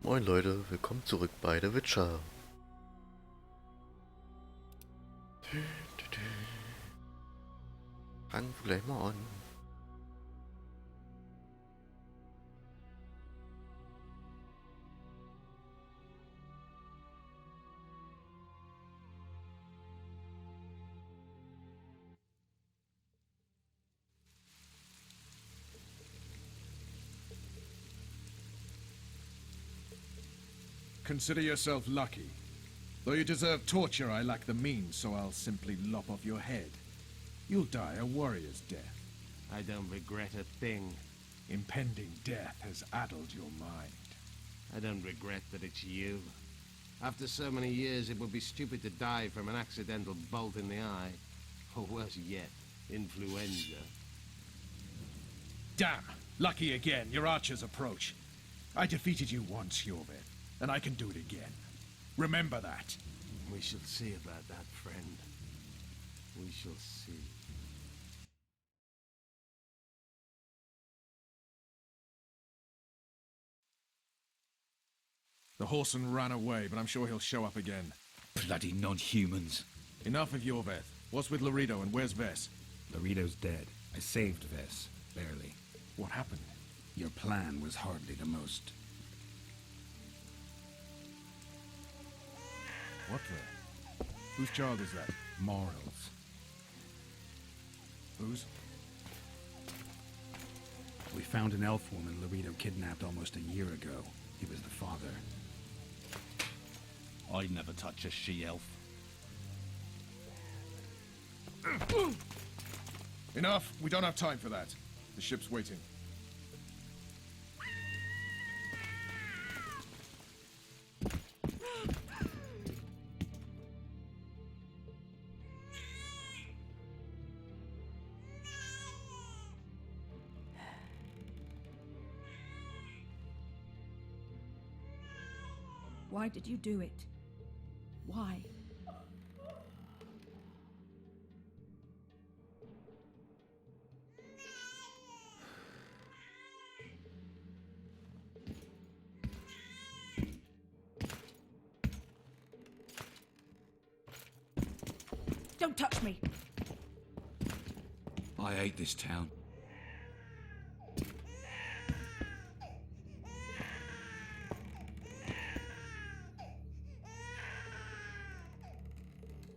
Moin Leute, willkommen zurück bei The Witcher. Fangen wir gleich mal an. Consider yourself lucky. Though you deserve torture, I lack the means, so I'll simply lop off your head. You'll die a warrior's death. I don't regret a thing. Impending death has addled your mind. I don't regret that it's you. After so many years, it would be stupid to die from an accidental bolt in the eye. Or worse yet, influenza. Damn! Lucky again, your archers approach. I defeated you once, Jorved, and I can do it again. Remember that. We shall see about that, friend. We shall see. The horseman ran away, but I'm sure he'll show up again. Bloody non-humans. Enough of Jorved. What's with Laredo and where's Ves? Laredo's dead. I saved Ves. Barely. What happened? Your plan was hardly the most. What the? Whose child is that? Morals. Whose? We found an elf woman Laredo kidnapped almost a year ago. He was the father. I'd never touch a she-elf. Enough! We don't have time for that. The ship's waiting. Why did you do it? Why? Don't touch me! I hate this town.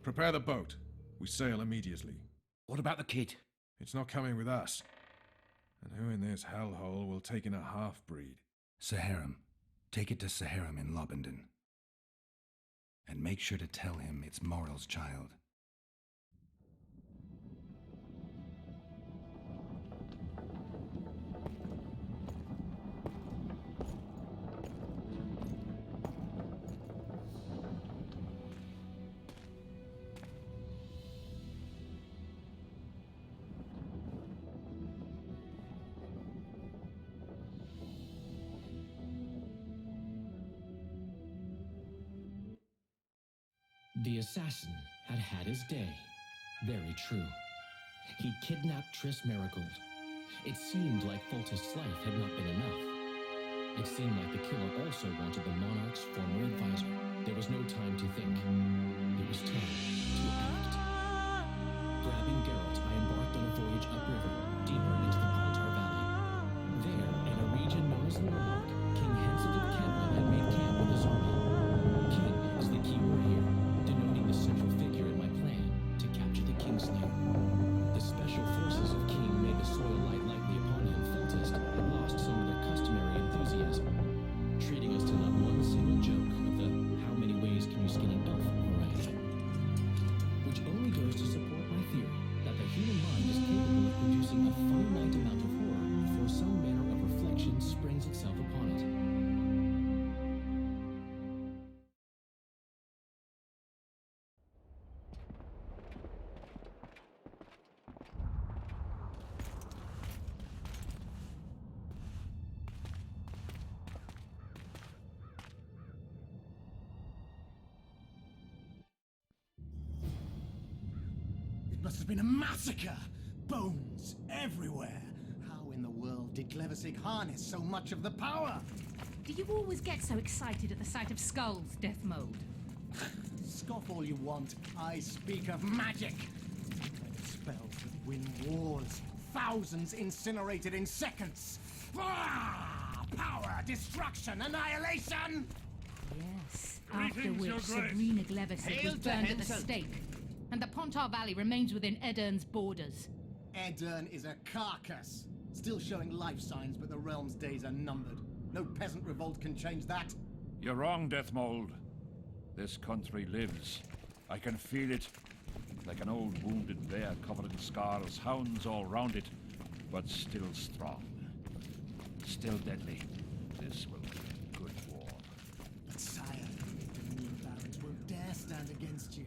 Prepare the boat. We sail immediately. What about the kid? It's not coming with us. And who in this hellhole will take in a half-breed? Saharim. Take it to Saharim in Lobendon. And make sure to tell him it's Moral's child. The assassin had had his day. Very true. He kidnapped Triss Merigold. It seemed like Foltest's life had not been enough. It seemed like the killer also wanted the monarch's former advisor. There was no time to think. It was time to act. Grabbing Geralt, I embarked on a voyage upriver, deeper into the Pontar Valley. There, in a region known as Lormark, King Henselt of Kentland had made camp with his army. King is the key word here, denoting the central figure in my plan to capture the Kingslayer. The special forces of King made the soil light lightly upon him. Foltest had lost some of their customary enthusiasm, treating us to not one single joke of the how many ways can you skin an elf variety. Which only goes to support my theory that the human mind is capable of producing a finite amount of horror before some manner of reflection springs itself upon it. Must have been a massacre! Bones everywhere! How in the world did Glevissig harness so much of the power? Do you always get so excited at the sight of skulls, Death Mold? Scoff all you want. I speak of magic. Spells that win wars. Thousands incinerated in seconds. Power, destruction, annihilation! Yes. Greetings, After Your which Grace. Sabrina Gleversick Hail was to burned at the Henson. stake. And the Pontar Valley remains within Edern's borders. Edern is a carcass. Still showing life signs, but the realm's days are numbered. No peasant revolt can change that. You're wrong, Deathmold. This country lives. I can feel it. Like an old wounded bear covered in scars, hounds all round it, but still strong. Still deadly. This will be a good war. But sire, the new barons won't dare stand against you.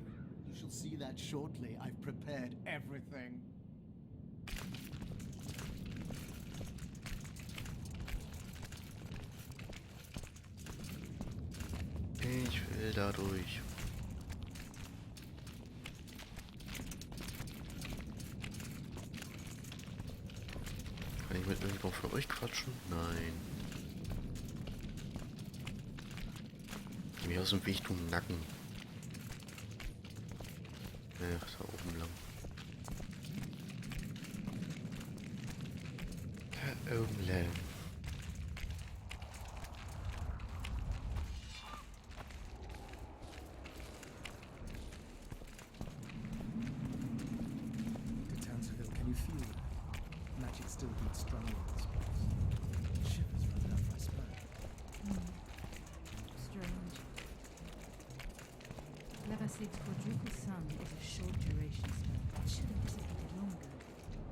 You shall see that shortly. I've prepared everything. Ich will da durch. Kann ich mit irgendwo von euch quatschen? Nein. Geh mir aus dem Weg, du Nacken. Ach, da oben lang. Da oben lang. To Townsville, can you feel it? Magic still beats strongly in this place. Shivers run down my spine. Strange. Gleversick's quadruple sun is a short duration spell. It should have dissipated long ago.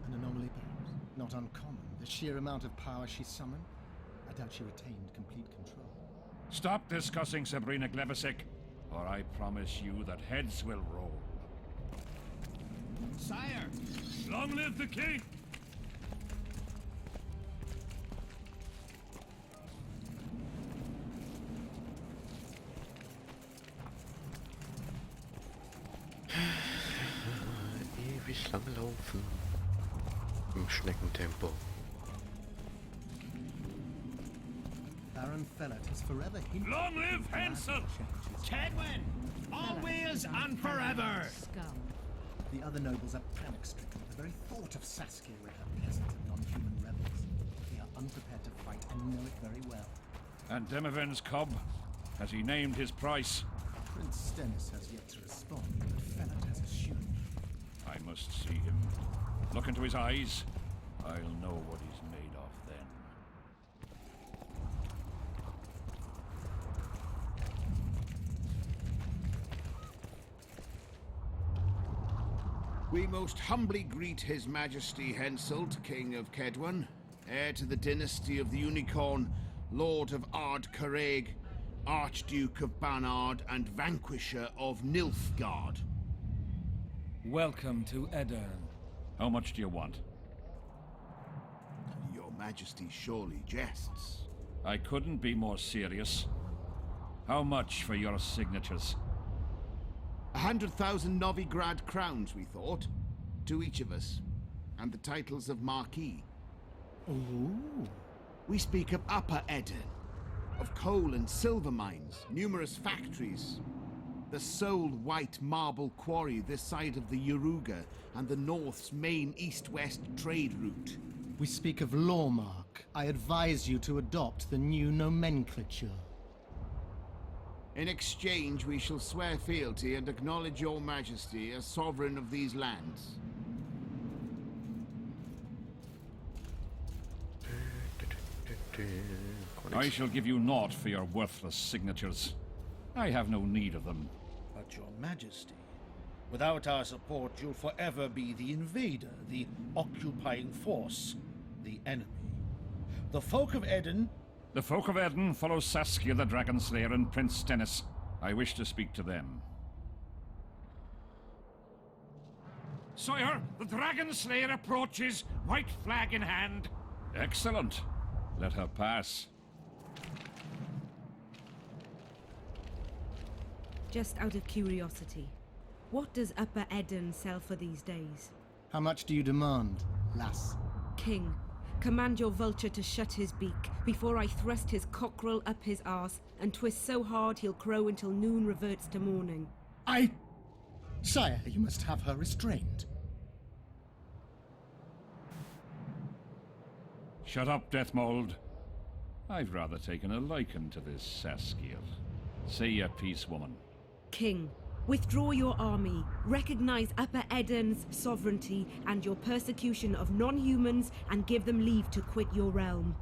An anomaly, perhaps? Not uncommon. The sheer amount of power she summoned. I doubt she retained complete control. Stop discussing Sabrina Gleversick, or I promise you that heads will roll. Sire! Long live the king! Ewig lang laufen. Im Schneckentempo. Baron Fellet has forever hinted. Long live Hansel! Fellow and forever! Scum. The other nobles are panic-stricken at the very thought of Saskia with her peasant and non-human rebels. They are unprepared to fight and know it very well. And Demiven's cub? Has he named his price? Prince Stennis has yet to respond, but Fellet has assured me. I must see him. Look into his eyes. I'll know what he's made of then. We most humbly greet His Majesty Henselt, King of Kedwen, heir to the dynasty of the Unicorn, Lord of Ard Carreg, Archduke of Banard, and Vanquisher of Nilfgaard. Welcome to Edern. How much do you want? Your Majesty surely jests. I couldn't be more serious. How much for your signatures? 100,000 Novigrad crowns, we thought, to each of us, and the titles of Marquis. Ooh. We speak of Upper Edern, of coal and silver mines, numerous factories, the sole white marble quarry this side of the Yaruga, and the North's main east-west trade route. We speak of Lawmark. I advise you to adopt the new nomenclature. In exchange, we shall swear fealty and acknowledge your majesty as sovereign of these lands. I shall give you naught for your worthless signatures. I have no need of them. But your majesty, without our support, you'll forever be the invader, the occupying force, the enemy. The folk of Edern... The folk of Edern follow Saskia the Dragon Slayer and Prince Stennis. I wish to speak to them. Sire, the Dragon Slayer approaches, white flag in hand. Excellent. Let her pass. Just out of curiosity, what does Upper Edern sell for these days? How much do you demand, lass? King, command your vulture to shut his beak before I thrust his cockerel up his arse and twist so hard he'll crow until noon reverts to morning. Sire, you must have her restrained. Shut up, Deathmold. I've rather taken a liking to this Saskia. Say your piece, woman. King, withdraw your army, recognize Upper Eden's sovereignty and your persecution of non-humans, and give them leave to quit your realm.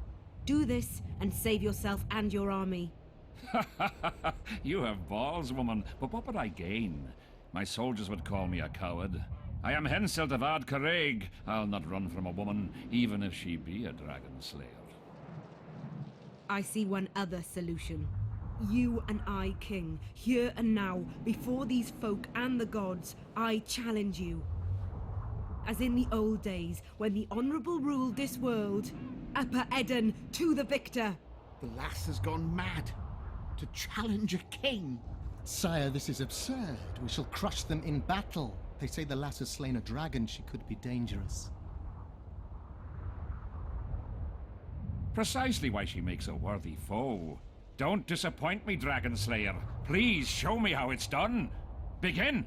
Do this and save yourself and your army. You have balls, woman, but what would I gain? My soldiers would call me a coward. I am Henselt of Ard Caraig. I'll not run from a woman, even if she be a dragon slayer. I see one other solution. You and I, King, here and now, before these folk and the gods, I challenge you. As in the old days, when the Honourable ruled this world, Upper Eden to the victor! The lass has gone mad. To challenge a king. Sire, this is absurd. We shall crush them in battle. They say the lass has slain a dragon. She could be dangerous. Precisely why she makes a worthy foe. Don't disappoint me, Dragon Slayer. Please show me how it's done. Begin!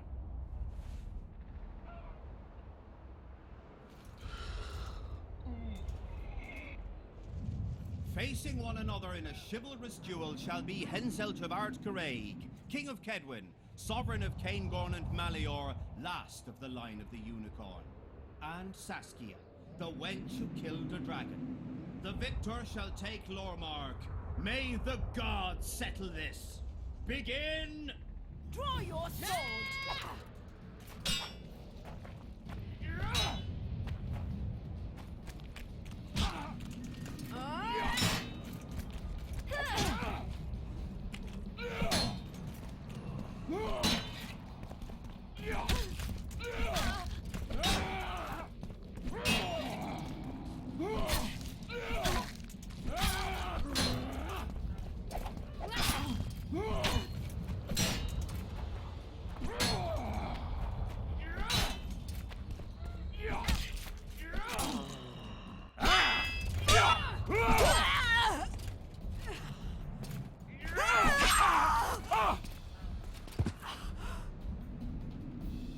Facing one another in a chivalrous duel shall be Henselt of Ard Caraig, King of Kedwin, Sovereign of Caingorn and Malior, last of the line of the Unicorn, and Saskia, the wench who killed the dragon. The victor shall take Lormark. May the gods settle this. Begin! Draw your sword!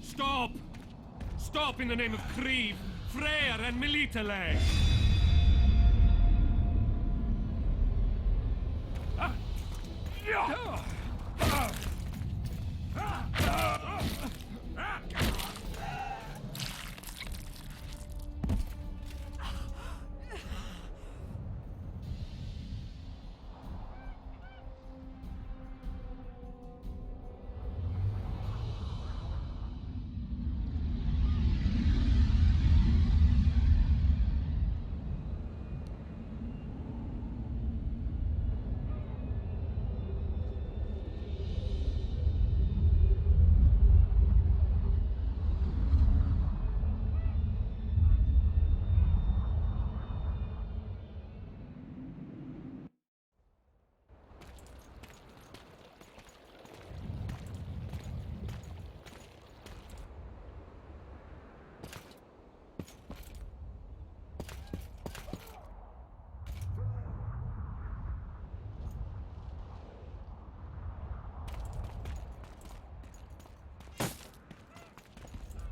Stop! Stop in the name of Kriv, Freyr, and Melitele!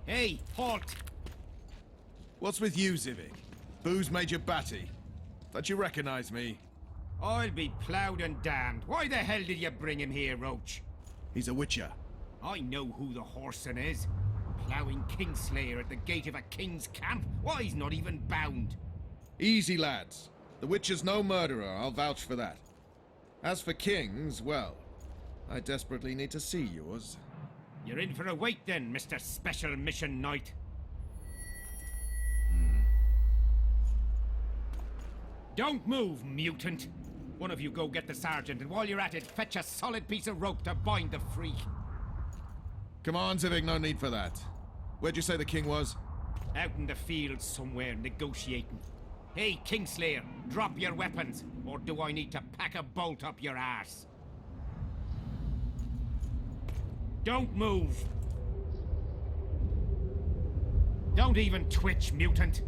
Hey, halt! What's with you, Zivik? Booze Major Batty? Thought you recognized me. I'll be ploughed and damned. Why the hell did you bring him here, Roach? He's a witcher. I know who the whoreson is. Ploughing Kingslayer at the gate of a king's camp? Why, he's not even bound. Easy, lads. The witcher's no murderer, I'll vouch for that. As for kings, well, I desperately need to see yours. You're in for a wait then, Mr. Special Mission Knight. Don't move, mutant! One of you go get the sergeant, and while you're at it, fetch a solid piece of rope to bind the freak. Come on, Zivik, no need for that. Where'd you say the king was? Out in the field somewhere, negotiating. Hey, Kingslayer, drop your weapons, or do I need to pack a bolt up your arse? Don't move! Don't even twitch, mutant!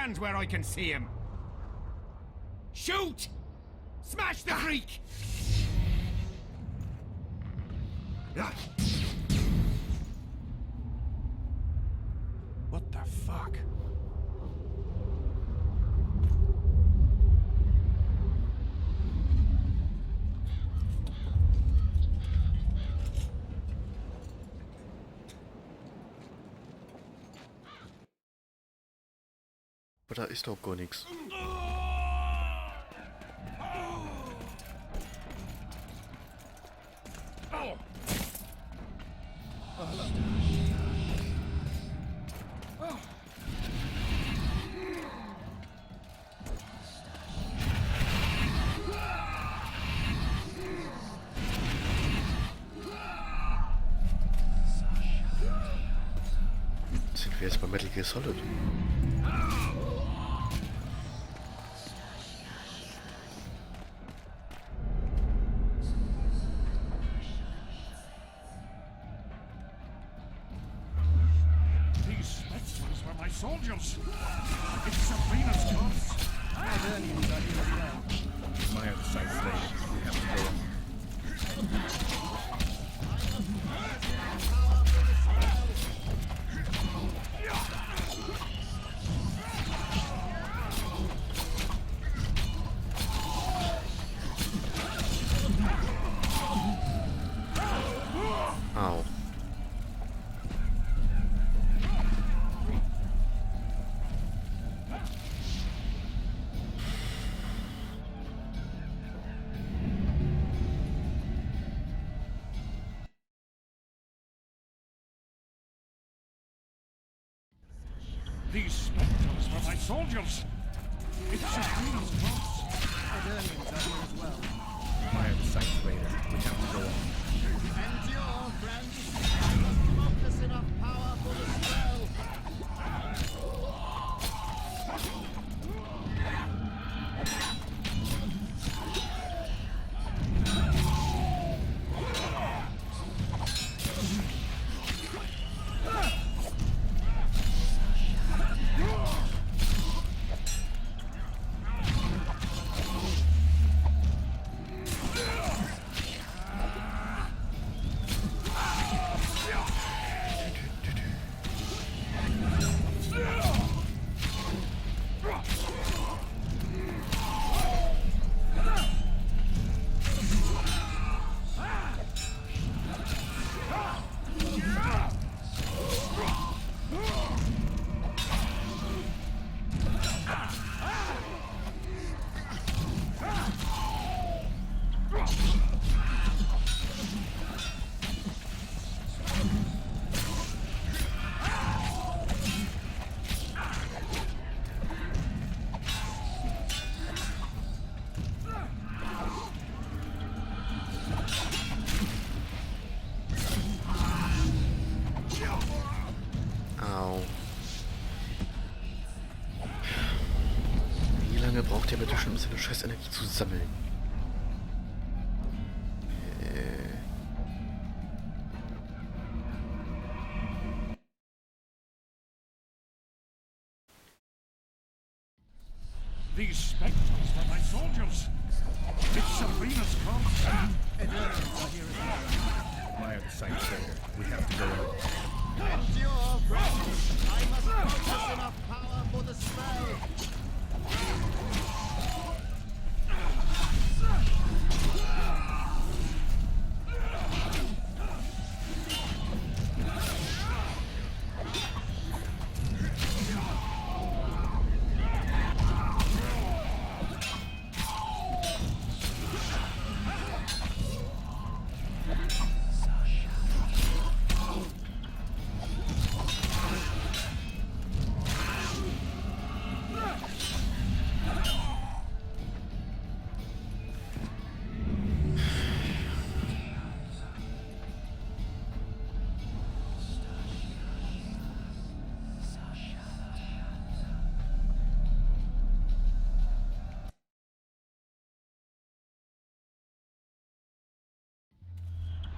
Stand where I can see him. Shoot! Smash the freak! What the fuck? Aber da ist doch gar nichts. Sind wir jetzt bei Metal Gear Solid? Soldiers! It's Sabrina's corpse! Hibernians are here as well. My oversight lady. We have to go on. Au. These spectres were my soldiers! It's Sabrina's corpse! Hibernians are here as well. My oversight later. We have to go on. Endure, friends! I must focus enough power for the spell! Braucht ihr bitte schon, um seine Scheißenergie zu sammeln? These spectres were my soldiers! It's Sabrina's corpse! Hibernians are here as well. My oversight later. We have to go on. Endure, friends! I must focus enough power for the spell!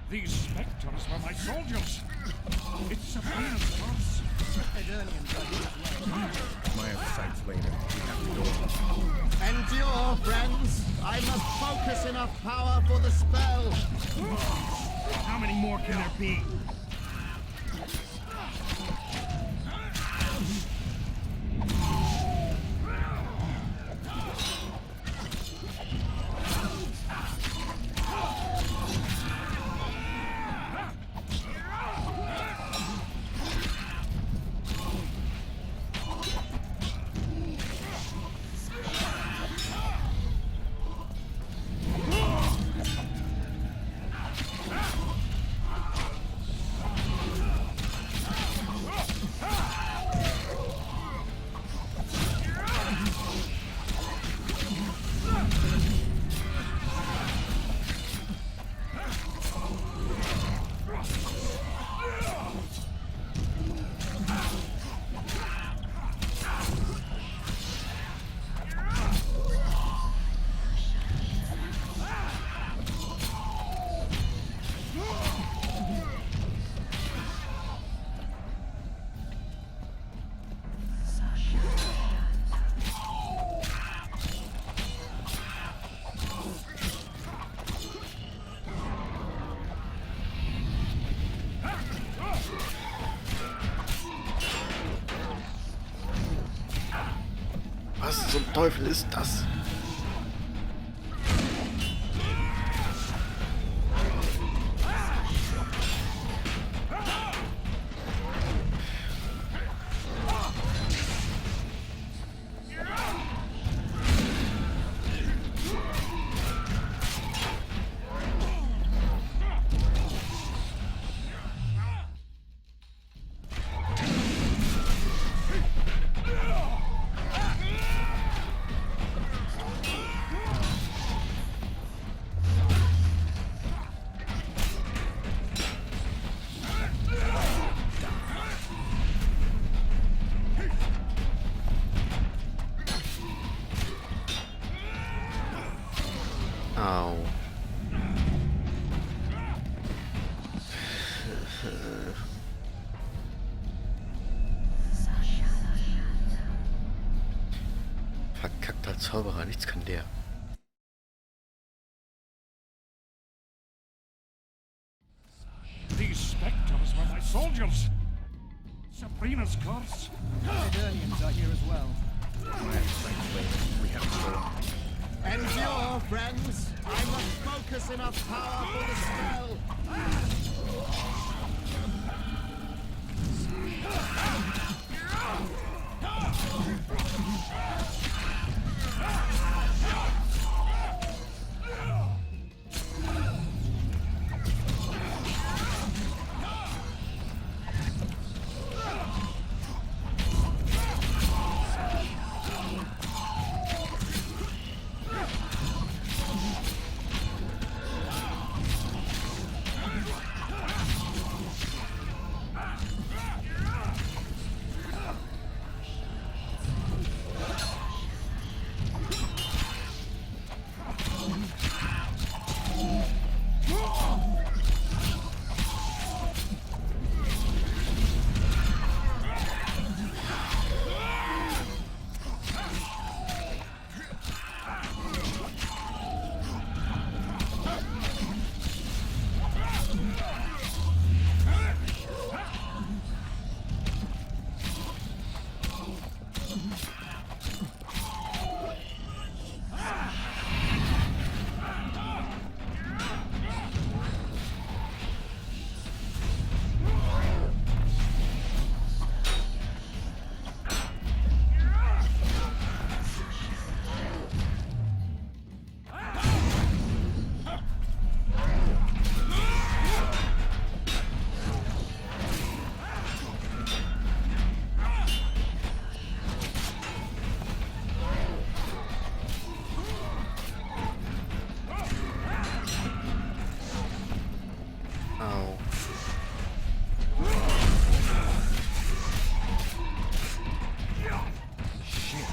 These spectres were my soldiers! It's Sabrina's corpse! Hibernians are here as well. My oversight later, we have to go. Endure, friends! I must focus enough power for the spell! How many more can there be? Was zum Teufel ist das? Au. Verkackter Zauberer, nichts kann der. These spectres were my soldiers. Sabrina's curse. Eternians are here as well. We have to go. Endure, friends! I must focus enough power for the spell!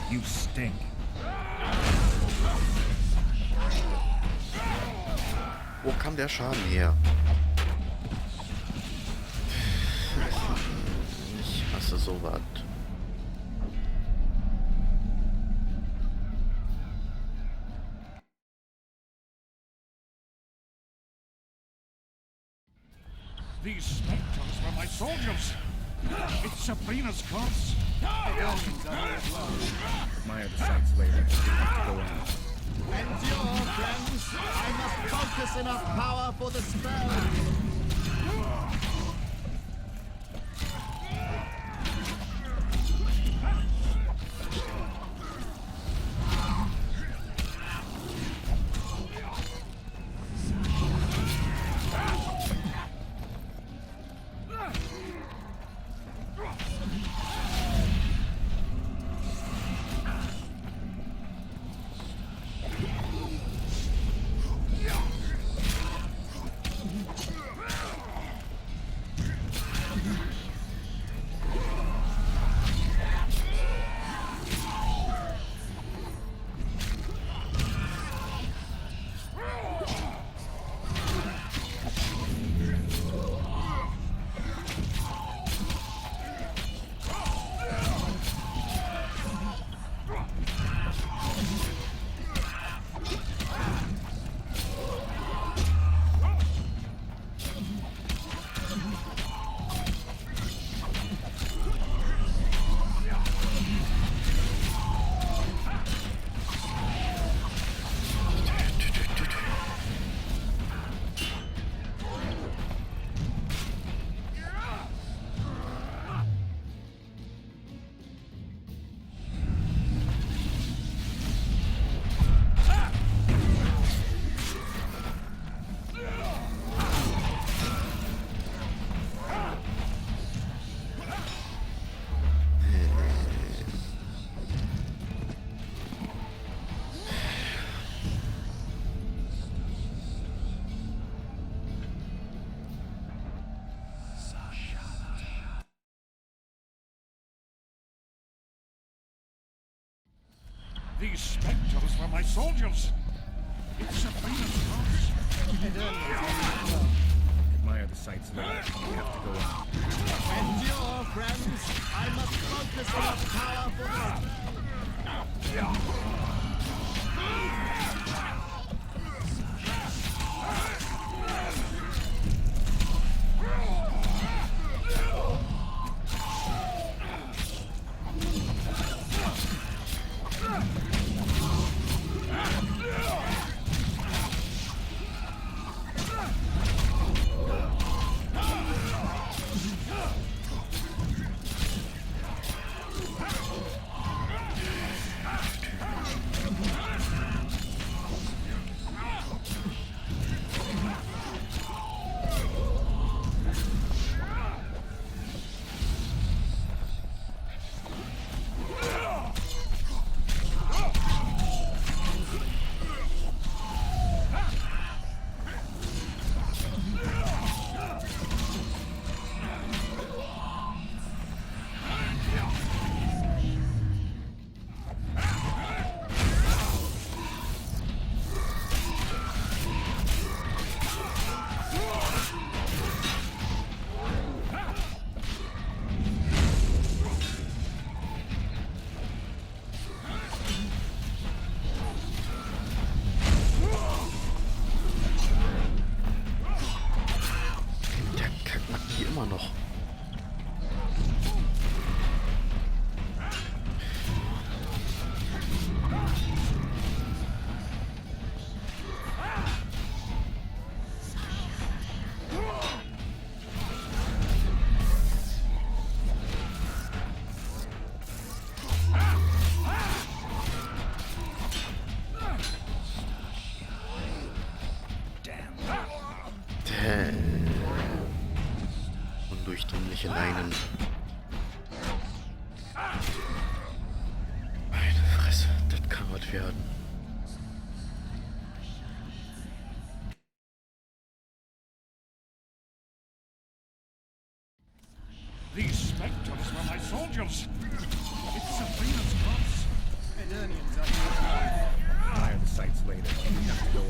You stink. Wo kam der Schaden her? Ich hasse sowas. These spectres were my soldiers. It's Sabrina's corpse. Admire the sights later. We have to go on. Endure, friends. I must focus enough power for the spell. These spectres were my soldiers. It's Sabrina's corpse. Admire the sights later. We have to go on. Endure, friends. I must focus enough power for Undurchdringliche Leinen. Meine Fresse, das kann was werden. These spectres were my soldiers. It's Sabrina's corpse. Admire the sights later. We have to go on.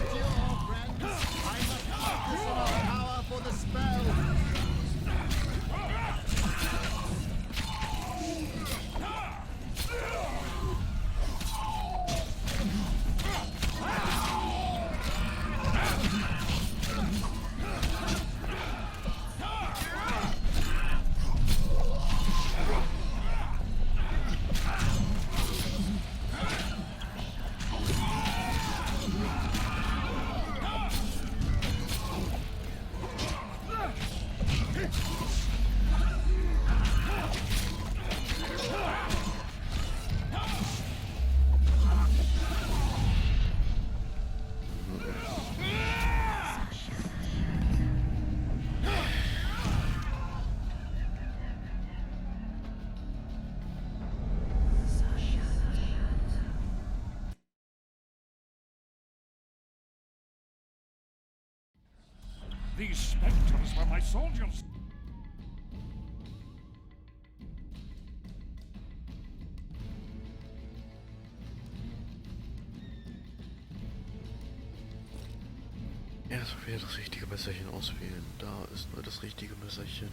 Endure, friends. I must focus enough power for the spell. These spectres were my soldiers. Erst wieder das richtige Messerchen auswählen. Da ist nur das richtige Messerchen.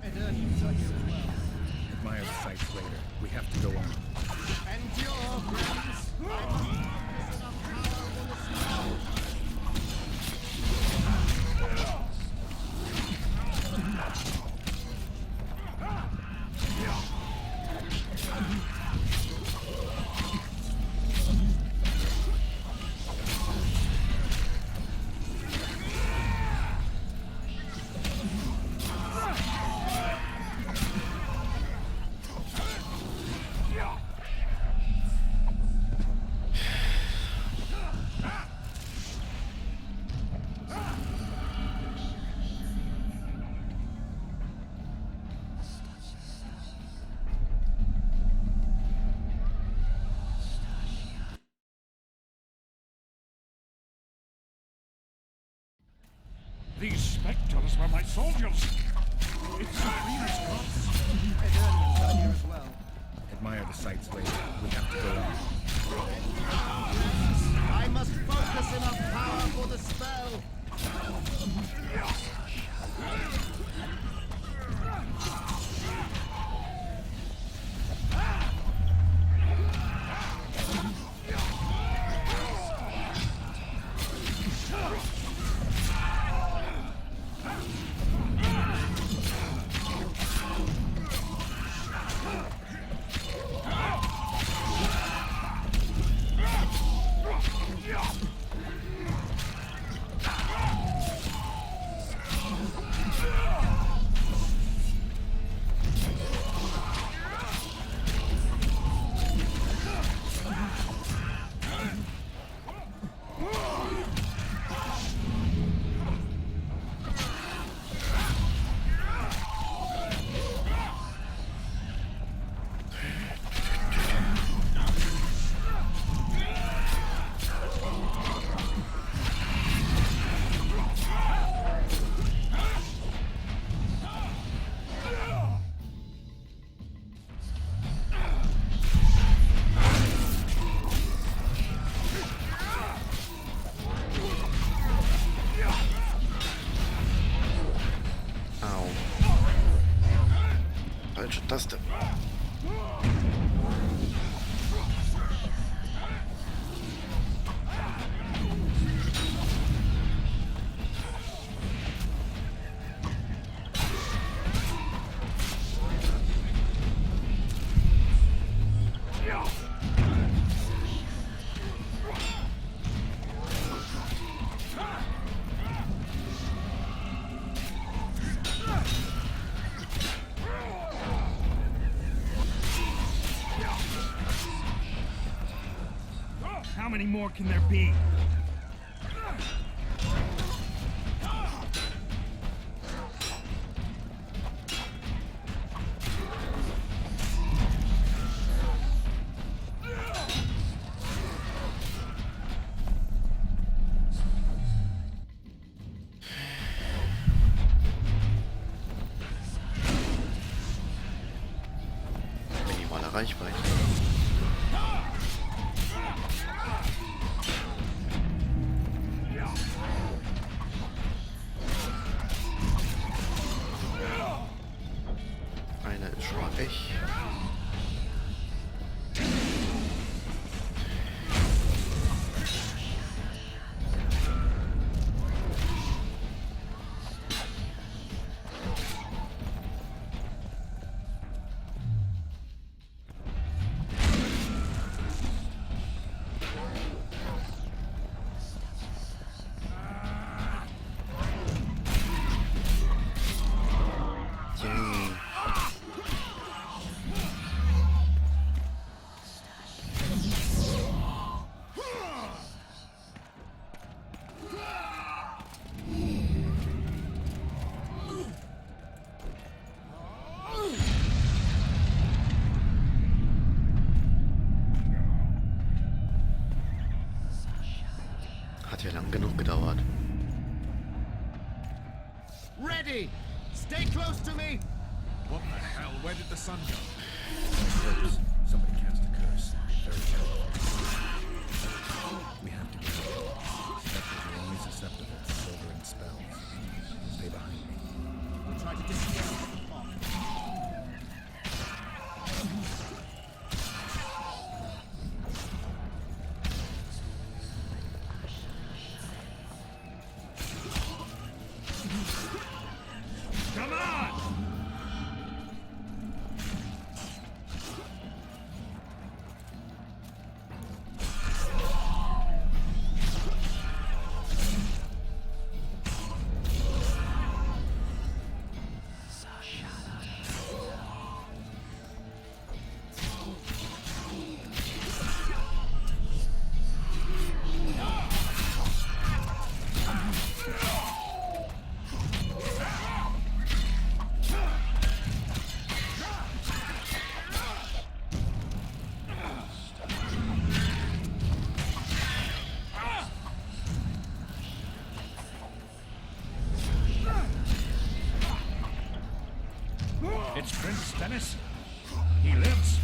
Admire the sights later. We have to go on. Endure, friends. I must focus enough power for the spell. These spectres were my soldiers. It's Sabrina's gods. Eternians are here as well. Admire the sights later. We have to go on. I must focus enough power for the spell. Falsche Taste. How many more can there be? Minimale Reichweite. Einer ist schwach. Ready! Stay close to me! What the hell? Where did the sun go? Curse. Somebody cast a curse. Very terrible. We have to get out. Spectres are only susceptible to sobering spells. Stay behind me. We'll try to disengage the clock. Come on! It's Prince Dennis. He lives.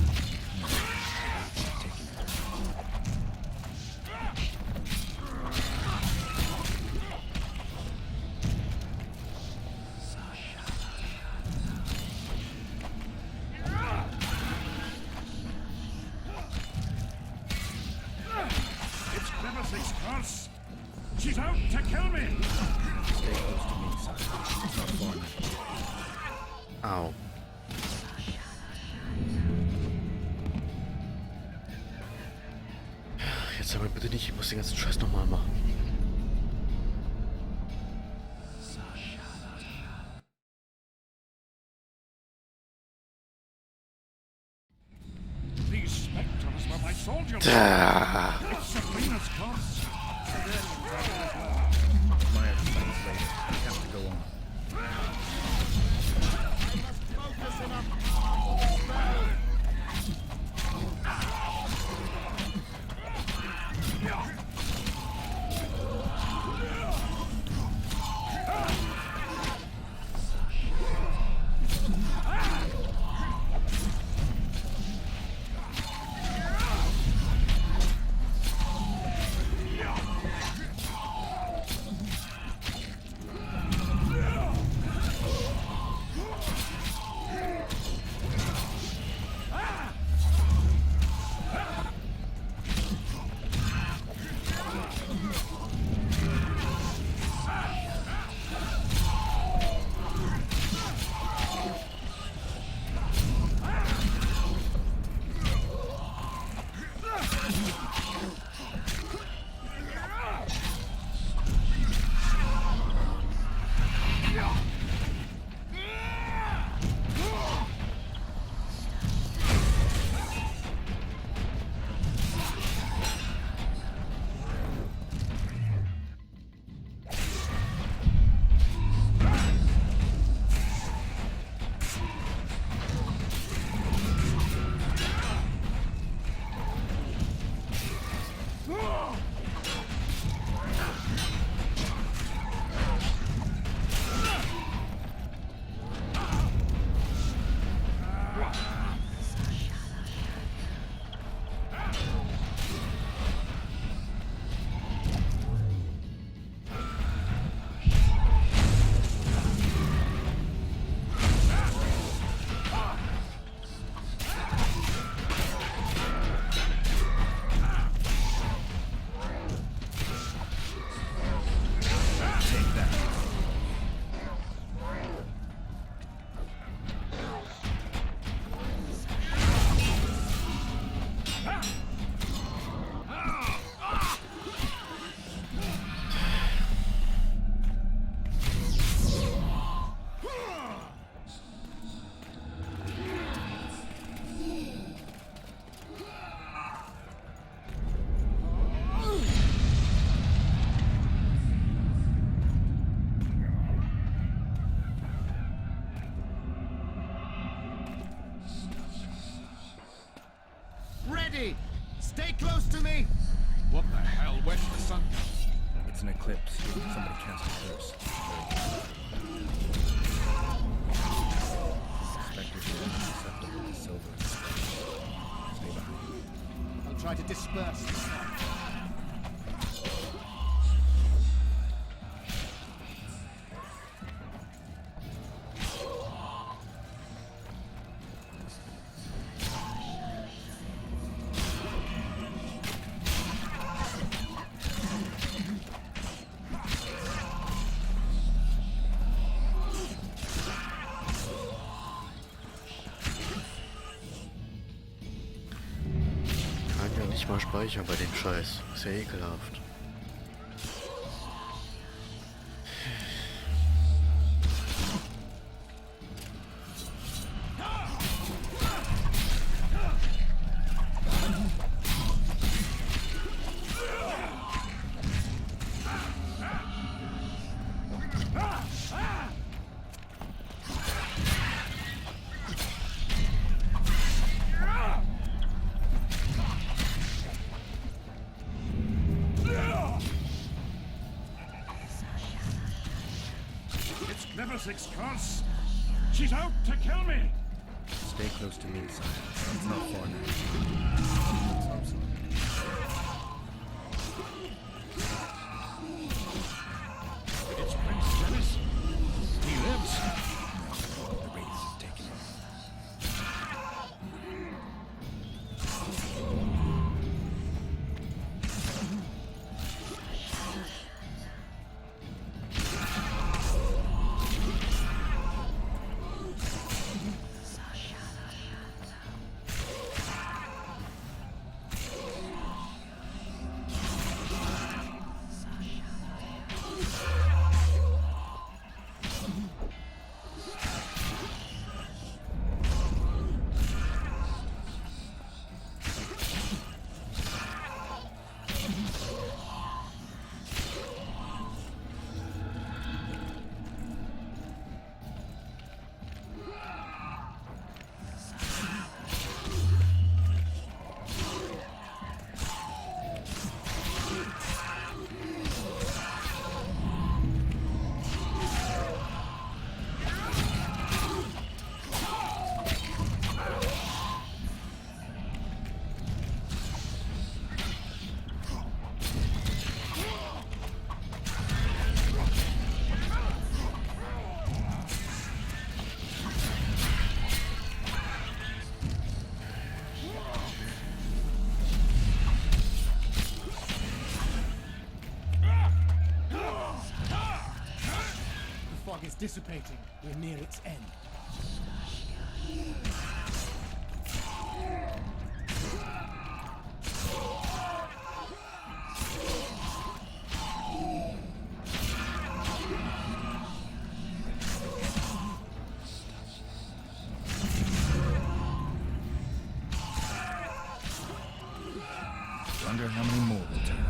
It's Nemesis' curse. She's out to kill me. Stay close to me, son. It's not far now. Au. Jetzt aber bitte nicht, ich muss den ganzen Scheiß nochmal machen. These spectres were my soldiers. Da. It's Sabrina's curse. My expense later. We have to go on. Focus enough power for the spell! Ready! Stay close to me! What the hell? Where did the sun go? It's an eclipse. Somebody cast a curse. try to disperse the strife. Kann ja nicht mal speichern bei dem Scheiß. Ist ja ekelhaft. Nemesis curse! She's out to kill me! Stay close to me, son. It's not far now. It's Prince Dennis. He lives. The race is taking him. Is dissipating. We're near its end. Wonder how many more will turn up.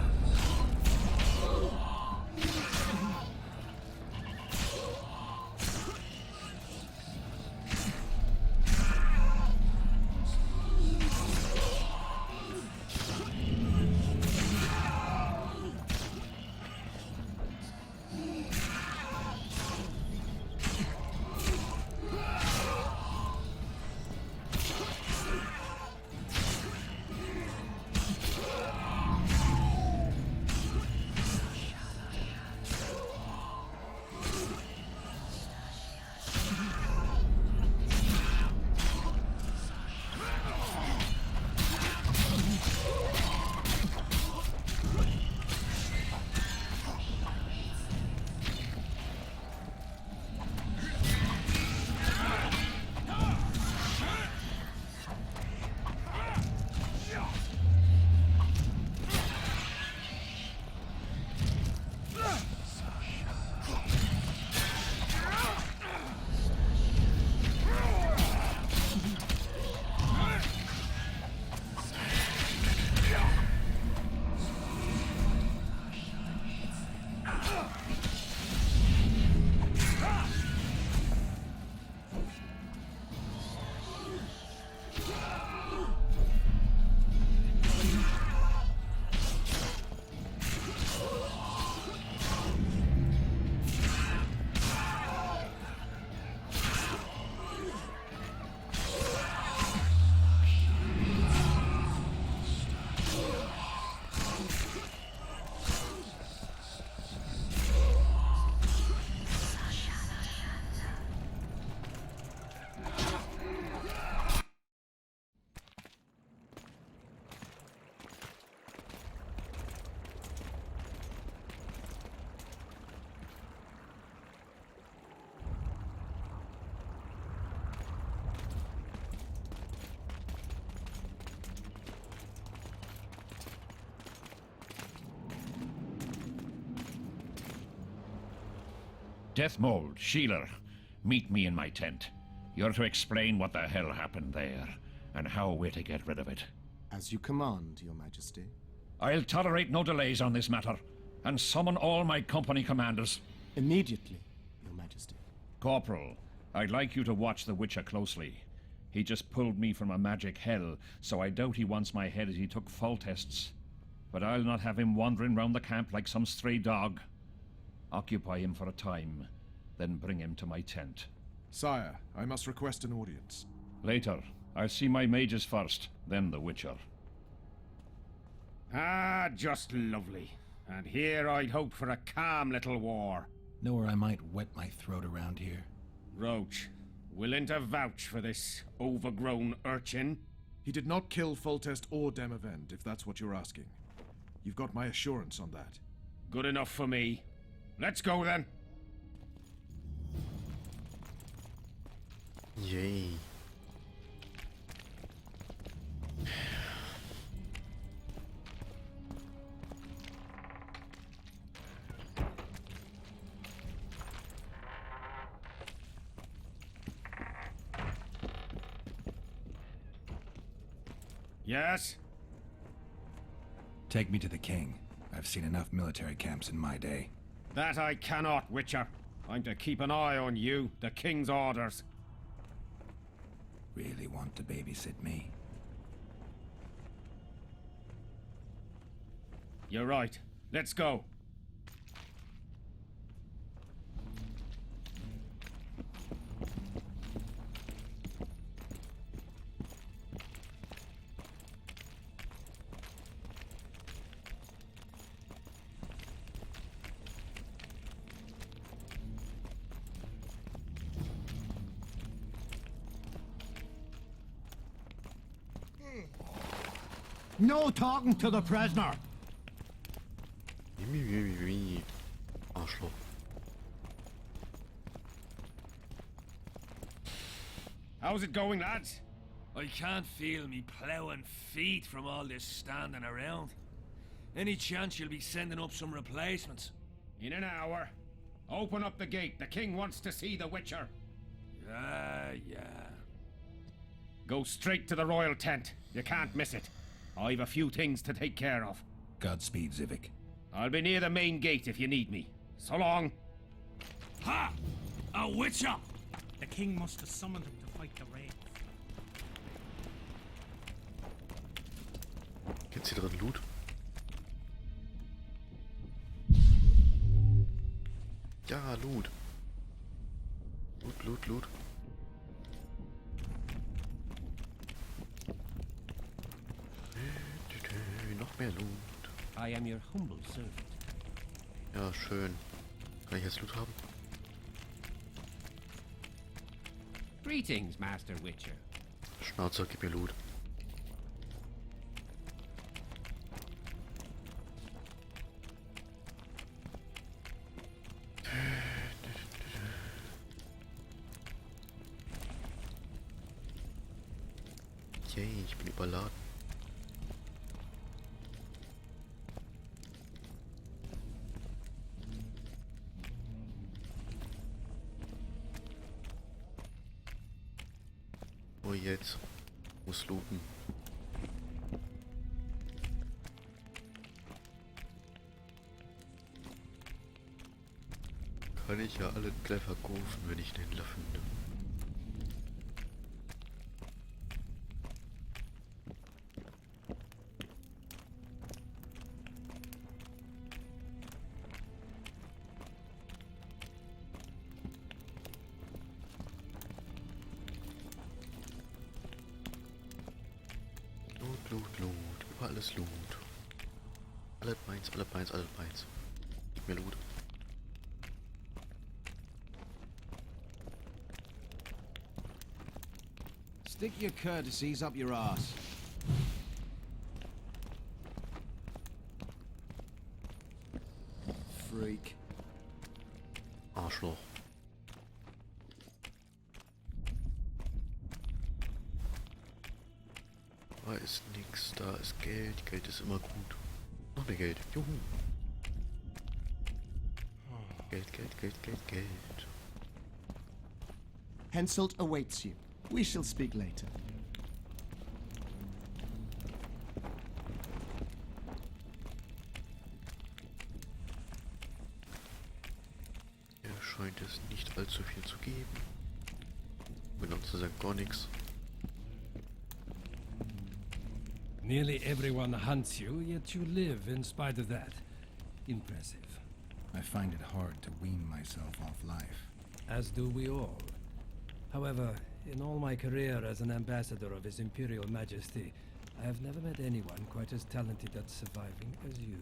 Deathmold, Sheeler, meet me in my tent. You're to explain what the hell happened there, and how we're to get rid of it. As you command, Your Majesty. I'll tolerate no delays on this matter, and summon all my company commanders. Immediately, Your Majesty. Corporal, I'd like you to watch the Witcher closely. He just pulled me from a magic hell, so I doubt he wants my head as he took Foltests. But I'll not have him wandering round the camp like some stray dog. Occupy him for a time, then bring him to my tent. Sire, I must request an audience. Later. I'll see my mages first, then the Witcher. Ah, just lovely. And here I'd hoped for a calm little war. Know where I might wet my throat around here? Roach, willing to vouch for this overgrown urchin? He did not kill Foltest or Demavend, if that's what you're asking. You've got my assurance on that. Good enough for me. Let's go then. Yay. Yes? Take me to the king. I've seen enough military camps in my day. That I cannot, Witcher. I'm to keep an eye on you, the king's orders. Really want to babysit me? You're right. Let's go. No talking to the prisoner. Arschloch. How's it going, lads? I can't feel me ploughing feet from all this standing around. Any chance you'll be sending up some replacements? In an hour. Open up the gate. The king wants to see the Witcher. Yeah. Go straight to the royal tent. You can't miss it. I've a few things to take care of. Godspeed, Zivik. I'll be near the main gate if you need me. So long. Ha! A Witcher! The king must have summoned him to fight the Wraith. Gibt's hier drin Loot? Ja, Loot. Loot. Noch mehr Loot. I am your humble servant. Ja, schön. Kann ich jetzt Loot haben? Greetings, Master Witcher. Schnauzer, gib mir Loot. Yay, ich bin überladen. Oh, jetzt muss looten. Kann ich ja alle gleich verkaufen, wenn ich den Händler finde. Loot. Überall ist Loot. Alle meins. Gib mir Loot. Stick your courtesies up your ass. Freak. Arschloch. Da ist nix, da ist Geld. Geld ist immer gut. Noch mehr Geld. Juhu. Geld, Geld, Geld, Geld, Geld. Henselt awaits you. We shall speak later. Er scheint es nicht allzu viel zu geben. Genau zu sagen, gar nichts. Nearly everyone hunts you, yet you live in spite of that. Impressive. I find it hard to wean myself off life. As do we all. However, in all my career as an ambassador of His Imperial Majesty, I have never met anyone quite as talented at surviving as you.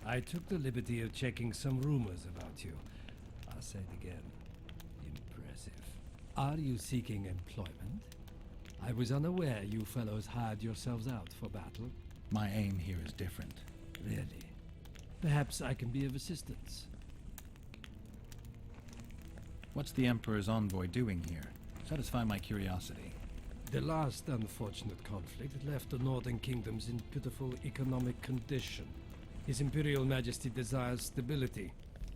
I took the liberty of checking some rumors about you. I'll say it again. Impressive. Are you seeking employment? I was unaware you fellows hired yourselves out for battle. My aim here is different. Really? Perhaps I can be of assistance. What's the Emperor's envoy doing here? Satisfy my curiosity. The last unfortunate conflict left the northern kingdoms in pitiful economic condition. His Imperial Majesty desires stability.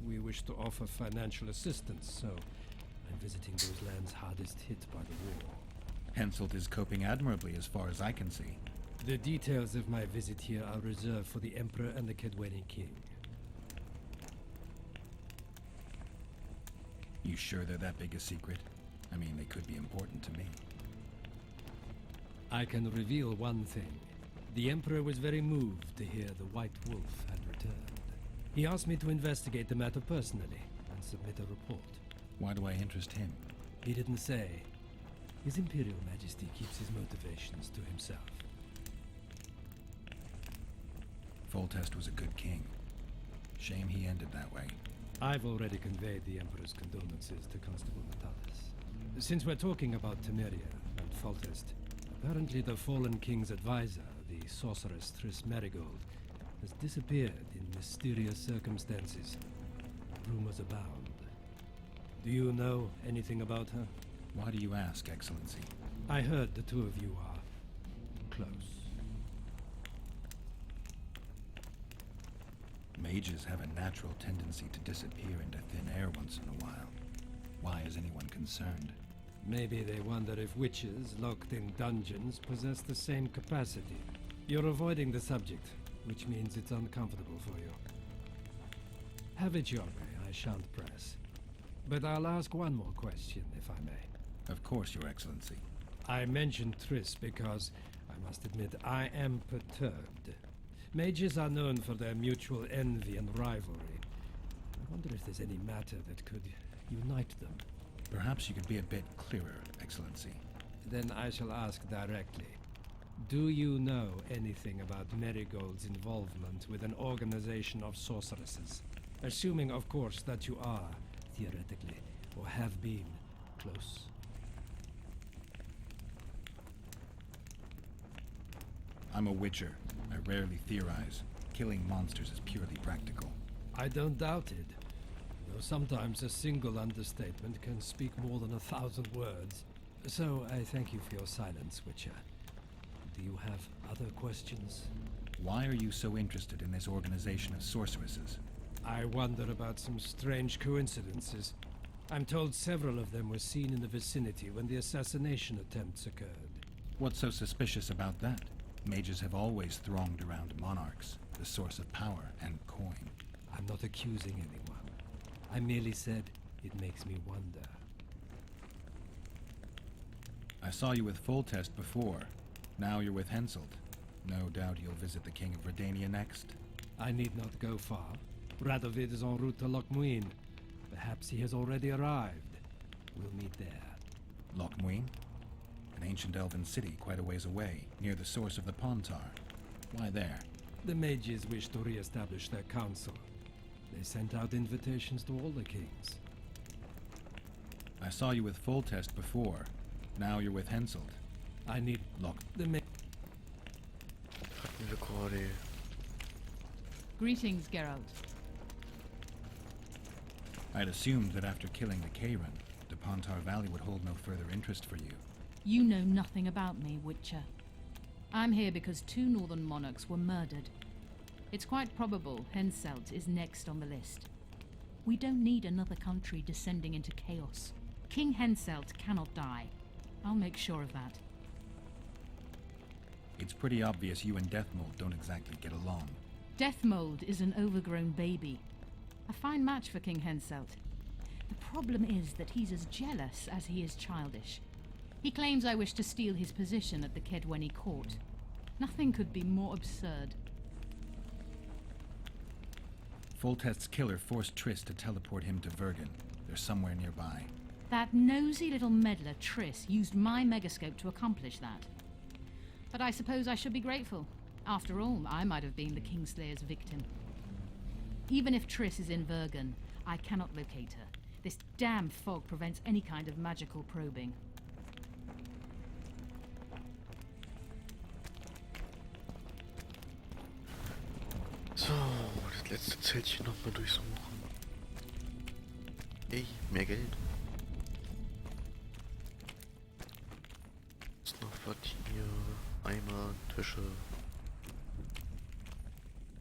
We wish to offer financial assistance, so I'm visiting those lands hardest hit by the war. Henselt is coping admirably as far as I can see. The details of my visit here are reserved for the Emperor and the Kedweni King. You sure they're that big a secret? I mean, they could be important to me. I can reveal one thing. The Emperor was very moved to hear the White Wolf had returned. He asked me to investigate the matter personally and submit a report. Why do I interest him? He didn't say. His Imperial Majesty keeps his motivations to himself. Foltest was a good king. Shame he ended that way. I've already conveyed the Emperor's condolences to Constable Natalis. Since we're talking about Temeria and Foltest, apparently the fallen king's advisor, the sorceress Triss Merigold, has disappeared in mysterious circumstances. Rumors abound. Do you know anything about her? Why do you ask, Excellency? I heard the two of you are close. Mages have a natural tendency to disappear into thin air once in a while. Why is anyone concerned? Maybe they wonder if witches locked in dungeons possess the same capacity. You're avoiding the subject, which means it's uncomfortable for you. Have it your way, I shan't press. But I'll ask one more question, if I may. Of course, Your Excellency. I mentioned Triss because, I must admit, I am perturbed. Mages are known for their mutual envy and rivalry. I wonder if there's any matter that could unite them. Perhaps you could be a bit clearer, Excellency. Then I shall ask directly. Do you know anything about Merigold's involvement with an organization of sorceresses? Assuming, of course, that you are, theoretically, or have been, close. I'm a witcher. I rarely theorize. Killing monsters is purely practical. I don't doubt it. Though sometimes a single understatement can speak more than 1,000 words. So I thank you for your silence, Witcher. Do you have other questions? Why are you so interested in this organization of sorceresses? I wonder about some strange coincidences. I'm told several of them were seen in the vicinity when the assassination attempts occurred. What's so suspicious about that? Mages have always thronged around monarchs, the source of power and coin. I'm not accusing anyone. I merely said it makes me wonder. I saw you with Foltest before. Now you're with Henselt. No doubt you'll visit the King of Redania next. I need not go far. Radovid is en route to Lochmuin. Perhaps he has already arrived. We'll meet there. Lochmuin? An ancient elven city quite a ways away, near the source of the Pontar. Why there? The mages wish to re-establish their council. They sent out invitations to all the kings. I saw you with Foltest before. Now you're with Henselt. I need the Greetings, Geralt. I'd assumed that after killing the Kayran, the Pontar Valley would hold no further interest for you. You know nothing about me, Witcher. I'm here because 2 northern monarchs were murdered. It's quite probable Henselt is next on the list. We don't need another country descending into chaos. King Henselt cannot die. I'll make sure of that. It's pretty obvious you and Deathmold don't exactly get along. Deathmold is an overgrown baby. A fine match for King Henselt. The problem is that he's as jealous as he is childish. He claims I wish to steal his position at the Kedweni court. Nothing could be more absurd. Foltest's killer forced Triss to teleport him to Vergen. They're somewhere nearby. That nosy little meddler Triss used my megascope to accomplish that. But I suppose I should be grateful. After all, I might have been the Kingslayer's victim. Even if Triss is in Vergen, I cannot locate her. This damn fog prevents any kind of magical probing. So, das letzte Zeltchen nochmal durchsuchen. Ey, mehr Geld. Ist noch was hier? Eimer, Tische.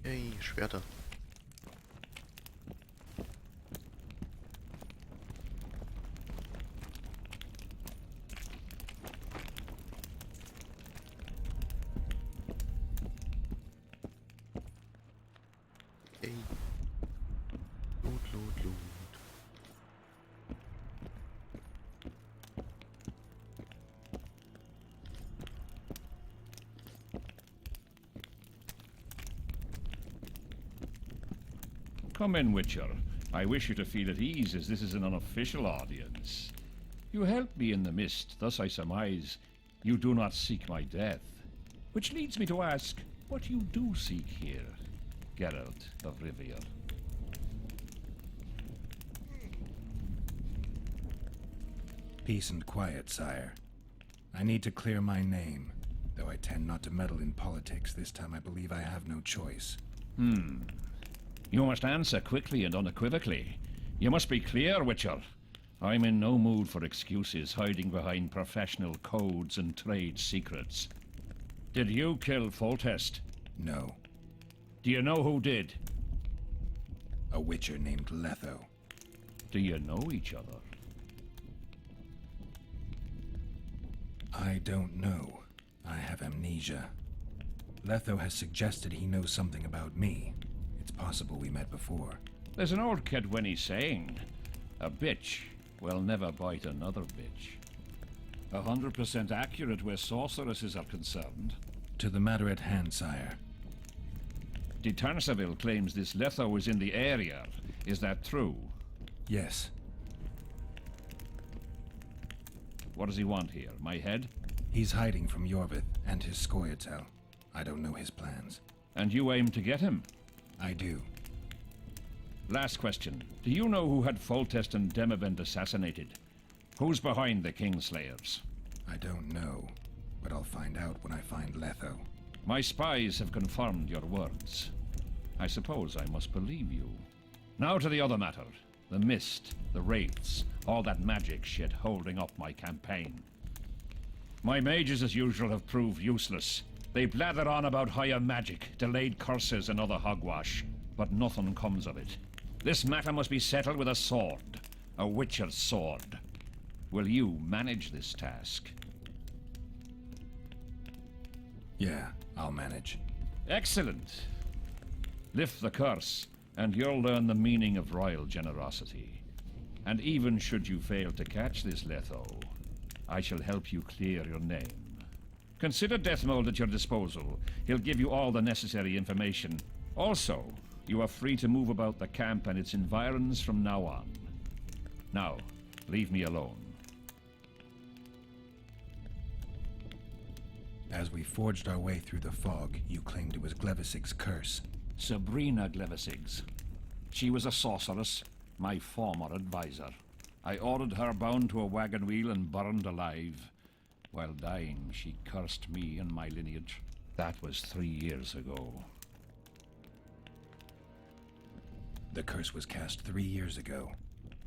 Ey, Schwerter. Ey. Loot, Loot, Loot. Come in, Witcher. I wish you to feel at ease, as this is an unofficial audience. You helped me in the mist, thus I surmise you do not seek my death. Which leads me to ask what you do seek here, Geralt of Rivia. Peace and quiet, sire. I need to clear my name. Though I tend not to meddle in politics, this time I believe I have no choice. You must answer quickly and unequivocally. You must be clear, Witcher. I'm in no mood for excuses hiding behind professional codes and trade secrets. Did you kill Foltest? No. Do you know who did? A witcher named Letho. Do you know each other? I don't know. I have amnesia. Letho has suggested he knows something about me. It's possible we met before. There's an old Kedweni saying, a bitch will never bite another bitch. 100% accurate where sorceresses are concerned. To the matter at hand, sire. De Tarnasaville claims this Letho is in the area. Is that true? Yes. What does he want here? My head? He's hiding from Yorvith and his Scoia'tael. I don't know his plans. And you aim to get him? I do. Last question. Do you know who had Foltest and Demavend assassinated? Who's behind the Kingslayers? I don't know, but I'll find out when I find Letho. My spies have confirmed your words. I suppose I must believe you. Now to the other matter. The mist, the wraiths, all that magic shit holding up my campaign. My mages, as usual, have proved useless. They blather on about higher magic, delayed curses and other hogwash, but nothing comes of it. This matter must be settled with a sword. A witcher's sword. Will you manage this task? Yeah, I'll manage. Excellent. Lift the curse, and you'll learn the meaning of royal generosity. And even should you fail to catch this Letho, I shall help you clear your name. Consider Deathmold at your disposal. He'll give you all the necessary information. Also, you are free to move about the camp and its environs from now on. Now, leave me alone. As we forged our way through the fog, you claimed it was Glevisig's curse. Sabrina Glevisig's. She was a sorceress, my former advisor. I ordered her bound to a wagon wheel and burned alive. While dying, she cursed me and my lineage. That was 3 years ago. The curse was cast 3 years ago.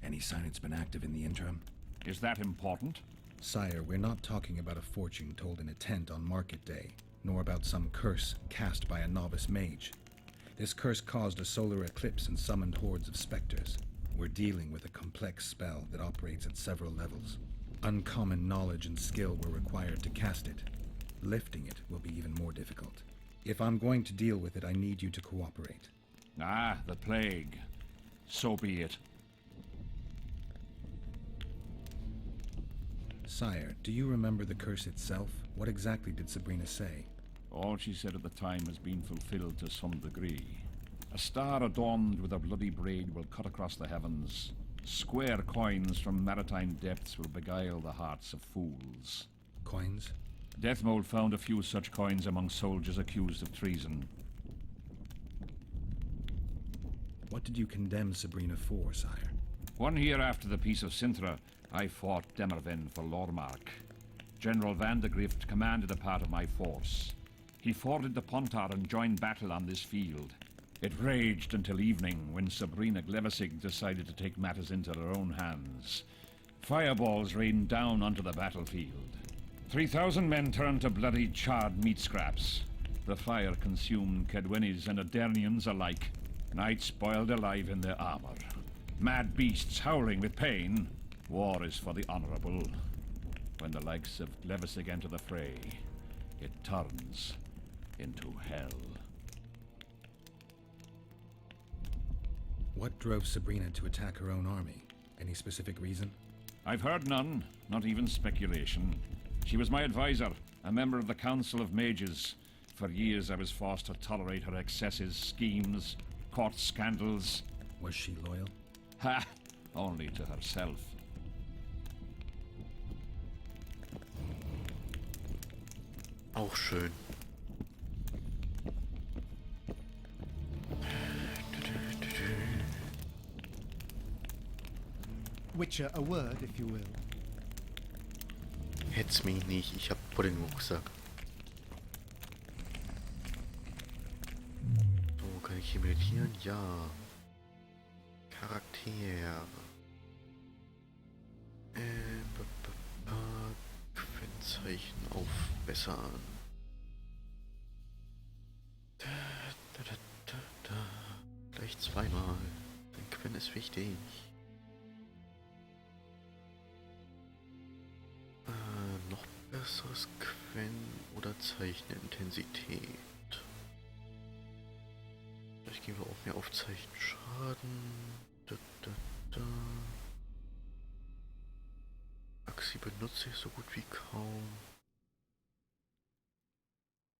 Any sign it's been active in the interim? Is that important? Sire, we're not talking about a fortune told in a tent on market day, nor about some curse cast by a novice mage. This curse caused a solar eclipse and summoned hordes of specters. We're dealing with a complex spell that operates at several levels. Uncommon knowledge and skill were required to cast it. Lifting it will be even more difficult. If I'm going to deal with it, I need you to cooperate. Ah, the plague. So be it. Sire, do you remember the curse itself? What exactly did Sabrina say? All she said at the time has been fulfilled to some degree. A star adorned with a bloody braid will cut across the heavens. Square coins from maritime depths will beguile the hearts of fools. Coins? Deathmold found a few such coins among soldiers accused of treason. What did you condemn Sabrina for, sire? 1 year after the Peace of Sintra, I fought Demerven for Lormark. General Vandegrift commanded a part of my force. He forded the Pontar and joined battle on this field. It raged until evening, when Sabrina Glevissig decided to take matters into her own hands. Fireballs rained down onto the battlefield. 3,000 men turned to bloody, charred meat scraps. The fire consumed Kedwenis and Adernians alike. Knights boiled alive in their armor. Mad beasts howling with pain. War is for the honorable. When the likes of Glevissig enter the fray, it turns into hell. What drove Sabrina to attack her own army? Any specific reason? I've heard none, not even speculation. She was my advisor, a member of the Council of Mages. For years I was forced to tolerate her excesses, schemes, court scandals. Was she loyal? Ha! Only to herself. Auch schön. Witcher, a word, if you will. Hetz mich nicht, ich hab Pudding gesagt. So, kann ich hier meditieren? Ja. Charakter. Quenzeichen aufbessern. Gleich zweimal. Ein Quen ist wichtig. Noch besseres Quen oder Zeichenintensität. Vielleicht gehen wir auch mehr auf Zeichenschaden. Axi benutze ich so gut wie kaum.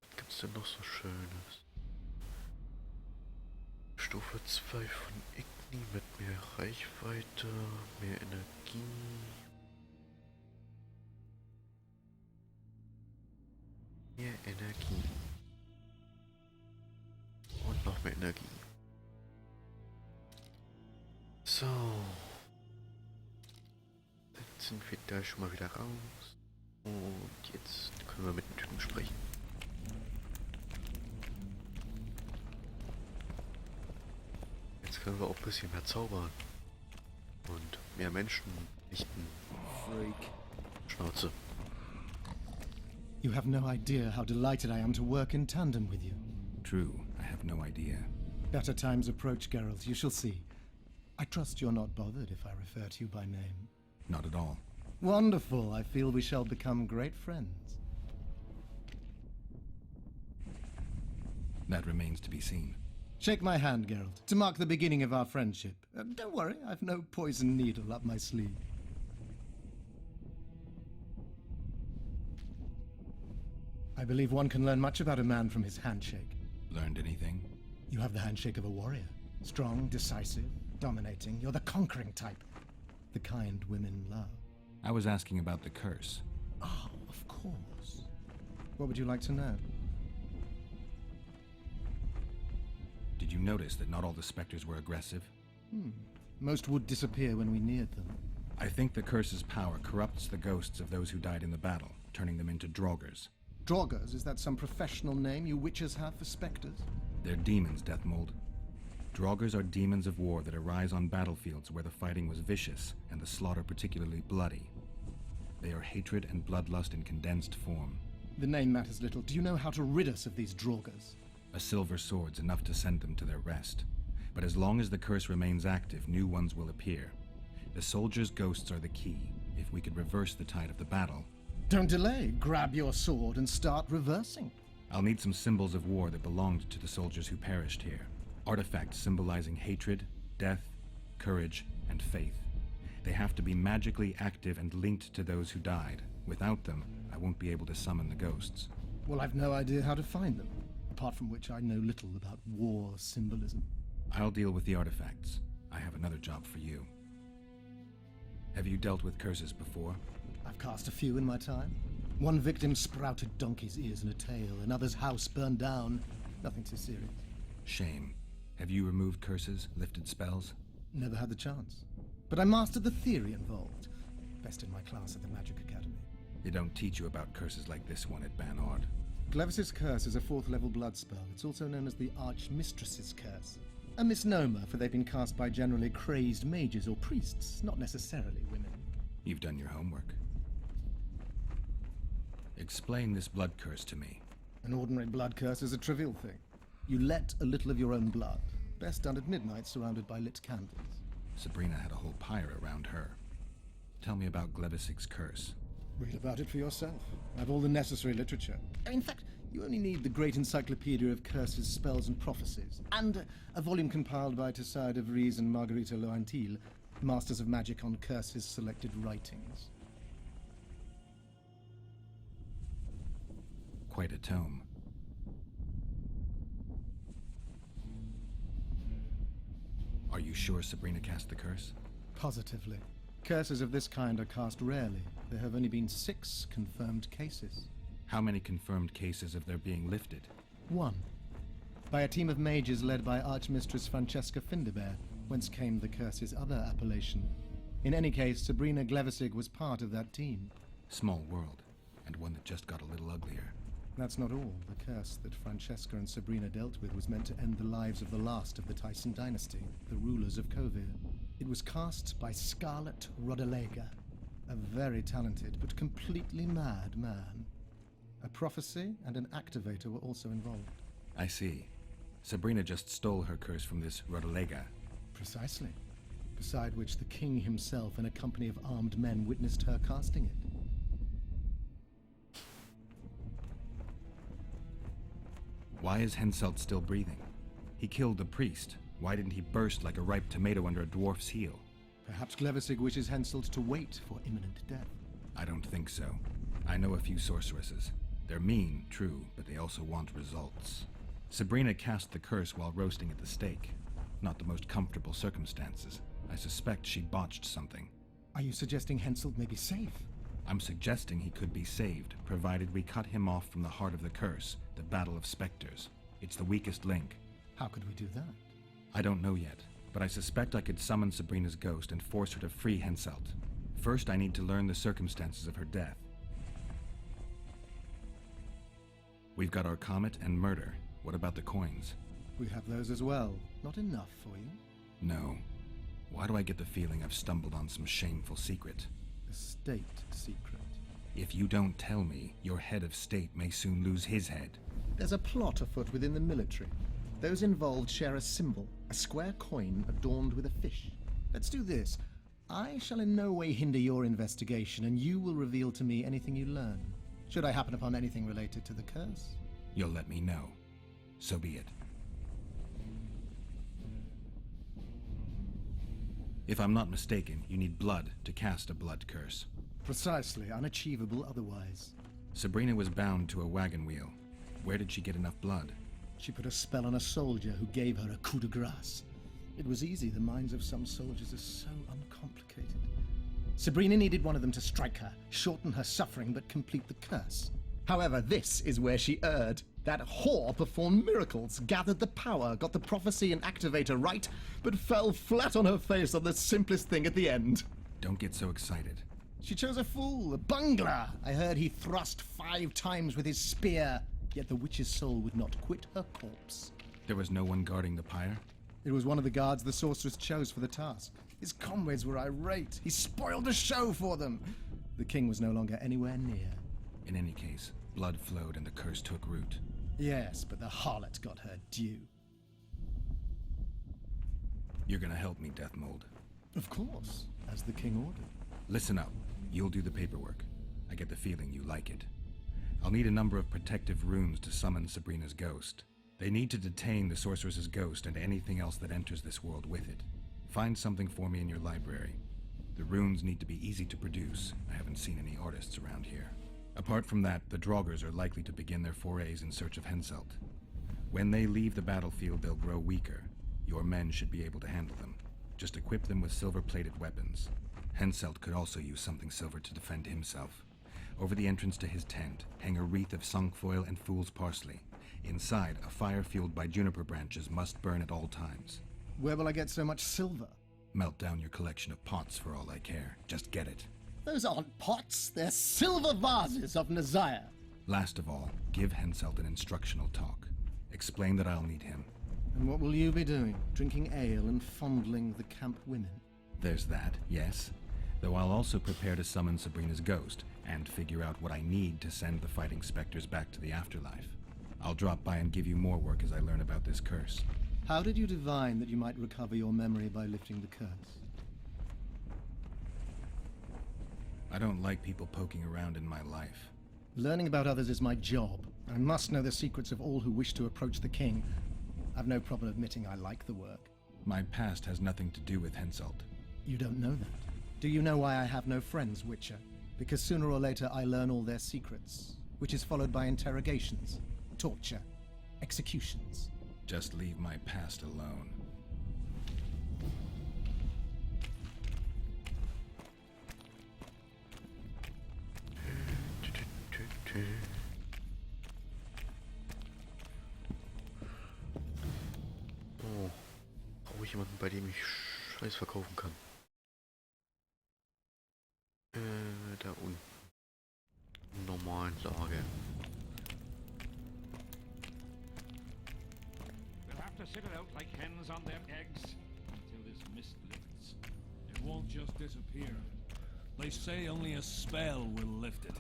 Was gibt's denn noch so Schönes? Stufe 2 von Igni mit mehr Reichweite, mehr Energie. Mehr Energie. Und noch mehr Energie. So. Jetzt sind wir da schon mal wieder raus. Und jetzt können wir mit dem Typen sprechen. Jetzt können wir auch ein bisschen mehr zaubern. Und mehr Menschen richten. Freak. Schnauze. You have no idea how delighted I am to work in tandem with you. True, I have no idea. Better times approach, Geralt, you shall see. I trust you're not bothered if I refer to you by name. Not at all. Wonderful, I feel we shall become great friends. That remains to be seen. Shake my hand, Geralt, to mark the beginning of our friendship. Don't worry, I've no poison needle up my sleeve. I believe one can learn much about a man from his handshake. Learned anything? You have the handshake of a warrior. Strong, decisive, dominating. You're the conquering type. The kind women love. I was asking about the curse. Oh, of course. What would you like to know? Did you notice that not all the specters were aggressive? Most would disappear when we neared them. I think the curse's power corrupts the ghosts of those who died in the battle, turning them into Draugrs. Draugrs, is that some professional name you witches have for specters? They're demons, Deathmold. Draugrs are demons of war that arise on battlefields where the fighting was vicious and the slaughter particularly bloody. They are hatred and bloodlust in condensed form. The name matters little. Do you know how to rid us of these Draugrs? A silver sword's enough to send them to their rest. But as long as the curse remains active, new ones will appear. The soldiers' ghosts are the key. If we could reverse the tide of the battle... Don't delay. Grab your sword and start reversing. I'll need some symbols of war that belonged to the soldiers who perished here. Artifacts symbolizing hatred, death, courage, and faith. They have to be magically active and linked to those who died. Without them, I won't be able to summon the ghosts. Well, I've no idea how to find them, apart from which I know little about war symbolism. I'll deal with the artifacts. I have another job for you. Have you dealt with curses before? I've cast a few in my time. One victim sprouted donkey's ears and a tail, another's house burned down. Nothing too serious. Shame. Have you removed curses, lifted spells? Never had the chance. But I mastered the theory involved. Best in my class at the Magic Academy. They don't teach you about curses like this one at Banord. Glevis's Curse is a 4th level blood spell. It's also known as the Archmistress's Curse. A misnomer, for they've been cast by generally crazed mages or priests, not necessarily women. You've done your homework. Explain this blood curse to me. An ordinary blood curse is a trivial thing. You let a little of your own blood, best done at midnight surrounded by lit candles. Sabrina had a whole pyre around her. Tell me about Glevis's curse. Read about it for yourself. I have all the necessary literature. In fact, you only need the Great Encyclopedia of Curses, Spells, and Prophecies, and a volume compiled by Tessard de Vries and Margarita Loantil, Masters of Magic on Curses Selected Writings. Quite a tome. Are you sure Sabrina cast the curse? Positively. Curses of this kind are cast rarely. There have only been 6 confirmed cases. How many confirmed cases of their being lifted? 1. By a team of mages led by Archmistress Francesca Findabair, whence came the curse's other appellation. In any case, Sabrina Glevisig was part of that team. Small world, and one that just got a little uglier. That's not all. The curse that Francesca and Sabrina dealt with was meant to end the lives of the last of the Tyson dynasty, the rulers of Kovir. It was cast by Scarlet Rodalega, a very talented but completely mad man. A prophecy and an activator were also involved. I see. Sabrina just stole her curse from this Rodalega. Precisely. Beside which the king himself and a company of armed men witnessed her casting it. Why is Henselt still breathing? He killed the priest. Why didn't he burst like a ripe tomato under a dwarf's heel? Perhaps Glevisig wishes Henselt to wait for imminent death. I don't think so. I know a few sorceresses. They're mean, true, but they also want results. Sabrina cast the curse while roasting at the stake. Not the most comfortable circumstances. I suspect she botched something. Are you suggesting Henselt may be safe? I'm suggesting he could be saved, provided we cut him off from the heart of the curse, the Battle of Spectres. It's the weakest link. How could we do that? I don't know yet, but I suspect I could summon Sabrina's ghost and force her to free Henselt. First, I need to learn the circumstances of her death. We've got our comet and murder. What about the coins? We have those as well. Not enough for you? No. Why do I get the feeling I've stumbled on some shameful secret? A state secret. If you don't tell me, your head of state may soon lose his head. There's a plot afoot within the military. Those involved share a symbol, a square coin adorned with a fish. Let's do this. I shall in no way hinder your investigation, and you will reveal to me anything you learn. Should I happen upon anything related to the curse? You'll let me know. So be it. If I'm not mistaken, you need blood to cast a blood curse. Precisely, unachievable otherwise. Sabrina was bound to a wagon wheel. Where did she get enough blood? She put a spell on a soldier who gave her a coup de grace. It was easy, the minds of some soldiers are so uncomplicated. Sabrina needed one of them to strike her, shorten her suffering, but complete the curse. However, this is where she erred. That whore performed miracles, gathered the power, got the prophecy and activator right, but fell flat on her face on the simplest thing at the end. Don't get so excited. She chose a fool, a bungler. I heard he thrust 5 times with his spear, yet the witch's soul would not quit her corpse. There was no one guarding the pyre? It was one of the guards the sorceress chose for the task. His comrades were irate. He spoiled the show for them. The king was no longer anywhere near. In any case, blood flowed and the curse took root. Yes, but the harlot got her due. You're gonna help me, Deathmold. Of course, as the king ordered. Listen up. You'll do the paperwork. I get the feeling you like it. I'll need a number of protective runes to summon Sabrina's ghost. They need to detain the sorceress's ghost and anything else that enters this world with it. Find something for me in your library. The runes need to be easy to produce. I haven't seen any artists around here. Apart from that, the Draugrs are likely to begin their forays in search of Henselt. When they leave the battlefield, they'll grow weaker. Your men should be able to handle them. Just equip them with silver-plated weapons. Henselt could also use something silver to defend himself. Over the entrance to his tent, hang a wreath of cinquefoil and fool's parsley. Inside, a fire fueled by juniper branches must burn at all times. Where will I get so much silver? Melt down your collection of pots for all I care. Just get it. Those aren't pots, they're silver vases of Nazaya. Last of all, give Henselt an instructional talk. Explain that I'll need him. And what will you be doing? Drinking ale and fondling the camp women? There's that, yes. Though I'll also prepare to summon Sabrina's ghost and figure out what I need to send the fighting specters back to the afterlife. I'll drop by and give you more work as I learn about this curse. How did you divine that you might recover your memory by lifting the curse? I don't like people poking around in my life. Learning about others is my job. I must know the secrets of all who wish to approach the king. I've no problem admitting I like the work. My past has nothing to do with Henselt. You don't know that. Do you know why I have no friends, Witcher? Because sooner or later I learn all their secrets, which is followed by interrogations, torture, executions. Just leave my past alone. Oh, brauche ich jemanden, bei dem ich Scheiß verkaufen kann? Da unten. Im normalen Lager. We'll have to sit it out like hens on their eggs until this mist lifts. It won't just disappear. They say only a spell will lift it.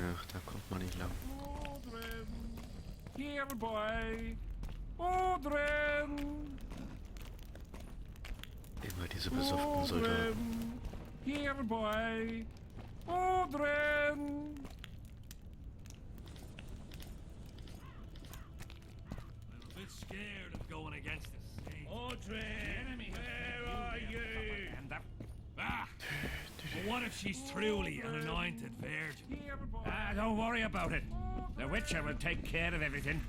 Ach, da kommt man nicht lang. Odrin! Here, boy! Odrin! Immer diese besoffenen Soldaten. Here, boy! Odrin! I'm a bit scared of going against us. Odrin! Where are you? Ah! But what if she's truly an anointed virgin? Don't worry about it. The Witcher will take care of everything.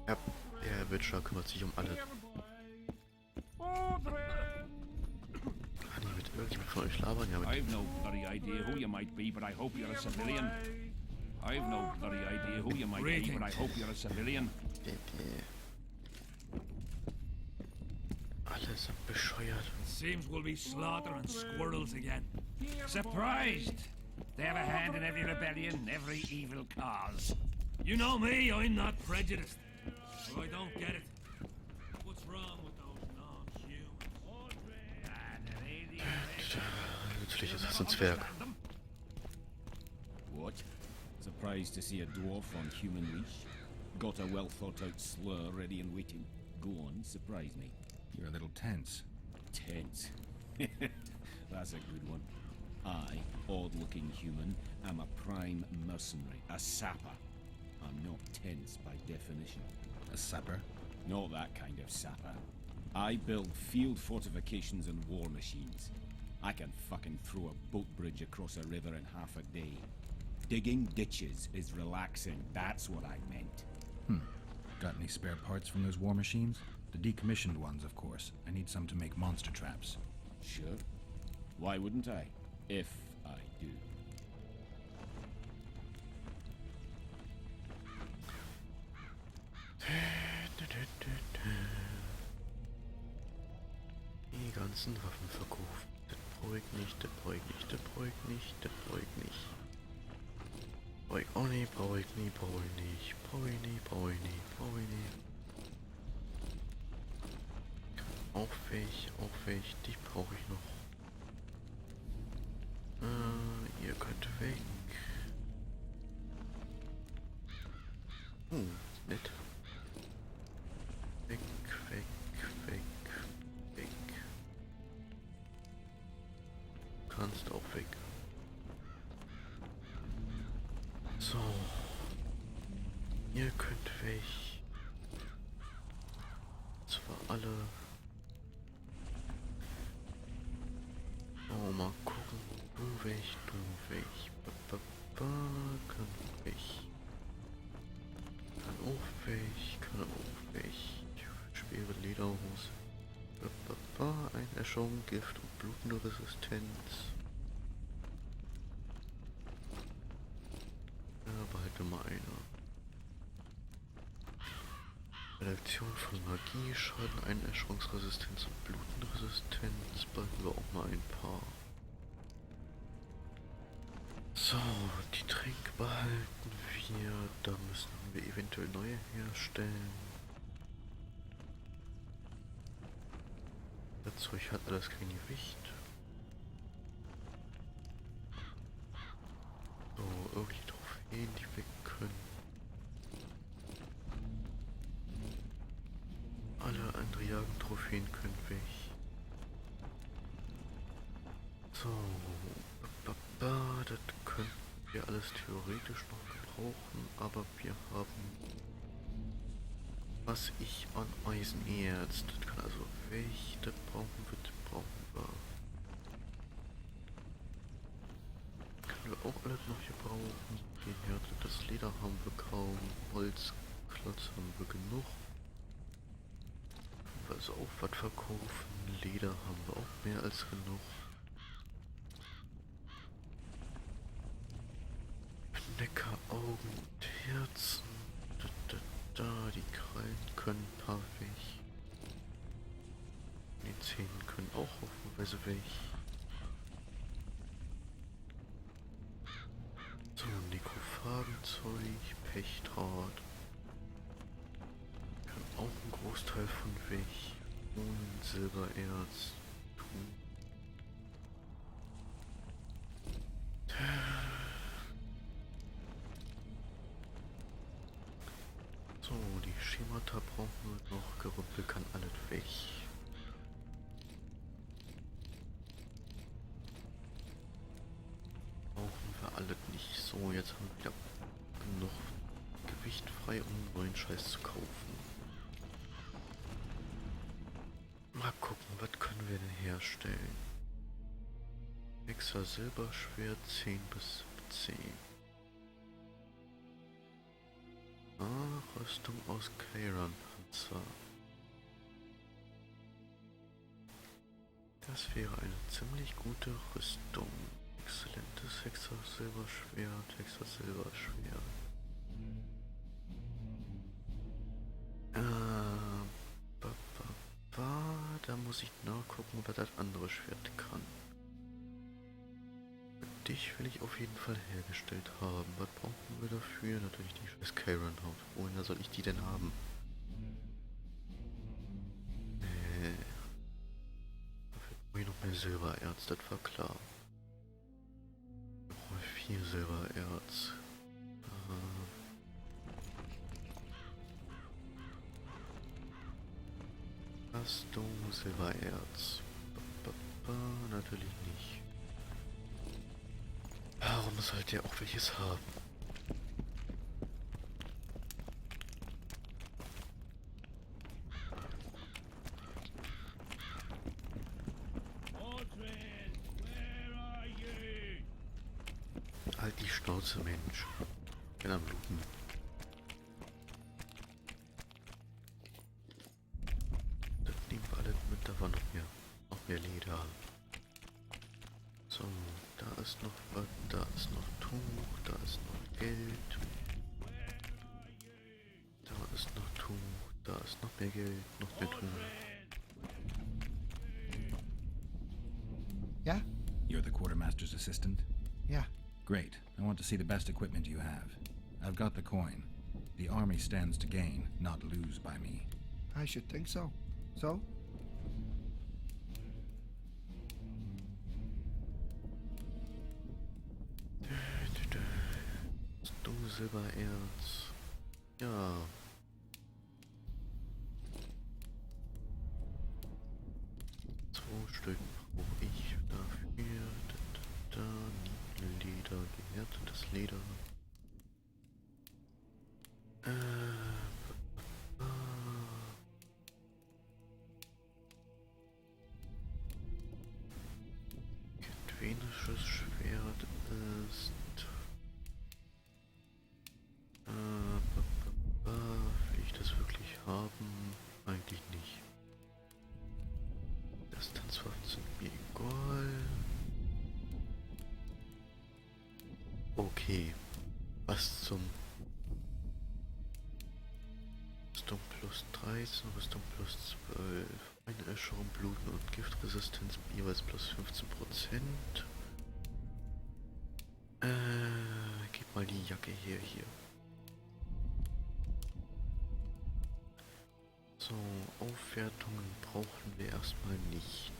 Ja, der Witcher kümmert sich um alle. Kann ich mit irgendjemand von euch labern? Ja, mit I've no bloody idea who you might be, but I hope you're a civilian. I've no bloody idea who you might be, but I hope you're a civilian. Alle sind bescheuert. Seems we'll be slaughtering squirrels again. Surprised! They have a hand in every rebellion, every evil cause. You know me, I'm not prejudiced. But I don't get it. What's wrong with those non-humans? Natürlich ist das ein Zwerg. What? Surprised to see a dwarf on human leash? Got a well-thought-out slur ready and waiting. Go on, surprise me. You're a little tense. Tense? That's a good one. I, odd-looking human, am a prime mercenary, a sapper. I'm not tense by definition. A sapper? Not that kind of sapper. I build field fortifications and war machines. I can fucking throw a boat bridge across a river in half a day. Digging ditches is relaxing, that's what I meant. Got any spare parts from those war machines? The decommissioned ones, of course. I need some to make monster traps. Sure. Why wouldn't I? If I do. ganzen Waffen verkaufen. Das brauche ich nicht, das brauche ich nicht, das brauche ich nicht, das brauche ich nicht. Brauche ich auch nicht, brauche ich nie, brauche ich nicht, brauche ich nie, brauche ich nie, brauche ich nie. Auch welch, die brauche ich noch. Ihr könnt weg. Nett. Weg, weg, weg, weg. Kannst auch weg. So. Ihr könnt weg. Zwar alle. So, mal gucken. Du weg, du weg. Kann weg. Kann auch weg, kann auch weg. Schwere Lederhose. Einäscherung, Gift und blutende Resistenz. Ja, behalte mal eine. Redaktion von Magie, Schaden, Einäscherungsresistenz und Blutenresistenz. Behalten wir auch mal ein paar. So, die Tränke behalten wir. Da müssen wir eventuell neue herstellen. Das Zeug hat alles kein Gewicht. So, irgendwie Trophäen, die weg können. Alle andere Jagen-Trophäen können weg. So, das können wir alles theoretisch noch gebrauchen, aber wir haben, was ich an Eisenerz, das kann also weg, das brauchen wir, Können wir auch alles noch gebrauchen. Die Härte, das Leder haben wir kaum, Holzklotz haben wir genug. Können wir also auch was verkaufen, Leder haben wir auch mehr als genug. Neckar, Augen und Herzen. Die Krallen können ein paar weg. Die Zähne können auch hoffenweise weg. So, Nekrophagenzeug, Pechtrat. Kann auch ein Großteil von weg. Und Silbererz. So, die Schemata brauchen wir noch. Gerümpel kann alles weg. Brauchen wir alles nicht. So, jetzt haben wir wieder genug Gewicht frei, um neuen Scheiß zu kaufen. Mal gucken, was können wir denn herstellen? Hexer Silberschwert 10 bis 17. Rüstung aus Kairan-Panzer. Das wäre eine ziemlich gute Rüstung. Exzellentes Hexer Silberschwert, Hexer Silberschwert. Da muss ich nachgucken, was das andere Schwert kann. Dich will ich auf jeden Fall hergestellt haben. Was brauchen wir dafür? Natürlich die scheiß Kairan-Haut. Woher soll ich die denn haben? Dafür brauche ich noch mehr Silbererz, das war klar. Ich brauche 4 Silbererz. Hast du Silbererz? Natürlich nicht. Warum sollte er auch welches haben? Halt die Schnauze, Mensch. Ich bin am Bluten. Das nehmen wir alle mit, da war noch mehr Leder. So, da ist noch was, da ist noch Tuch, da ist noch Geld. Da ist noch Tuch, da ist noch mehr Geld, noch mehr Tuch. Yeah? You're the quartermaster's assistant? Yeah. Great. I want to see the best equipment you have. I've got the coin. The army stands to gain, not lose by me. I should think so. So? Du Silbererz. Ja. Zwei Stück brauche ich dafür. Da, Leder, gehärtetes Leder. Ketvenisches Schwert ist... will ich das wirklich haben? Eigentlich nicht. Distanzwaffen sind mir egal. Okay. Was zum... Rüstung plus 13, Rüstung plus 12. Eine Äscherung, Bluten und Giftresistenz jeweils plus 15%. Gib mal die Jacke hier. So, Aufwertungen brauchen wir erstmal nicht.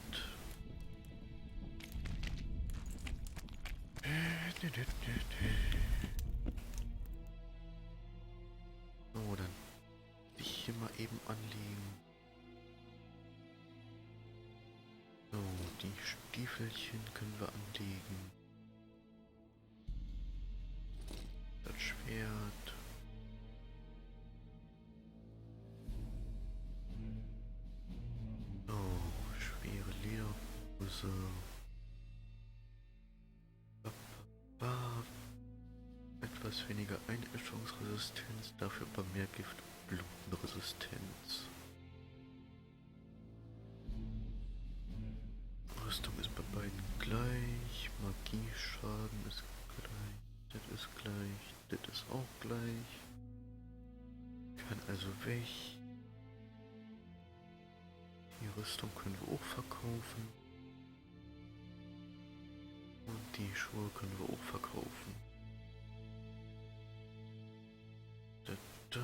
So, dann will ich hier mal eben anlegen. So, die Stiefelchen können wir anlegen. Das Schwert. Oh, schwere Lederhose. Etwas weniger Einäscherungsresistenz, dafür aber mehr Gift- und Blutenresistenz. Rüstung ist bei beiden gleich, Magieschaden ist gleich, das ist gleich, das ist auch gleich. Kann also weg. Die Rüstung können wir auch verkaufen. Und die Schuhe können wir auch verkaufen. Da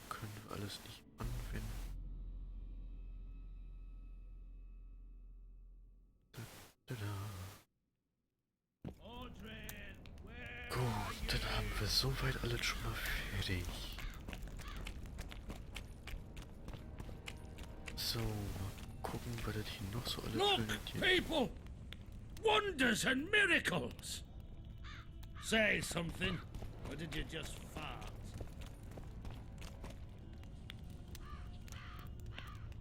können wir alles nicht anwenden. Gut, dann haben wir soweit alles schon mal fertig. So, mal gucken, was das hier noch so alles Look, people! Wonders and miracles! Say something, or did you just fart?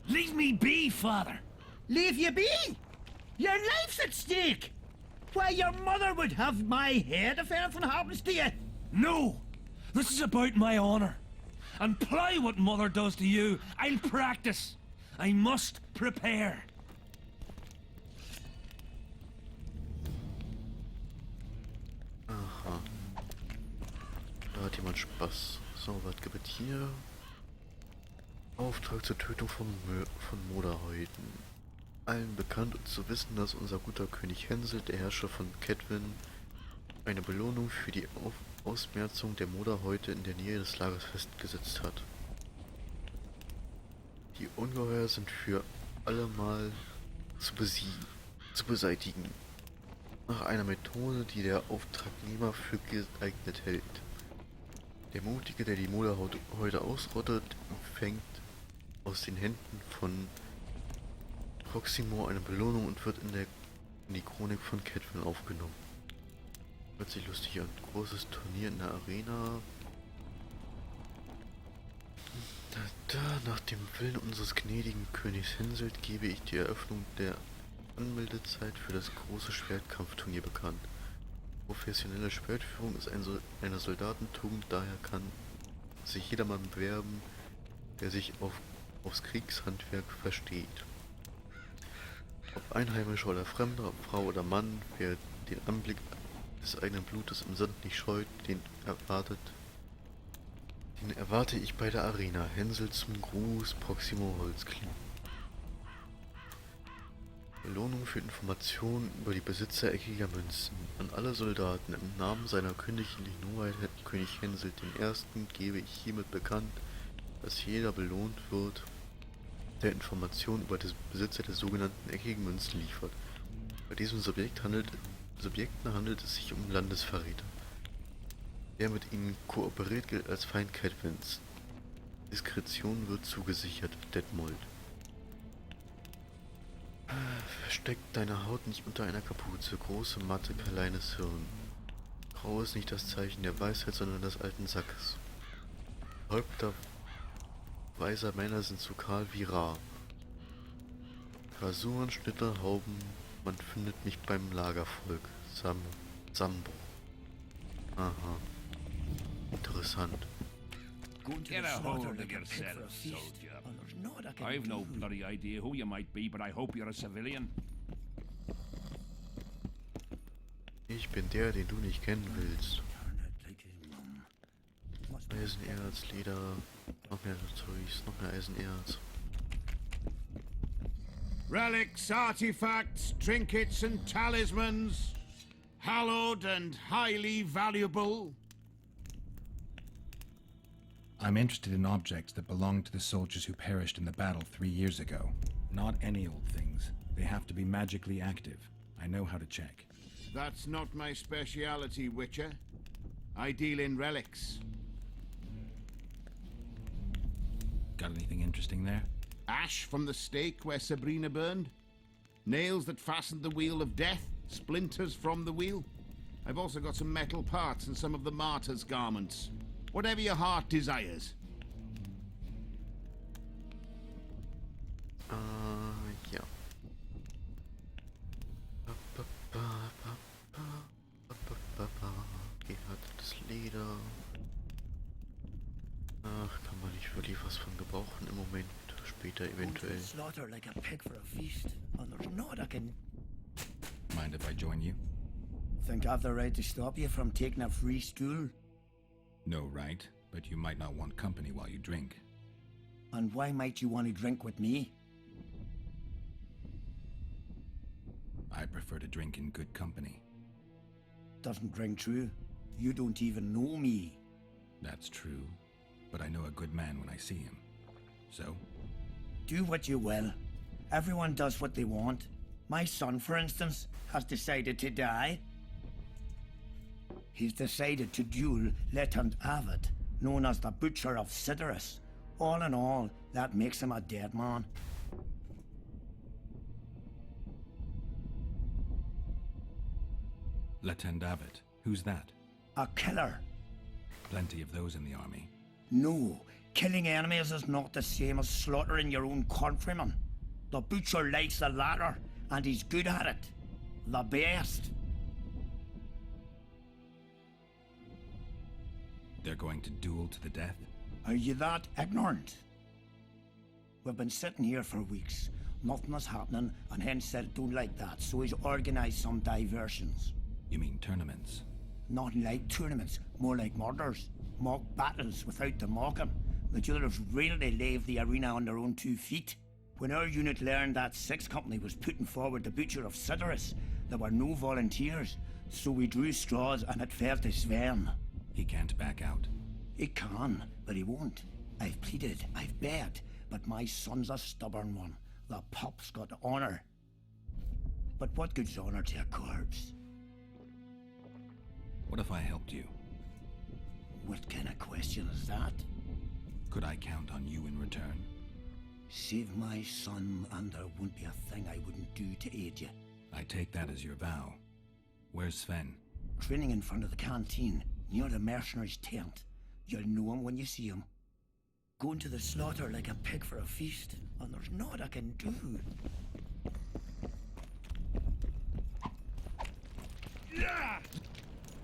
Leave me be, father! Leave you be? Your life's at stake! Why, your mother would have my head if anything happens to you! No! This is about my honor. And ply what mother does to you, I'll practice. I must prepare. Aha. Da hat jemand Spaß. So, was gibt es hier? Auftrag zur Tötung von Moderhäuten. Allen bekannt und zu wissen, dass unser guter König Hänsel, der Herrscher von Kedwen, eine Belohnung für die Ausmerzung der Moderhäute in der Nähe des Lagers festgesetzt hat. Die Ungeheuer sind für allemal zu beseitigen. Nach einer Methode, die der Auftragnehmer für geeignet hält. Der Mutige, der die Moderhäute ausrottet, empfängt aus den Händen von Proximo eine Belohnung und wird in die Chronik von Kedwen aufgenommen. Hört sich lustig an. Großes Turnier in der Arena. Nach dem Willen unseres gnädigen Königs Hänsel gebe ich die Eröffnung der Anmeldezeit für das große Schwertkampfturnier bekannt. Professionelle Schwertführung ist eine Soldatentugend, daher kann sich jedermann bewerben, der sich aufs Kriegshandwerk versteht. Ob Einheimischer oder Fremder, ob Frau oder Mann, wer den Anblick des eigenen Blutes im Sand nicht scheut, den erwarte ich bei der Arena. Hänsel zum Gruß, Proximo Holzkling. Belohnung für Informationen über die Besitzer eckiger Münzen. An alle Soldaten im Namen seiner königlichen Hoheit König Henselt I. gebe ich hiermit bekannt, dass jeder belohnt wird, der Informationen über den Besitzer der sogenannten eckigen Münzen liefert. Bei diesen Subjekten handelt es sich um Landesverräter. Wer mit ihnen kooperiert, gilt als Feind Cadwins. Diskretion wird zugesichert, Detmold. Versteck deine Haut nicht unter einer Kapuze. Große, matte, kleines Hirn. Grau ist nicht das Zeichen der Weisheit, sondern des alten Sackes. Häupter weiser Männer sind so kahl wie rar. Rasuren, Schnitte, Hauben, man findet mich beim Lagervolk. Sambo. Aha. Interessant. Get a hold of yourself, soldier. I've no bloody idea who you might be, but I hope you're a civilian. Ich bin der, den du nicht kennen willst. Eisenerz, Leder, noch mehr Zeugs, noch mehr Eisenerz. Relics, artifacts, trinkets and talismans, hallowed and highly valuable. I'm interested in objects that belong to the soldiers who perished in the battle 3 years ago. Not any old things. They have to be magically active. I know how to check. That's not my speciality, Witcher. I deal in relics. Got anything interesting there? Ash from the stake where Sabrina burned. Nails that fastened the wheel of death. Splinters from the wheel. I've also got some metal parts and some of the martyr's garments. Whatever your heart desires. Ja. Gehärtetes Leder. Ach, kann man nicht wirklich was von gebrauchen im Moment. Später eventuell. Slaughter like a pig for a feast, and there's naught I can. Mind if I join you? Think I've the right to stop you from taking a free stool? No right, but you might not want company while you drink. And why might you want to drink with me? I prefer to drink in good company. Doesn't ring true. You don't even know me. That's true, but I know a good man when I see him. So? Do what you will. Everyone does what they want. My son, for instance, has decided to die. He's decided to duel Lieutenant Avid, known as the Butcher of Sidorus. All in all, that makes him a dead man. Lieutenant Avid, who's that? A killer. Plenty of those in the army. No, killing enemies is not the same as slaughtering your own countrymen. The Butcher likes the latter, and he's good at it. The best. They're going to duel to the death? Are you that ignorant? We've been sitting here for weeks. Nothing is happening, and Henselt don't like that, so he's organised some diversions. You mean tournaments? Not like tournaments, more like murders. Mock battles without the mocking. The duellers really leave the arena on their own 2 feet. When our unit learned that 6th Company was putting forward the Butcher of Sidorus, there were no volunteers, so we drew straws and it fell to Sven. He can't back out. He can, but he won't. I've pleaded, I've begged, but my son's a stubborn one. The pup's got honour. But what good's honour to a corpse? What if I helped you? What kind of question is that? Could I count on you in return? Save my son, and there won't be a thing I wouldn't do to aid you. I take that as your vow. Where's Sven? Training in front of the canteen, near the mercenaries' tent. You'll know him when you see him. Going to the slaughter like a pig for a feast, and there's naught I can do.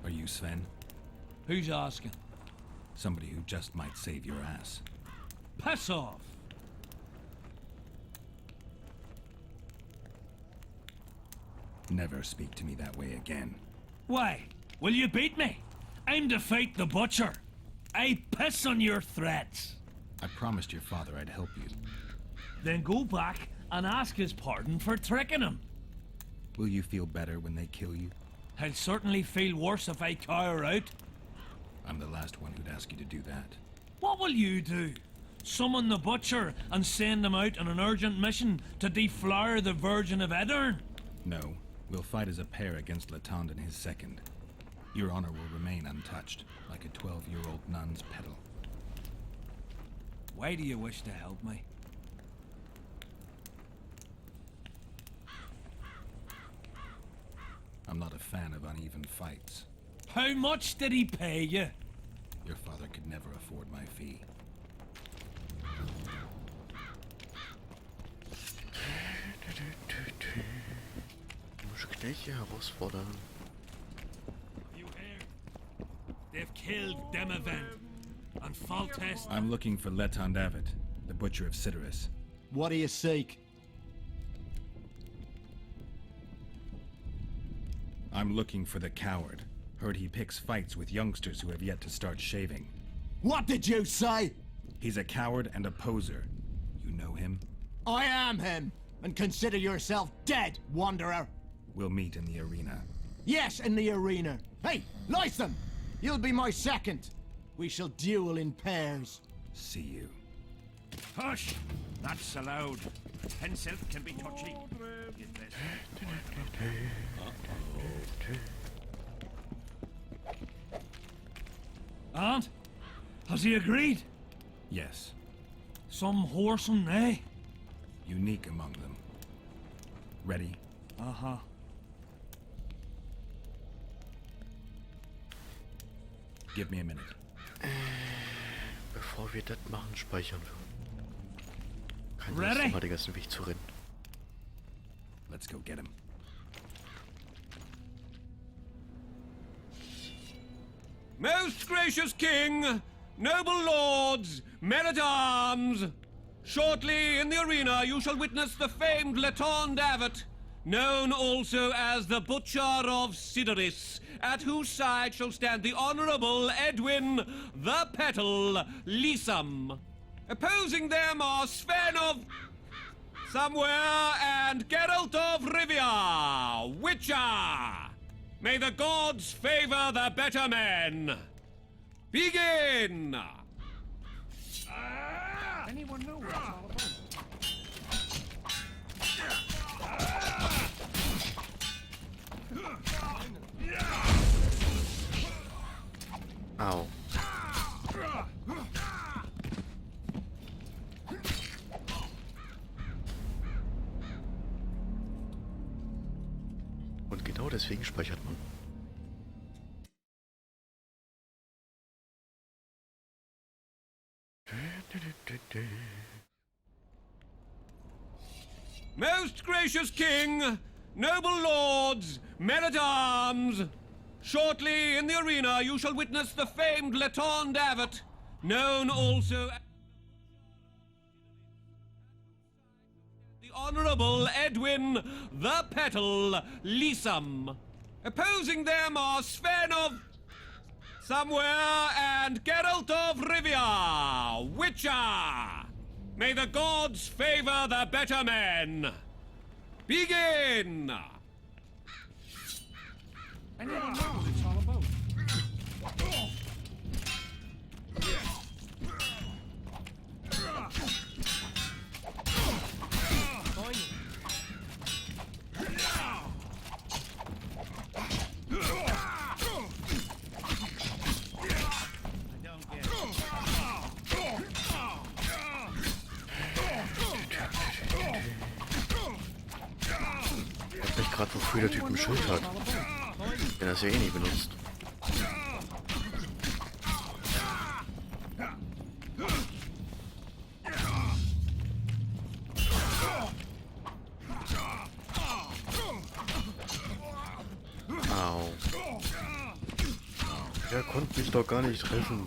Are you Sven? Who's asking? Somebody who just might save your ass. Piss off! Never speak to me that way again. Why? Will you beat me? I'm to fight the Butcher. I piss on your threats. I promised your father I'd help you. Then go back and ask his pardon for tricking him. Will you feel better when they kill you? I'll certainly feel worse if I cower out. I'm the last one who'd ask you to do that. What will you do? Summon the butcher and send him out on an urgent mission to deflower the Virgin of Aedirn? No, we'll fight as a pair against Latond and his second. Your honor will remain untouched, like a 12-year-old nun's petal. Why do you wish to help me? I'm not a fan of uneven fights. How much did he pay you? Your father could never afford my fee. Muss Knechte herausfordern. You hear? They've killed Demavend and Foltest. I'm looking for Letond Avid, the Butcher of Cidaris. What do you seek? I'm looking for the coward. Heard he picks fights with youngsters who have yet to start shaving. What did you say? He's a coward and a poser. You know him? I am him, and consider yourself dead, wanderer. We'll meet in the arena. Yes, in the arena. Hey, Lytham! You'll be my second. We shall duel in pairs. See you. Hush! That's allowed. Henselt can be touchy. Aunt, has he agreed? Yes. Some whoreson, eh? Unique among them. Ready? Uh-huh. Give me a minute. Bevor wir das machen, speichern wir. Kein Ready? Lust, mal den ganzen Weg zu rennen. Let's go get him. Most gracious king, noble lords, men-at-arms, shortly in the arena you shall witness the famed Letond Avat, known also as the Butcher of Cidaris, at whose side shall stand the Honourable Edwin the Petal Lysam. Opposing them are Sven of Somewhere and Geralt of Rivia, Witcher. May the gods favor the better men. Begin! Anyone know what it's all about? Au. Und genau deswegen speichert man. Most gracious king, noble lords, men-at-arms, shortly in the arena you shall witness the famed Letond Avat, known also as the Honourable Edwin the Petal Lysam. Opposing them are Sven of Somewhere and Geralt of Rivia, Witcher. May the gods favor the better men. Begin! Anyone know what it's all about? Ich weiß nicht gerade, wofür der Typ ein Schild hat. Wenn er es ja eh nie benutzt. Au. Der konnte mich doch gar nicht treffen.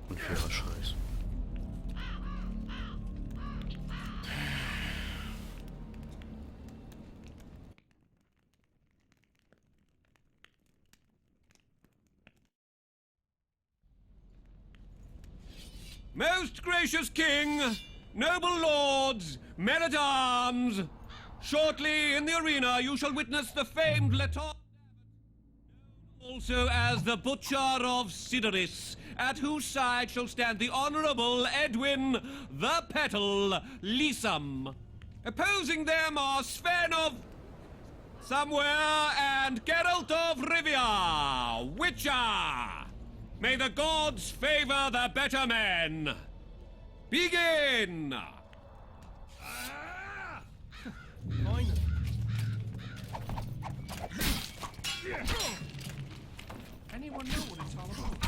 Unfairer Scheiß. Most gracious king, noble lords, men-at-arms, Shortly in the arena you shall witness the famed Leton, also as the Butcher of Sidoris, at whose side shall stand the Honourable Edwin the Petal Lysam. Opposing them are Sven of Somewhere and Geralt of Rivia, Witcher. May the gods favour the better men. Begin! Anyone know what it's all about?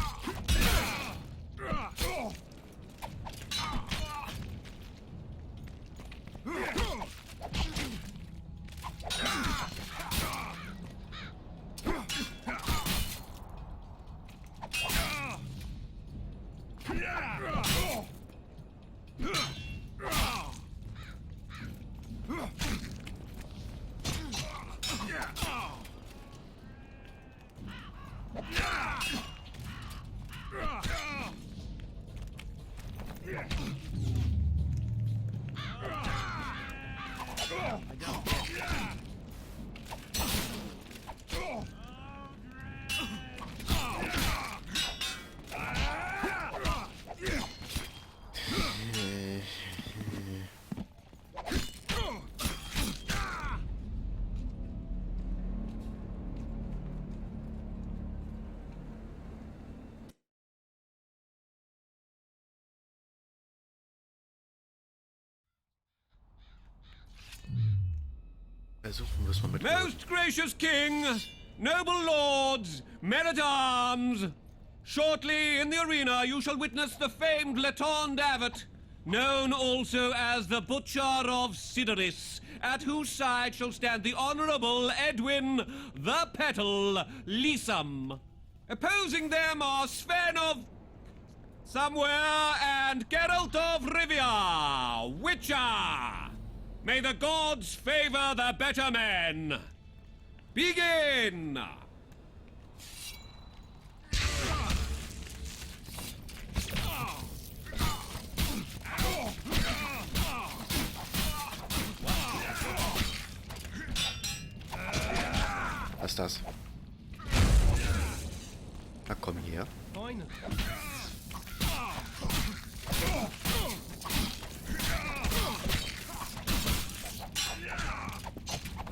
Versuchen wir es mal mit. Most gracious King, noble lords, men-at-arms, shortly in the arena you shall witness the famed Letond Abbot, known also as the Butcher of Sidoris, at whose side shall stand the Honourable Edwin the Petal Lysam. Opposing them are Sven of Somewhere and Geralt of Rivia, Witcher. May the gods favour the better men. Begin! Was ist das? Na komm her.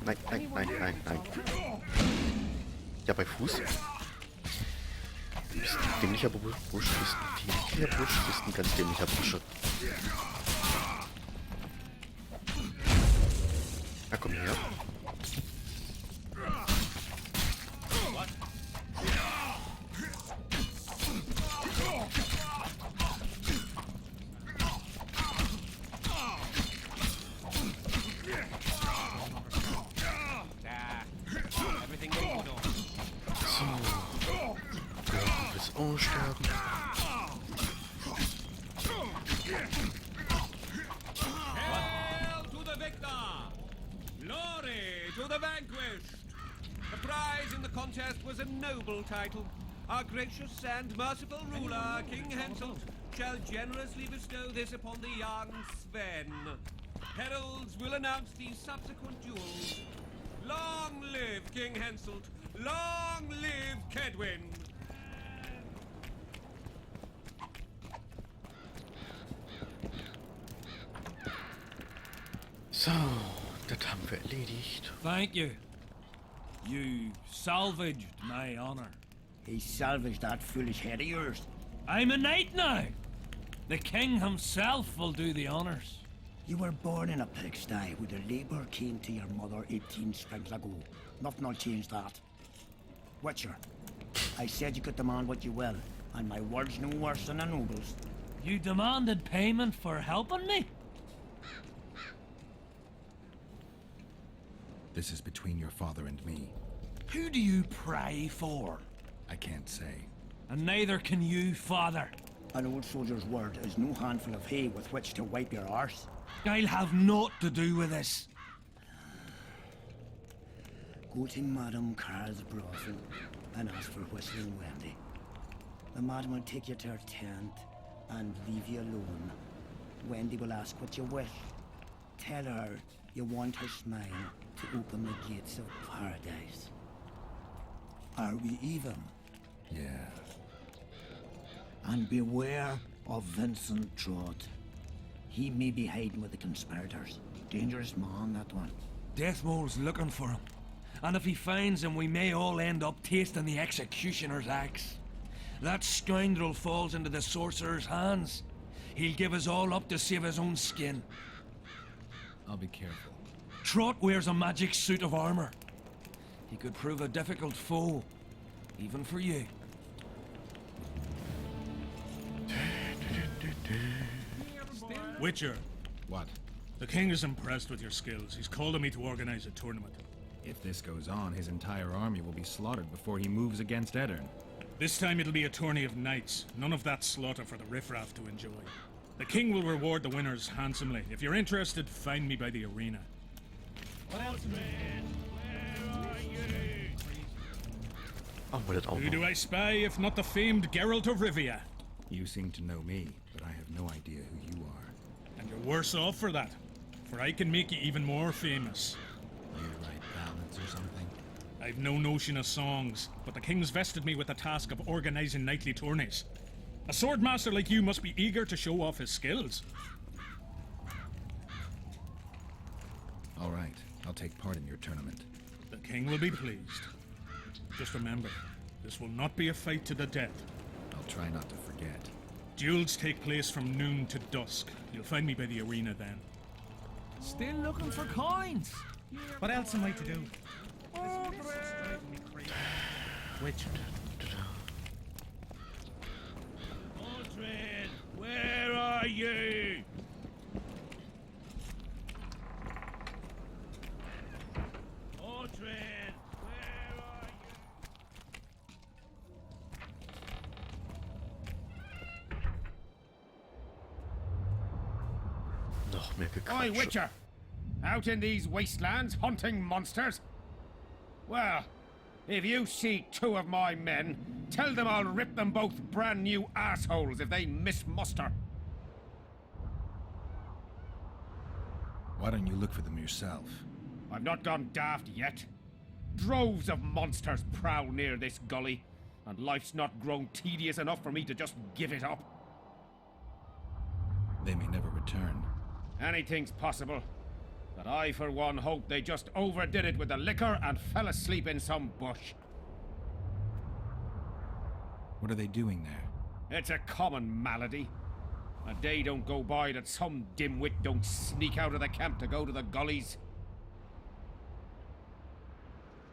Nein, nein, nein, nein, nein. Ja, bei Fuß. Du bist ein dämlicher Bursch, bist ein dämlicher Bursch, bist ein ganz dämlicher Bursche. Na komm her. Sterben. Hail to the victor! Glory to the vanquished! The prize in the contest was a noble title. Our gracious and merciful ruler, King Henselt, shall generously bestow this upon the young Sven. Heralds will announce the subsequent duels. Long live King Henselt! Long live Kedwin! So, das haben wir erledigt. Thank you. You salvaged my honor. He salvaged that foolish head of yours. I'm a knight now. The king himself will do the honors. You were born in a pigsty where the labour came to your mother 18 springs ago. Nothing will change that. Witcher, I said you could demand what you will, and my word's no worse than a noble's. You demanded payment for helping me? This is between your father and me. Who do you pray for? I can't say. And neither can you, father. An old soldier's word is no handful of hay with which to wipe your arse. I'll have naught to do with this. Go to Madame Carl's brothel and ask for Whistling Wendy. The madam will take you to her tent and leave you alone. Wendy will ask what you wish. Tell her You want his smile to open the gates of paradise. Are we even? Yeah. And beware of Vincent Trott. He may be hiding with the conspirators. Dangerous man, that one. Deathmold's looking for him. And if he finds him, we may all end up tasting the executioner's axe. That scoundrel falls into the sorcerer's hands. He'll give us all up to save his own skin. I'll be careful. Trott wears a magic suit of armor. He could prove a difficult foe, even for you. Witcher. What? The king is impressed with your skills. He's called on me to organize a tournament. If this goes on, his entire army will be slaughtered before he moves against Edirn. This time it'll be a tourney of knights. None of that slaughter for the riffraff to enjoy. The king will reward the winners handsomely. If you're interested, find me by the arena. Oh, but it Who do I spy if not the famed Geralt of Rivia? You seem to know me, but I have no idea who you are. And you're worse off for that, for I can make you even more famous. You write ballads or something? I've no notion of songs, but the king's vested me with the task of organizing nightly tourneys. A swordmaster like you must be eager to show off his skills. All right, I'll take part in your tournament. The king will be pleased. Just remember, this will not be a fight to the death. I'll try not to forget. Duels take place from noon to dusk. You'll find me by the arena then. Still looking for coins. What else am I to do? Witcher. Mordred, where are you? Mordred, where are Noch mehr Oi, Gequatsche. Witcher! Out in these wastelands hunting monsters? Well, if you see two of my men, tell them I'll rip them both brand new assholes if they miss muster. Why don't you look for them yourself? I've not gone daft yet. Droves of monsters prowl near this gully, and life's not grown tedious enough for me to just give it up. They may never return. Anything's possible. But I, for one, hope they just overdid it with the liquor and fell asleep in some bush. What are they doing there? It's a common malady. A day don't go by that some dimwit don't sneak out of the camp to go to the gullies.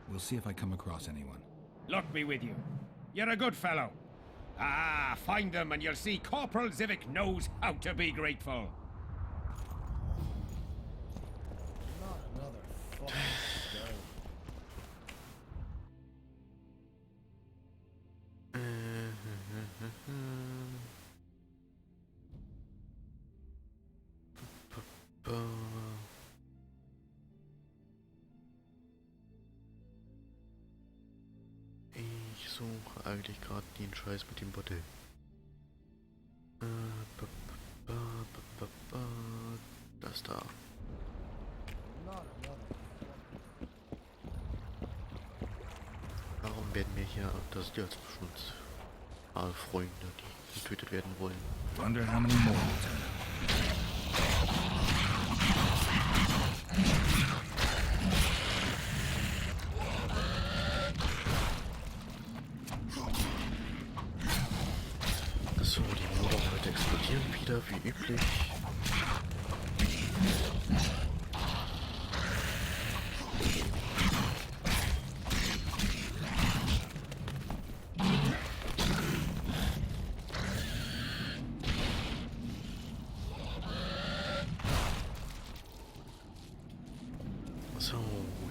We'll see if I come across anyone. Luck be with you. You're a good fellow. Ah, find them and you'll see Corporal Zivik knows how to be grateful. Ich suche eigentlich gerade den Scheiß mit dem Bottle. Das da. Warum werden wir hier, das sind ja Schutz, Freunde, die getötet werden wollen. Wonder how many more. So, die Motor heute explodieren wieder, wie üblich. So,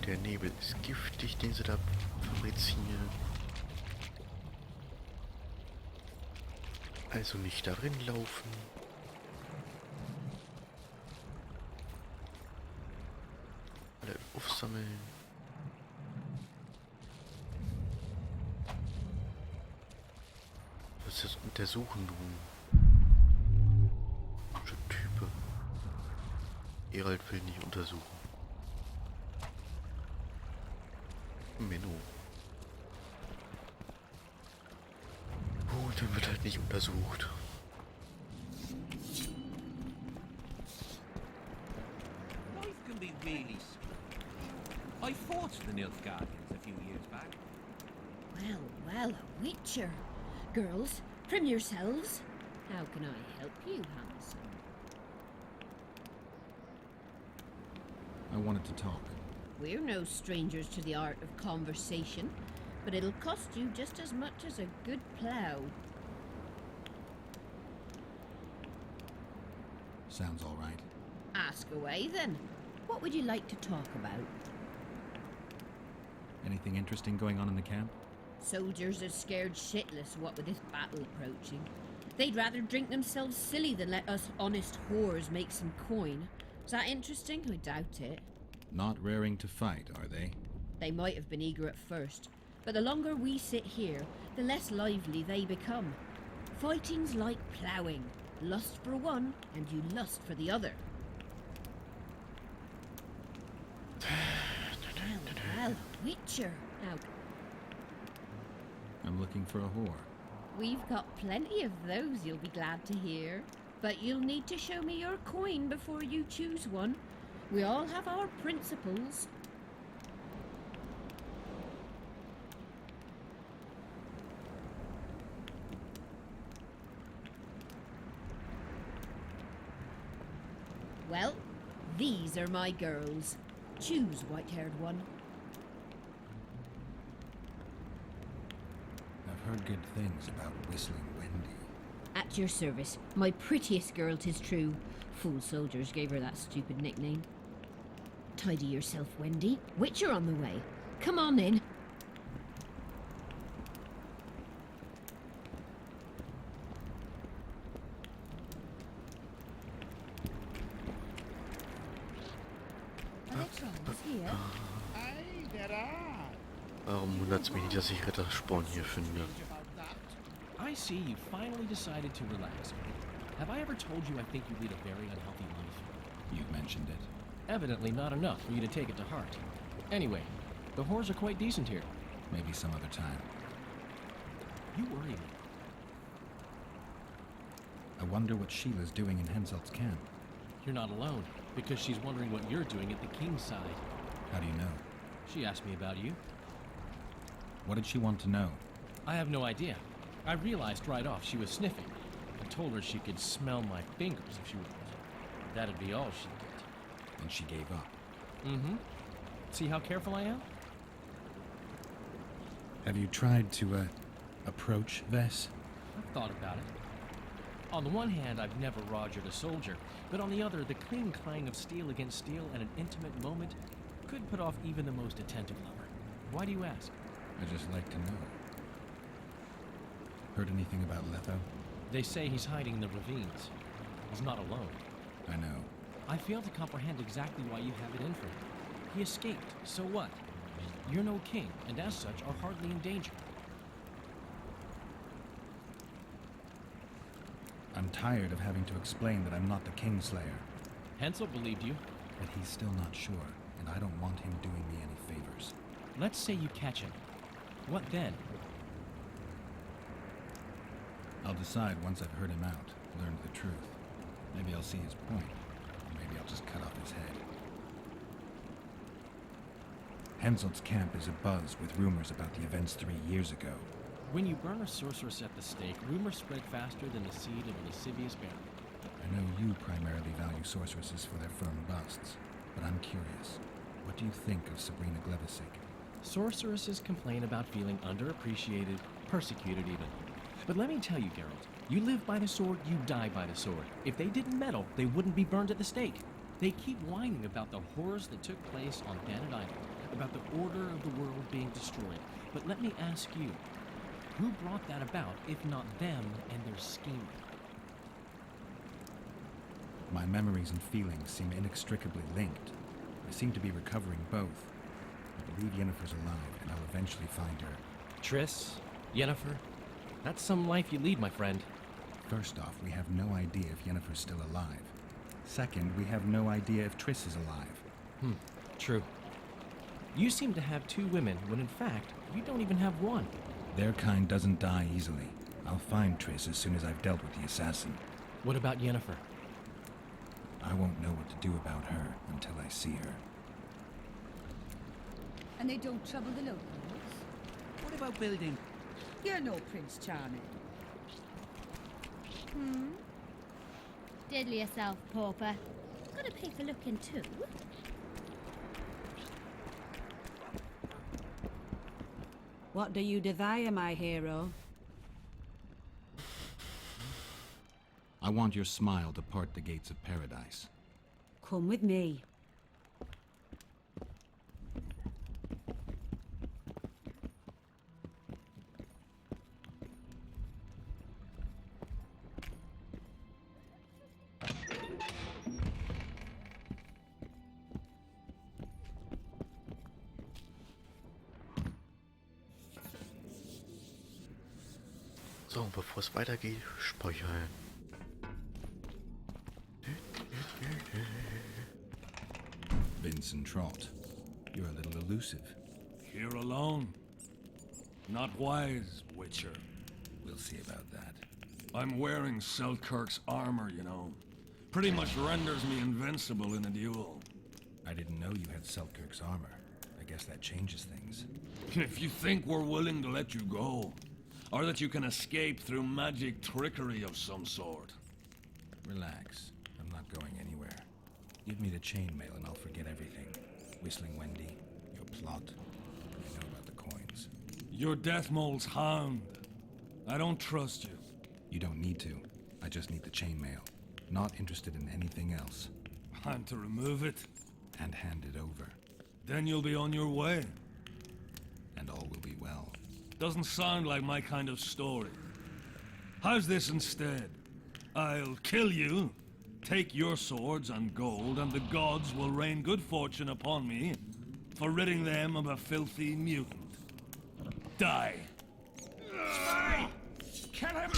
der Nebel ist giftig, den sie da fabrizieren. Also nicht darin laufen. Alle aufsammeln. Was ist untersuchen, du? Type. Geralt will nicht untersuchen. Menno. Gut, dann wird halt nicht untersucht. Life can be really strange. I fought the Nilfgaardians a few years back. Well, well, a witcher. Girls, trim yourselves. How can I help you, handsome? I wanted to talk. We're no strangers to the art of conversation, but it'll cost you just as much as a good plough. Sounds all right. Ask away, then. What would you like to talk about? Anything interesting going on in the camp? Soldiers are scared shitless, what with this battle approaching. They'd rather drink themselves silly than let us honest whores make some coin. Is that interesting? I doubt it. Not raring to fight, are they? They might have been eager at first, but the longer we sit here, the less lively they become. Fighting's like ploughing. Lust for one, and you lust for the other. Well, witcher. Now, I'm looking for a whore. we've got plenty of those, you'll be glad to hear. But you'll need to show me your coin before you choose one. We all have our principles. Well, these are my girls. Choose, white-haired one. I've heard good things about Whistling Wendy. At your service. My prettiest girl, 'tis true. Fool soldiers gave her that stupid nickname. Tidy yourself, Wendy. Witcher on the way. Come on in. Here. Warum wundert's mich nicht, dass ich Rittersporn hier finde? I see you finally decided to relax. Have I ever told you I think you lead a very unhealthy life? You've mentioned it. Evidently not enough for you to take it to heart. Anyway, the whores are quite decent here. Maybe some other time. You worry me. I wonder what Sheila's doing in Henselt's camp. You're not alone, because she's wondering what you're doing at the king's side. How do you know? She asked me about you. What did she want to know? I have no idea. I realized right off she was sniffing. I told her she could smell my fingers if she wanted. That'd be all she'd get. And she gave up. Mm-hmm. See how careful I am? Have you tried to, approach Vess? I've thought about it. On the one hand, I've never rogered a soldier, but on the other, the cling clang of steel against steel at an intimate moment could put off even the most attentive lover. Why do you ask? I just like to know. Heard anything about Letho? They say he's hiding in the ravines. He's not alone. I know. I fail to comprehend exactly why you have it in for him. He escaped, so what? You're no king, and as such are hardly in danger. I'm tired of having to explain that I'm not the Kingslayer. Hensel believed you. But he's still not sure, and I don't want him doing me any favors. Let's say you catch him. What then? I'll decide once I've heard him out, learned the truth. Maybe I'll see his point, or maybe I'll just cut off his head. Henselt's camp is abuzz with rumors about the events 3 years ago. When you burn a sorceress at the stake, rumors spread faster than the seed of a lascivious berry. I know you primarily value sorceresses for their firm busts, but I'm curious. What do you think of Sabrina Glevisic? Sorceresses complain about feeling underappreciated, persecuted even. But let me tell you, Geralt, you live by the sword, you die by the sword. If they didn't meddle, they wouldn't be burned at the stake. They keep whining about the horrors that took place on Danet Island, about the order of the world being destroyed. But let me ask you, who brought that about, if not them and their scheming? My memories and feelings seem inextricably linked. I seem to be recovering both. I believe Yennefer's alive, and I'll eventually find her. Triss? Yennefer? That's some life you lead, my friend. First off, we have no idea if Yennefer's still alive. Second, we have no idea if Triss is alive. True. You seem to have 2 women when in fact, you don't even have one. Their kind doesn't die easily. I'll find Triss as soon as I've dealt with the assassin. What about Yennefer? I won't know what to do about her until I see her. And they don't trouble the locals? What about building? You're no Prince Charming. Diddle yourself, pauper. Gotta pay for looking too. What do you desire, my hero? I want your smile to part the gates of paradise. Come with me. So, und bevor es weitergeht, speichern. Vincent Trott, you're a little elusive. Here alone. Not wise, Witcher. We'll see about that. I'm wearing Selkirk's armor, you know. Pretty much renders me invincible in a duel. I didn't know you had Selkirk's armor. I guess that changes things. If you think we're willing to let you go, or that you can escape through magic trickery of some sort. Relax. I'm not going anywhere. Give me the chainmail and I'll forget everything. Whistling Wendy, your plot. I know about the coins. You're Deathmold's hound. I don't trust you. You don't need to. I just need the chainmail. Not interested in anything else. And to remove it? And hand it over. Then you'll be on your way. And all will be well. Doesn't sound like my kind of story. How's this instead? I'll kill you, take your swords and gold, and the gods will rain good fortune upon me for ridding them of a filthy mutant. Die. Spy! Kill him!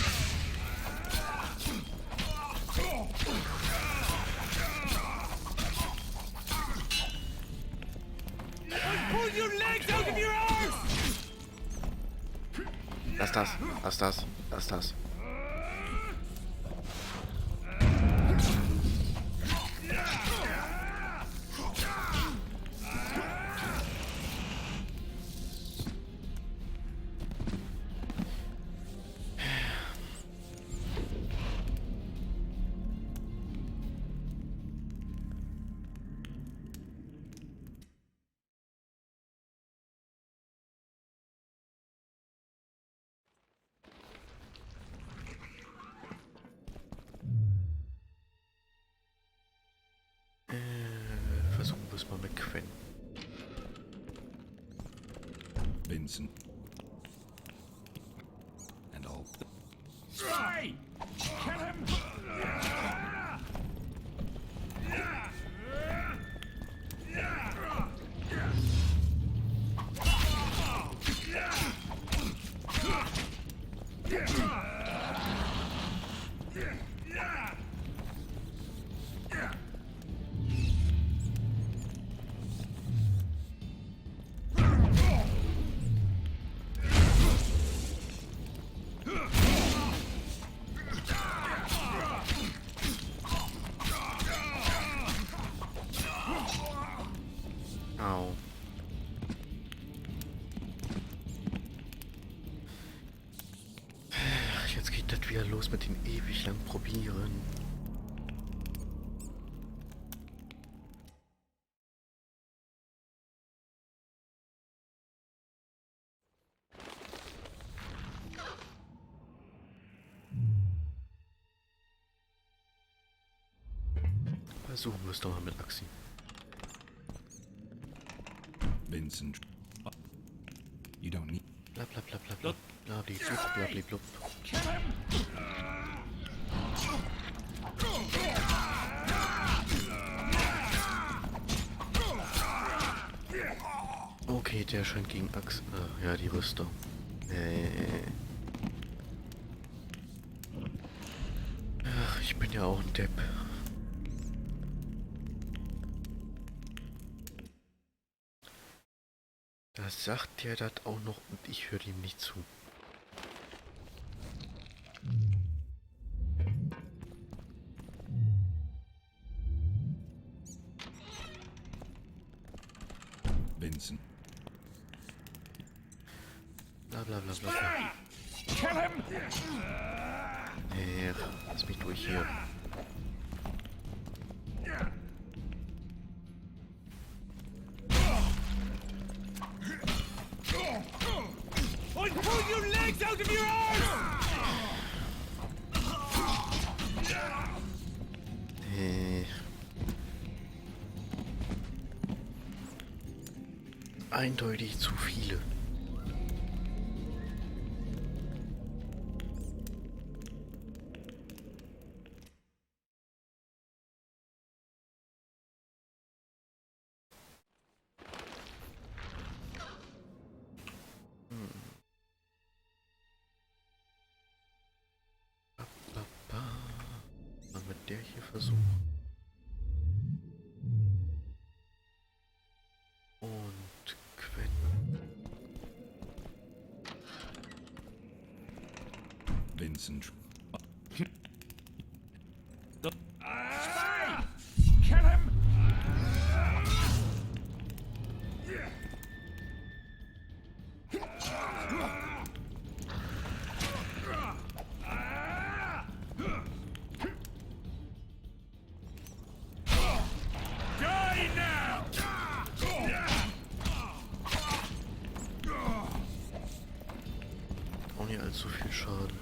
Pull your legs out of your arms! Lass das. Versuchen wir es mal mit Quen. Vincent. And all. Spy! Kill him! Au. Jetzt geht das wieder los mit den ewig lang Probieren. Versuchen wir es doch mal mit Axi. Vincent. You don't need. Blab, blab, blab, blab, blab. Blabli, blub, blabli, blub. Okay, der scheint gegen Axt. Ja, die Rüstung. Ach, ich bin ja auch ein Depp. sagt der das auch noch und ich höre ihm nicht zu. Vincent. Bla bla bla bla. bla. Kill him! Nee, lass mich durch hier. I'll pull your legs out of your arse! Nee. Eindeutig zu viele. Mal mit der hier versuchen. Und Quen. Vincent. Spy! Kill him! Die now! Auch nicht allzu viel Schaden.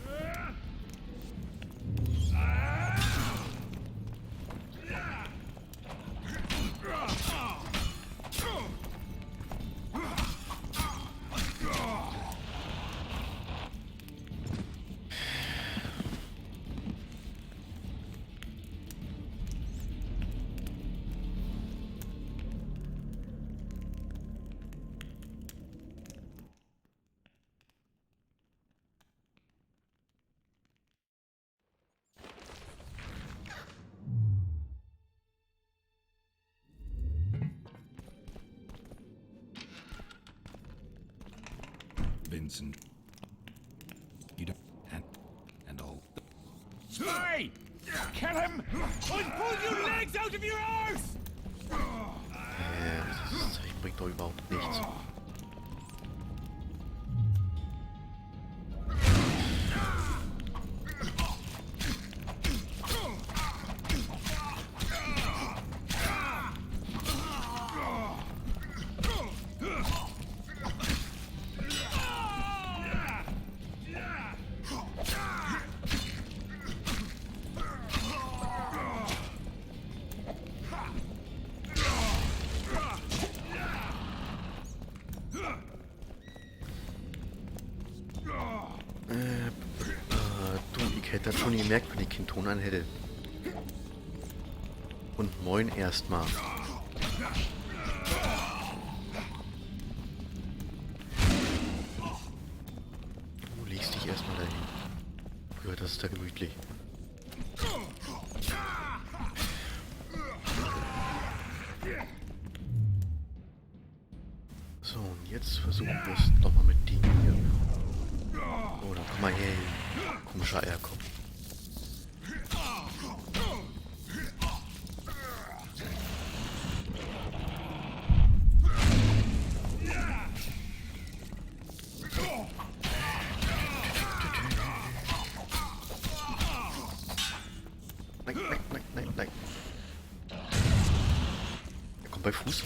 Vincent. You don't... And all... Spy! Kill him! I'll pull your legs out of your arse! Das Zeichen bringt doch überhaupt nichts. Du, ich hätte das schon gemerkt, wenn ich keinen Ton an hätte. Und moin erstmal. Du legst dich erstmal dahin. Ja, das ist da gemütlich. So, und jetzt versuchen wir es nochmal mit dem hier. Oh, dann komm mal her, komischer Eierkopf. Nein, nein, nein, nein, nein. Er kommt bei Fuß.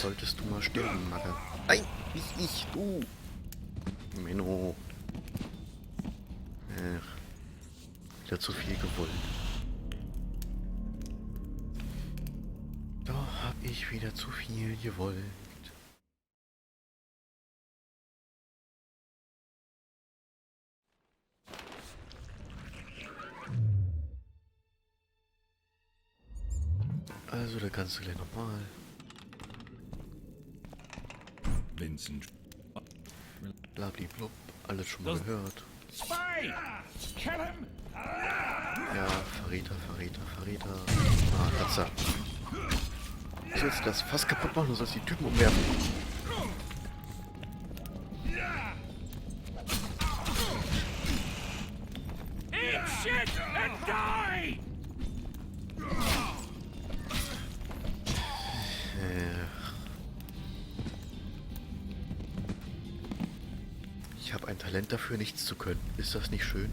solltest du mal sterben, Magge. Nein, nicht ich, du. Menno. Wieder zu viel gewollt. Da hab ich wieder zu viel gewollt. Also, da kannst du gleich nochmal. Vincent. Blablablub, alles schon mal gehört. Spy! Kill him! Ja, Verräter. Ah, Katze. Du sollst das Fass kaputt machen, du sollst die Typen umwerfen. Eat shit and die! Ich habe ein Talent dafür, nichts zu können. Ist das nicht schön?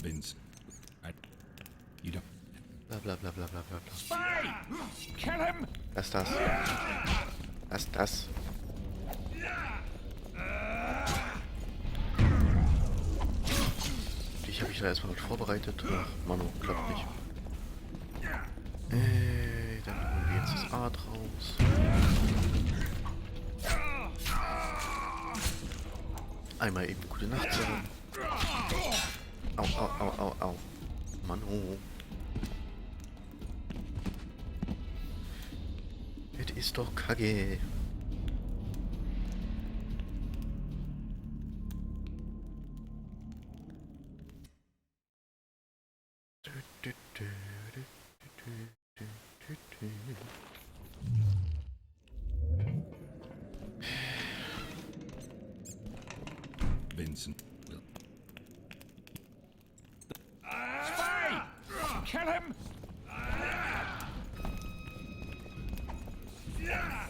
Vince. You don't. Bla. Spy! Kill him! Was ist das? Was ist das? Dich habe ich da erstmal mit vorbereitet. Ach, Manu, klappt nicht. Dann holen wir jetzt das Art raus. Einmal eben gute Nacht sagen. Au. Manu. Das ist doch kacke. Vincent. Spy! Kill him! Die now!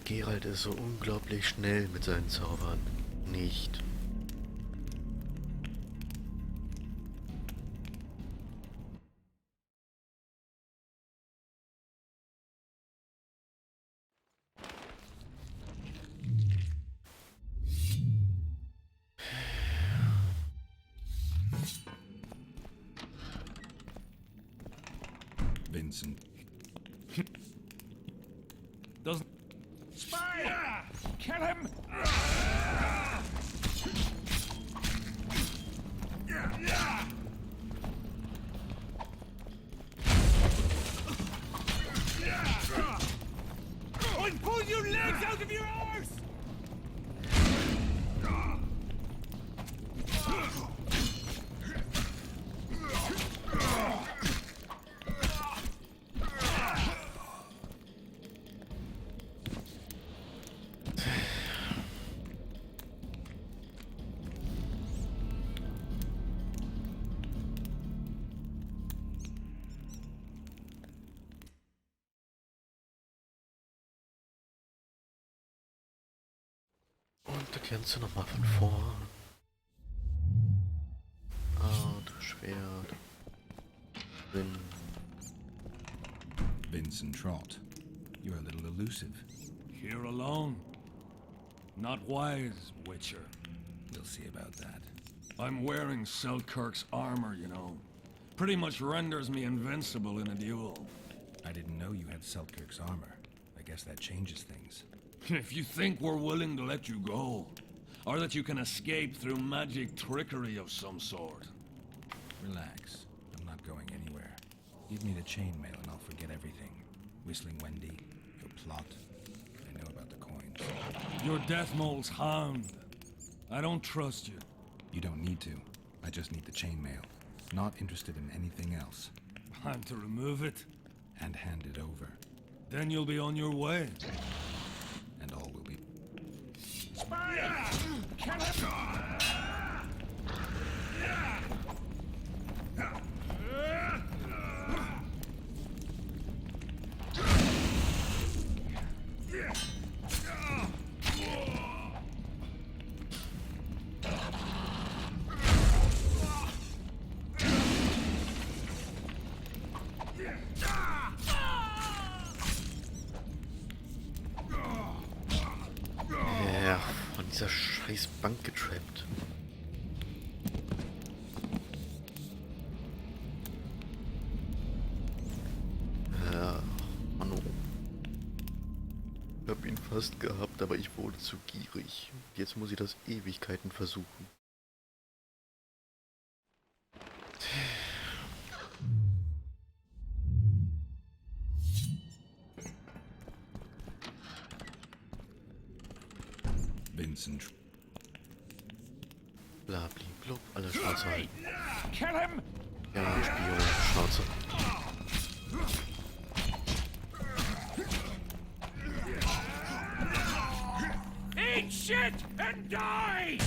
Geralt ist so unglaublich schnell mit seinen Zaubern. Nicht. Vincent. Doesn't. Spy! Kill him! I'll pull your legs out of your arse! Und das Ganze nochmal von vorn. Art, Schwert. Schwert. Vincent Trott, you're a little elusive. Here alone. Not wise, Witcher. We'll see about that. I'm wearing Selkirk's armor, you know. Pretty much renders me invincible in a duel. I didn't know you had Selkirk's armor. I guess that changes things. If you think we're willing to let you go, or that you can escape through magic trickery of some sort. Relax. I'm not going anywhere. Give me the chainmail and I'll forget everything. Whistling Wendy, your plot. I know about the coins. You're Deathmold's hound. I don't trust you. You don't need to. I just need the chainmail. Not interested in anything else. I'm to remove it? And hand it over. Then you'll be on your way. And all will be... Spire! Kill him! Ja, von dieser scheiß Bank getrappt. Ja, Mann. Ich hab ihn fast gehabt, aber ich wurde zu gierig. Jetzt muss ich das Ewigkeiten versuchen. Vincent. Blabli, blub, alle Schnauze halten. Kill him! Ja, Spion, Schnauze. Eat shit and die!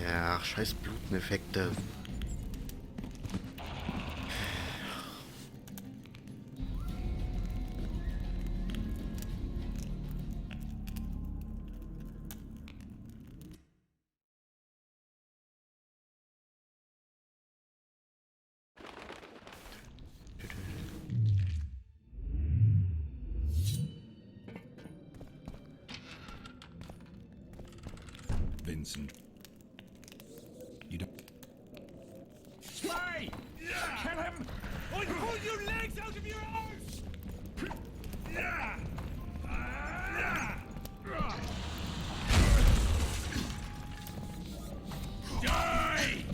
Ja, scheiß Bluteneffekte. Vincent. You don't... Spy! Kill him! Or pull your legs out of your arms! Die!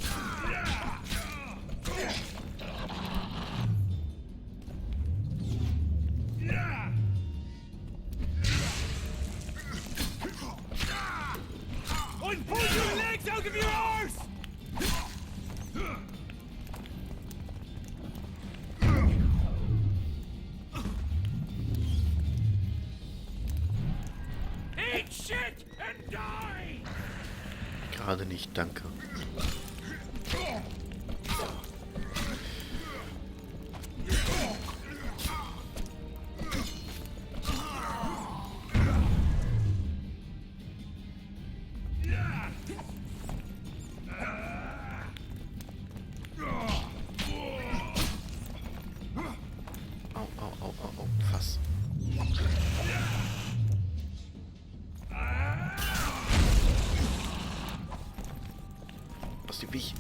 Or pull your legs out of your arms! Eat shit and die! Gerade nicht, danke. Au, au, au, au, au, Fass. Was die Wich?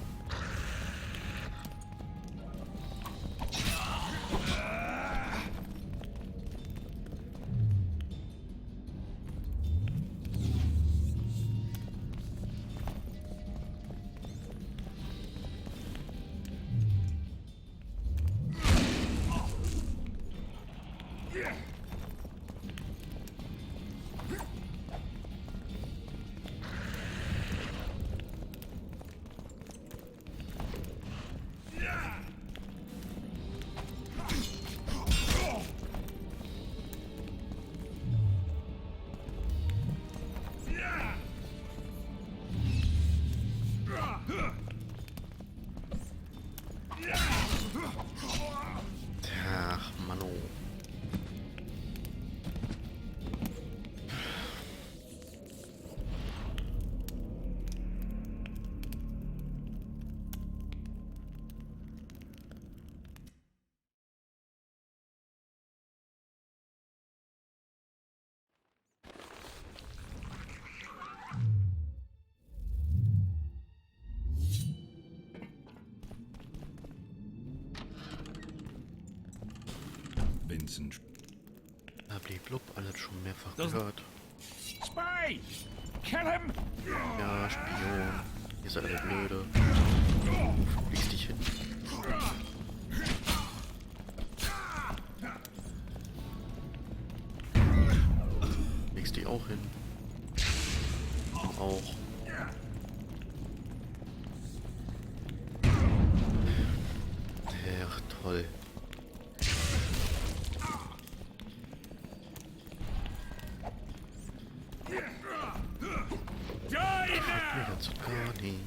Ach, Mann. Vincent. Blablabla, alles schon mehrfach gehört. Spy! Kill him! Ja, Spion. Ihr seid alle blöde. Legst dich hin. Legst die auch hin. Auch. Ach, toll. Mir ganz und gar nicht.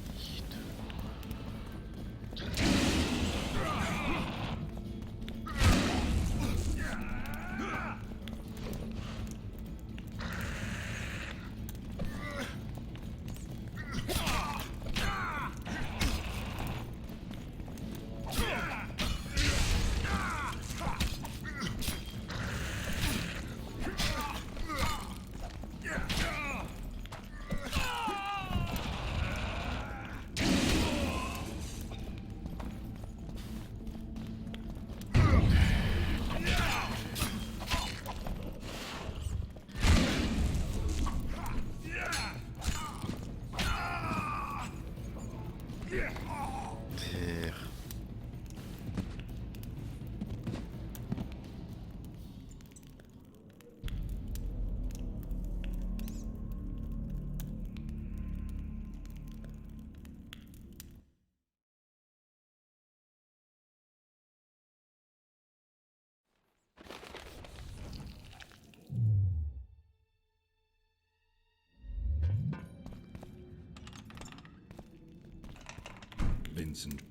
Vincent.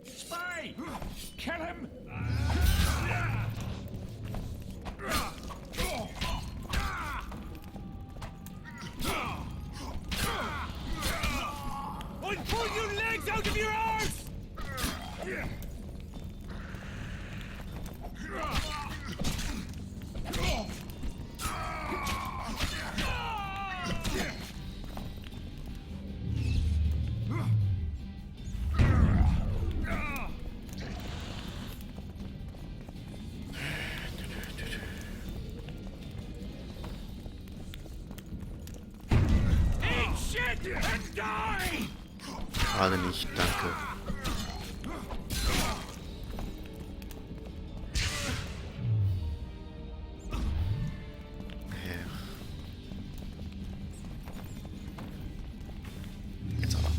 Spy! Kill him! I'll pull your legs out of your arse! Gerade nicht, danke. Jetzt aber.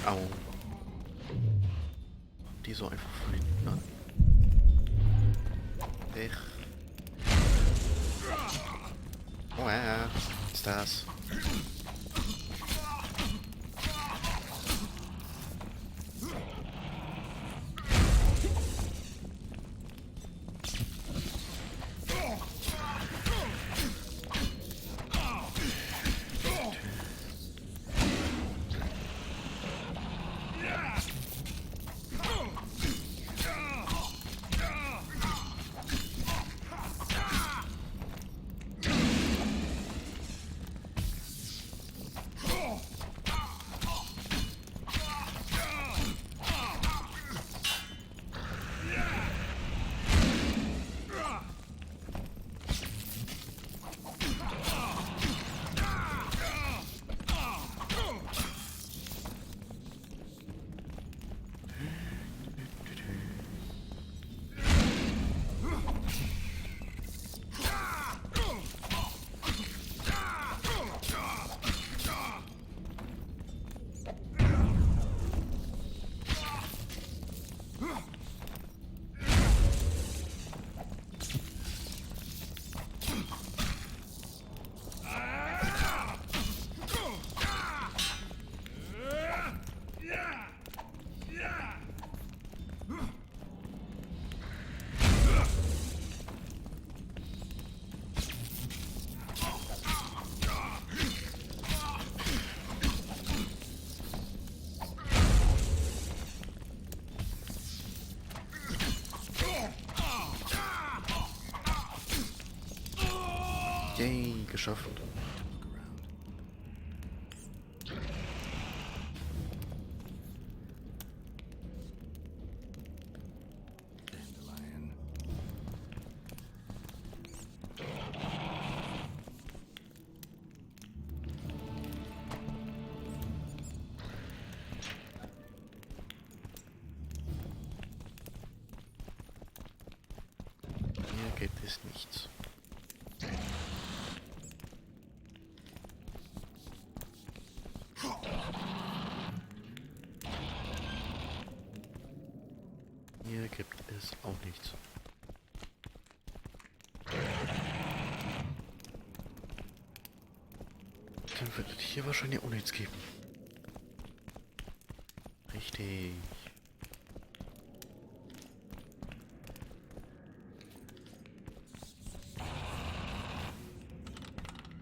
Au. Die so einfach von hinten an. Echt. Oh ja, ist das. Geschafft. Hier gibt es nichts. Hier gibt es auch nichts. Dann wird es hier wahrscheinlich auch nichts geben. Richtig.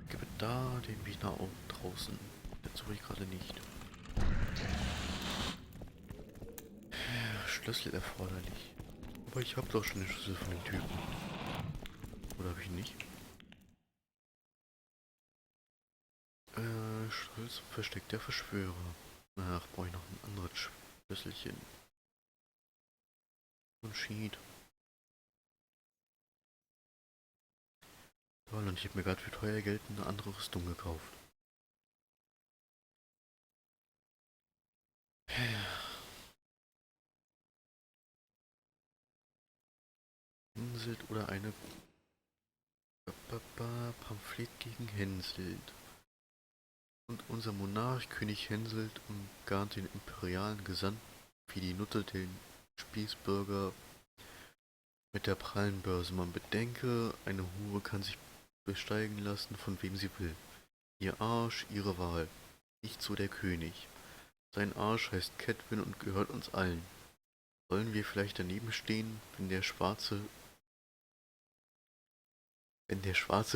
Gebe da den Weg nach oben draußen. Den suche ich gerade nicht. Schlüssel erforderlich. Aber ich habe doch schon den Schlüssel von den Typen. Oder habe ich ihn nicht? Schlüssel zum Versteck der Verschwörer. Ach, brauche ich noch ein anderes Schlüsselchen. Und Sheet. Toll, und ich habe mir gerade für teuer Geld eine andere Rüstung gekauft. Henselt oder eine Pamphlet gegen Henselt. Und unser Monarch König Henselt umgarnt den imperialen Gesandten wie die Nutte den Spießbürger mit der prallen Börse. Man bedenke, eine Hure kann sich besteigen lassen, von wem sie will. Ihr Arsch, ihre Wahl. Nicht so der König. Sein Arsch heißt Cadwin und gehört uns allen. Sollen wir vielleicht daneben stehen, wenn der schwarze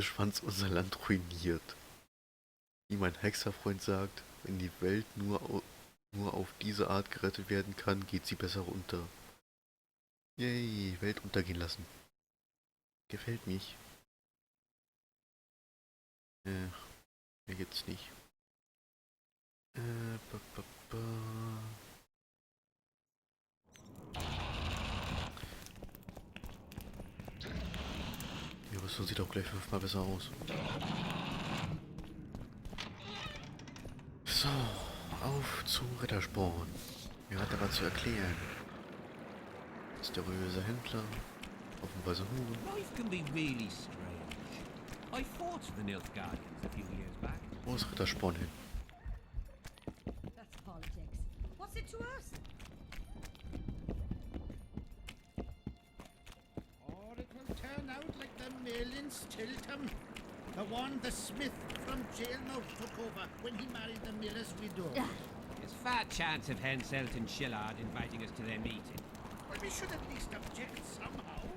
Schwanz unser Land ruiniert? Wie mein Hexerfreund sagt, wenn die Welt nur auf diese Art gerettet werden kann, geht sie besser unter. Yay, Welt untergehen lassen. Gefällt mich. Mehr gibt's nicht. Ja, aber so sieht auch gleich 5-mal besser aus. So, auf zum Rittersporn. Mir hat er was zu erklären. Mysteriöser Händler, offenweise Huren. Life can be really strange. I fought the Nilfgaardians a few years back. Wo ist Rittersporn hin? That's politics. What's it to us? Or it will turn out like the mill in Stilton. The one the smith from Jailmouth took over when he married the miller's widow. There's fat chance of Henselt and Shillard inviting us to their meeting. Well, we should at least object somehow.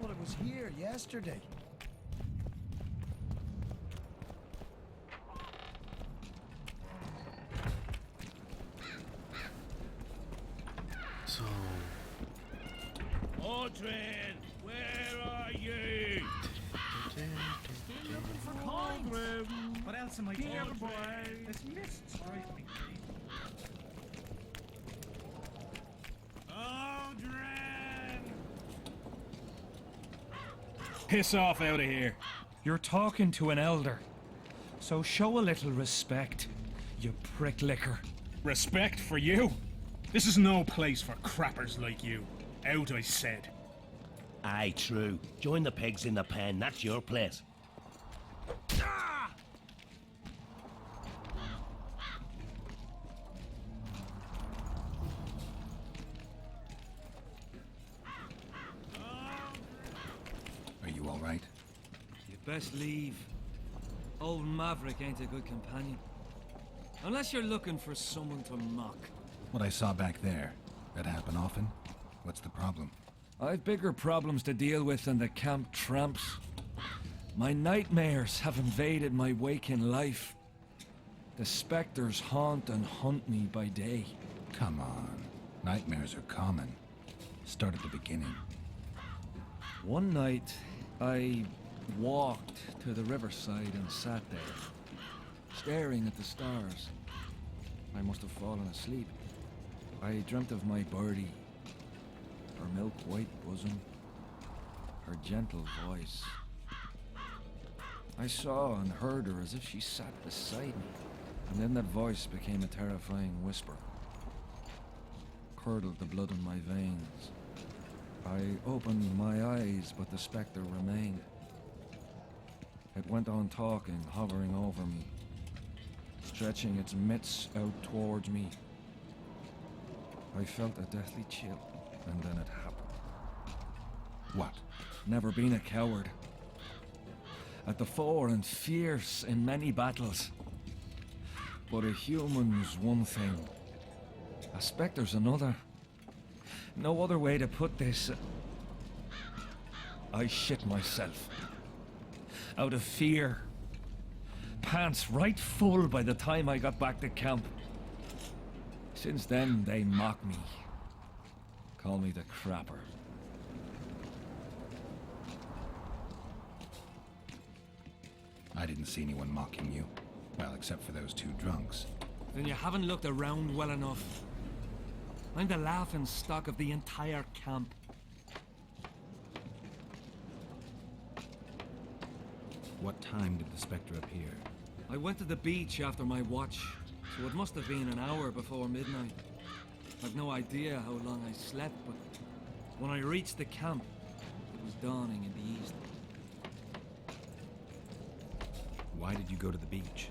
Well, it was here yesterday. So. Audrin, where are you? Still looking for coins. What else am I doing? This mist drives me crazy. Audrin! Piss off out of here. You're talking to an elder, so show a little respect, you pricklicker. Respect for you? This is no place for crappers like you. Out, I said. Aye, true. Join the pigs in the pen. That's your place. Are you all right? You'd best leave. Old Maverick ain't a good companion. Unless you're looking for someone to mock. What I saw back there, that happen often? What's the problem? I've bigger problems to deal with than the camp tramps. My nightmares have invaded my waking life. The specters haunt and hunt me by day. Come on. Nightmares are common. Start at the beginning. One night, I walked to the riverside and sat there, staring at the stars. I must have fallen asleep. I dreamt of my birdie, her milk-white bosom, her gentle voice. I saw and heard her as if she sat beside me, and then that voice became a terrifying whisper. Curdled the blood in my veins. I opened my eyes, but the spectre remained. It went on talking, hovering over me, stretching its mitts out towards me. I felt a deathly chill, and then it happened. What? Never been a coward. At the fore and fierce in many battles. But a human's one thing. A spectre's another. No other way to put this. I shit myself. Out of fear. Pants right full by the time I got back to camp. Since then, they mock me. Call me the Crapper. I didn't see anyone mocking you. Well, except for those two drunks. Then you haven't looked around well enough. I'm the laughing stock of the entire camp. What time did the spectre appear? I went to the beach after my watch, so it must have been an hour before midnight. I've no idea how long I slept, but when I reached the camp, it was dawning in the east. Why did you go to the beach?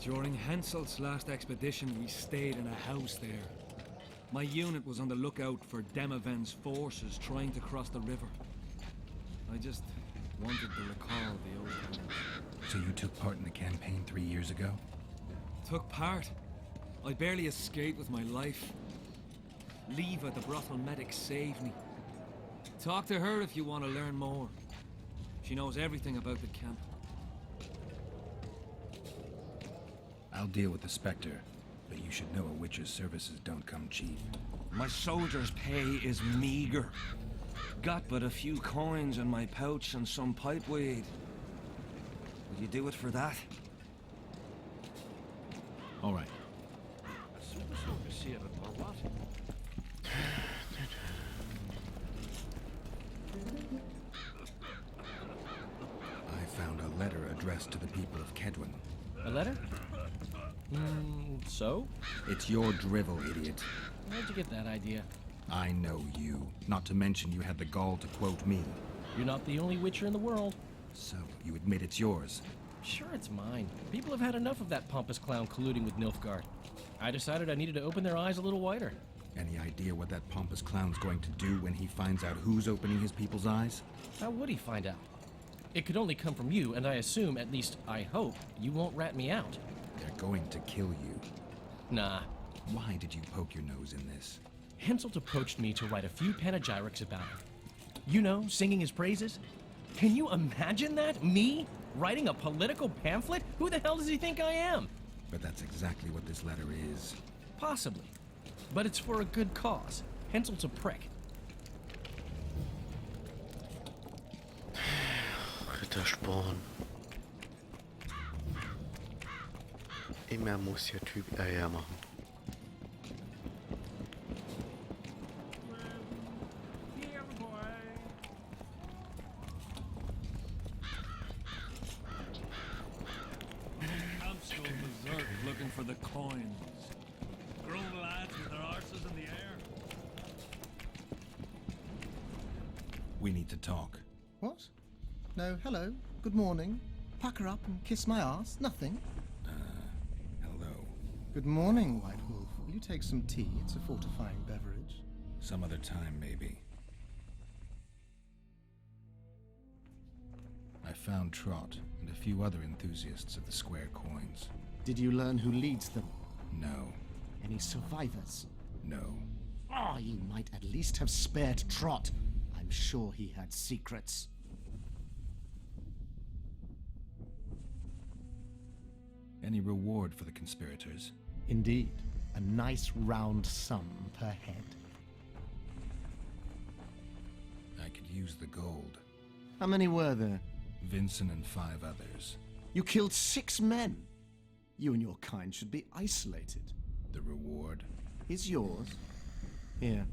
During Hensel's last expedition, we stayed in a house there. My unit was on the lookout for Demaven's forces trying to cross the river. I just wanted to recall the old times. So you took part in the campaign 3 years ago? Took part? I barely escaped with my life. Leva, the brothel medic, saved me. Talk to her if you want to learn more. She knows everything about the camp. I'll deal with the spectre, but you should know a witcher's services don't come cheap. My soldier's pay is meager. Got but a few coins in my pouch and some pipeweed. Would you do it for that? All right. I found a letter addressed to the people of Kedwin. A letter? So? It's your drivel, idiot. Where'd you get that idea? I know you. Not to mention you had the gall to quote me. You're not the only witcher in the world. So, you admit it's yours? Sure, it's mine. People have had enough of that pompous clown colluding with Nilfgaard. I decided I needed to open their eyes a little wider. Any idea what that pompous clown's going to do when he finds out who's opening his people's eyes? How would he find out? It could only come from you, and I assume, at least I hope, you won't rat me out. They're going to kill you. Nah. Why did you poke your nose in this? Henselt approached me to write a few panegyrics about him. You know, singing his praises. Can you imagine that? Me? Writing a political pamphlet? Who the hell does he think I am? But that's exactly what this letter is. Possibly. But it's for a good cause. Henselt's a prick. Rittersporn. Immer muss der Typ Eier machen. Looking for the coins. Grown lads with their arses in the air. We need to talk. What? No, hello, good morning. Pucker up and kiss my ass? Nothing? Hello. Good morning, White Wolf. Will you take some tea? It's a fortifying beverage. Some other time, maybe. I found Trot and a few other enthusiasts of the square coins. Did you learn who leads them? No. Any survivors? No. Oh, you might at least have spared Trot. I'm sure he had secrets. Any reward for the conspirators? Indeed. A nice round sum per head. I could use the gold. How many were there? Vincent and 5 others. You killed 6 men. You and your kind should be isolated. The reward is yours. Here.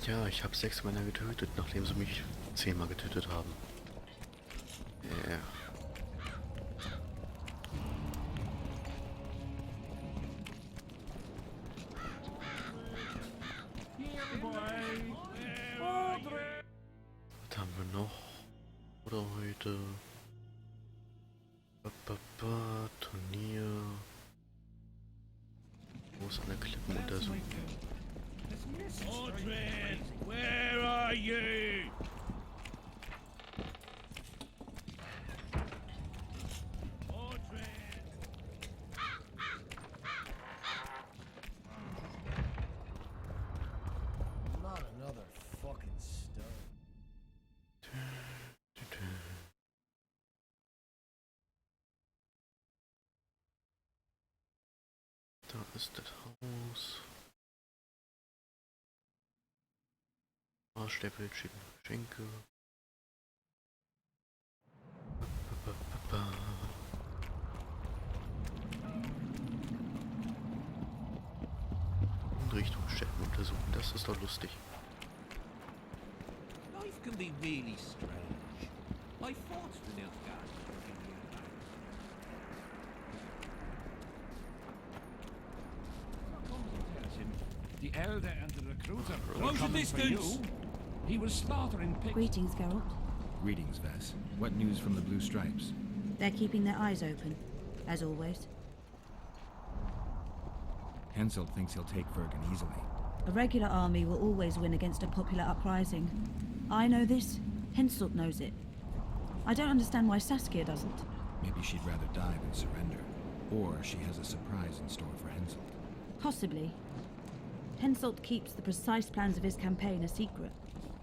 Ja, ich habe 6 Männer getötet, nachdem sie mich 10-mal getötet haben. Yeah. Was haben wir noch? Oder heute? Turnier. Groß an der Klippen untersuchen. Mordred, where are you? Not another fucking stone. Da ist das Haus. Arschleppel, Schenke. In Richtung Städten untersuchen, das ist doch lustig. Life can be really strange. I fought the Nilfgaard a few years back. The elder and the recruiter were Close the coming for distance! you. He was slaughtering pigs. Greetings, Geralt. Greetings, Vess. What news from the Blue Stripes? They're keeping their eyes open, as always. Henselt thinks he'll take Vergen easily. A regular army will always win against a popular uprising. I know this. Henselt knows it. I don't understand why Saskia doesn't. Maybe she'd rather die than surrender. Or she has a surprise in store for Henselt. Possibly. Henselt keeps the precise plans of his campaign a secret.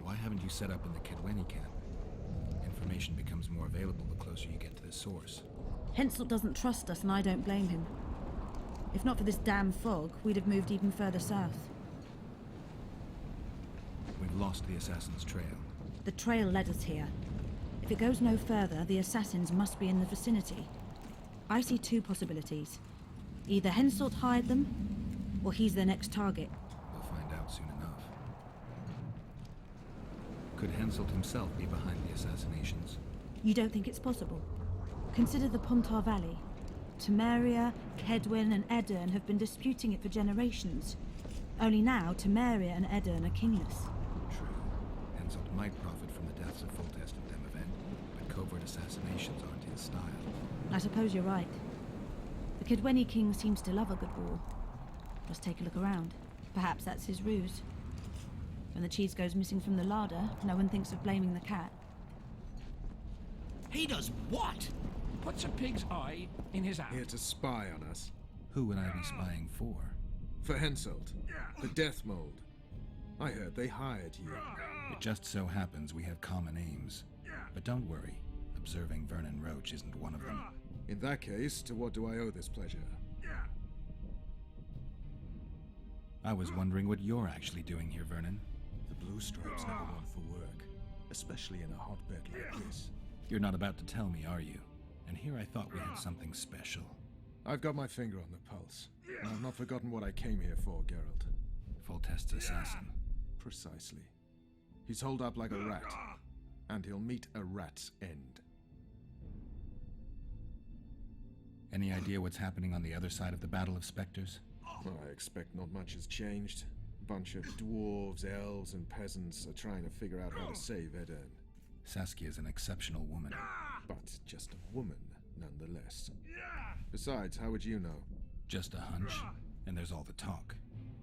Why haven't you set up in the Kedweni camp? Information becomes more available the closer you get to the source. Henselt doesn't trust us, and I don't blame him. If not for this damn fog, we'd have moved even further south. We've lost the assassin's trail. The trail led us here. If it goes no further, the assassins must be in the vicinity. I see 2 possibilities. Either Henselt hired them, or he's their next target. We'll find out soon enough. Could Henselt himself be behind the assassinations? You don't think it's possible? Consider the Pontar Valley. Temeria, Kedwen, and Edirn have been disputing it for generations. Only now, Temeria and Edirn are kingless. True. Henselt might profit from the deaths of Foltest and Demavend, but covert assassinations aren't his style. I suppose you're right. The Kedweni king seems to love a good war. Just take a look around. Perhaps that's his ruse. When the cheese goes missing from the larder, no one thinks of blaming the cat. He does what? Puts a pig's eye in his eye. Here to spy on us. Who would I be spying for? For Henselt. The Death Mold. I heard they hired you. It just so happens we have common aims. But don't worry. Observing Vernon Roach isn't one of them. In that case, to what do I owe this pleasure? I was wondering what you're actually doing here, Vernon. The Blue Stripes never want for work, especially in a hotbed like this. You're not about to tell me, are you? And here I thought we had something special. I've got my finger on the pulse, and I've not forgotten what I came here for, Geralt. Foltest's assassin. Precisely. He's holed up like a rat, and he'll meet a rat's end. Any idea what's happening on the other side of the Battle of Spectres? I expect not much has changed. A bunch of dwarves, elves, and peasants are trying to figure out how to save Edirn. Saskia's an exceptional woman. But just a woman, nonetheless. Besides, how would you know? Just a hunch, and there's all the talk.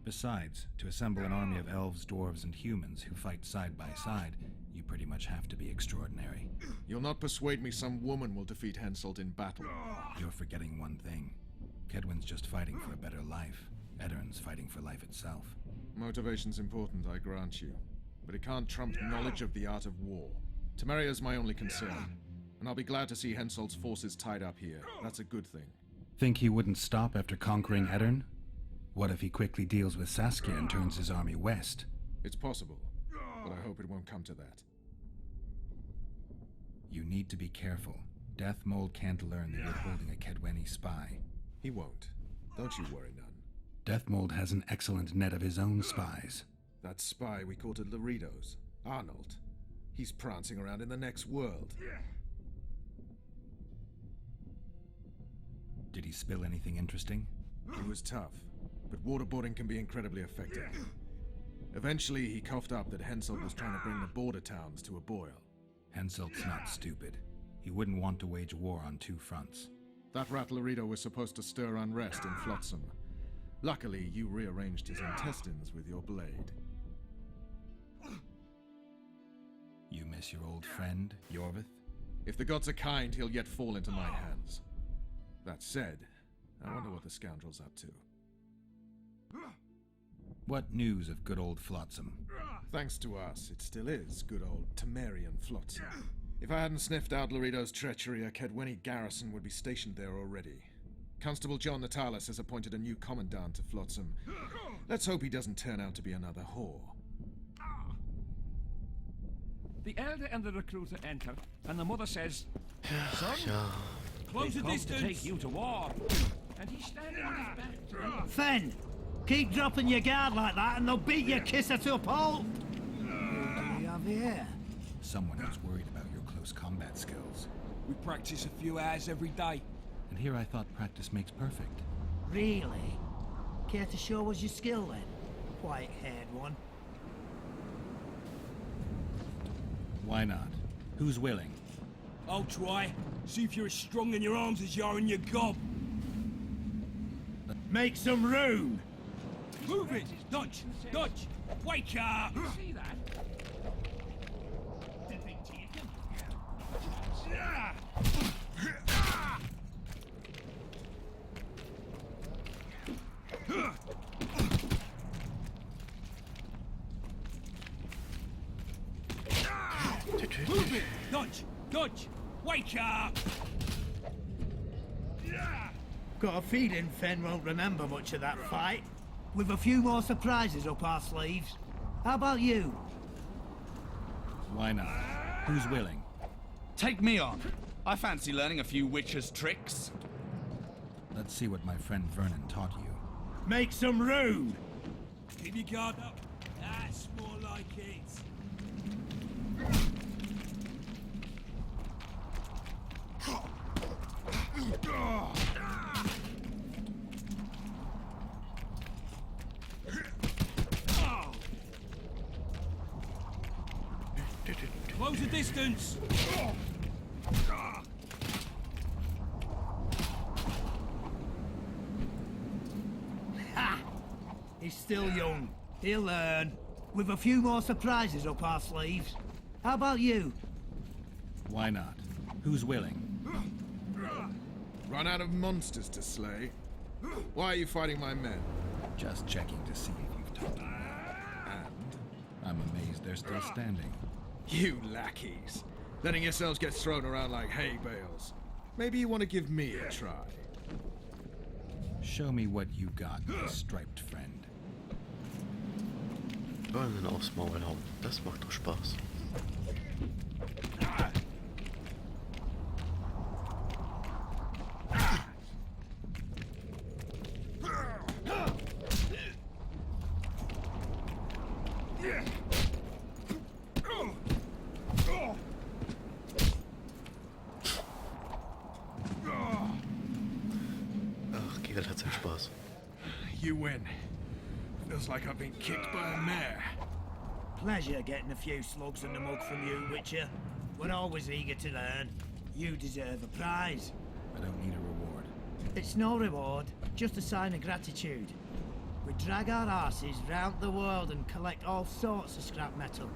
Besides, to assemble an army of elves, dwarves, and humans who fight side by side, you pretty much have to be extraordinary. You'll not persuade me some woman will defeat Henselt in battle. You're forgetting one thing. Kedwen's just fighting for a better life. Edirn's fighting for life itself. Motivation's important, I grant you. But it can't trump knowledge of the art of war. Temeria's my only concern. And I'll be glad to see Henselt's forces tied up here. That's a good thing. Think he wouldn't stop after conquering Edirn? What if he quickly deals with Saskia and turns his army west? It's possible, but I hope it won't come to that. You need to be careful. Deathmold can't learn that you're holding a Kedweni spy. He won't. Don't you worry none. Deathmold has an excellent net of his own spies. That spy we caught at Laredo's, Arnold. He's prancing around in the next world. Did he spill anything interesting? He was tough, but waterboarding can be incredibly effective. Eventually, he coughed up that Henselt was trying to bring the border towns to a boil. Henselt's not stupid. He wouldn't want to wage war on two fronts. That rat Laredo was supposed to stir unrest in Flotsam. Luckily, you rearranged his intestines with your blade. You miss your old friend, Yorvith? If the gods are kind, he'll yet fall into my hands. That said, I wonder what the scoundrel's up to. What news of good old Flotsam? Thanks to us, it still is good old Temerian Flotsam. If I hadn't sniffed out Laredo's treachery, a Kedweni garrison would be stationed there already. Constable John Natalis has appointed a new commandant to Flotsam. Let's hope he doesn't turn out to be another whore. The elder and the recruiter enter, and the mother says, "Son, close the distance. To take you to war." And he's standing with his back to them. Fen! Keep dropping your guard like that and they'll beat your kisser to a pulp! What do we have here? Someone who's worried about your close combat skills. We practice a few hours every day. And here I thought practice makes perfect. Really? Care to show us your skill then? White-haired one. Why not? Who's willing? I'll try. See if you're as strong in your arms as you are in your gob. Make some room! Move it! Dodge! Dodge! Wake up! You see that? Did they take him? Move it! Dodge! Dodge! Wake up! Got a feeling Fen won't remember much of that fight. With a few more surprises up our sleeves. How about you? Why not? Who's willing? Take me on. I fancy learning a few witches' tricks. Let's see what my friend Vernon taught you. Make some room! Keep your guard up. That's more like it. Close the distance! Ha! He's still young. He'll learn. With a few more surprises up our sleeves. How about you? Why not? Who's willing? Run out of monsters to slay? Why are you fighting my men? Just checking to see if you've taught them. And? I'm amazed they're still standing. You lackeys. Letting yourselves get thrown around like hay bales. Maybe you want to give me a try. Show me what you got, my striped friend. Wollen aufs Maul hauen. Das macht doch Spaß. Ach, Geralt hat seinen Spaß. You win. Feels like I've been kicked by a mare. Pleasure getting a few slugs in the mug from you, Witcher. We're always eager to learn. You deserve a prize. I don't need a reward. It's no reward, just a sign of gratitude. We drag our asses round the world and collect all sorts of scrap metal.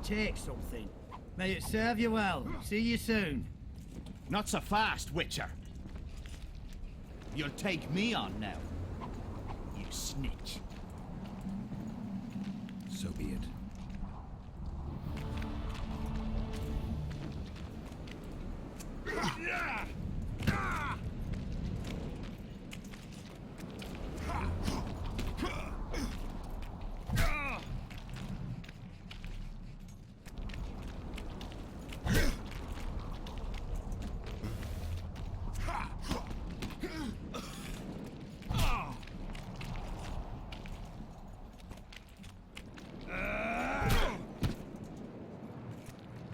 Take something. May it serve you well. See you soon. Not so fast, Witcher. You'll take me on now. You snitch. So be it.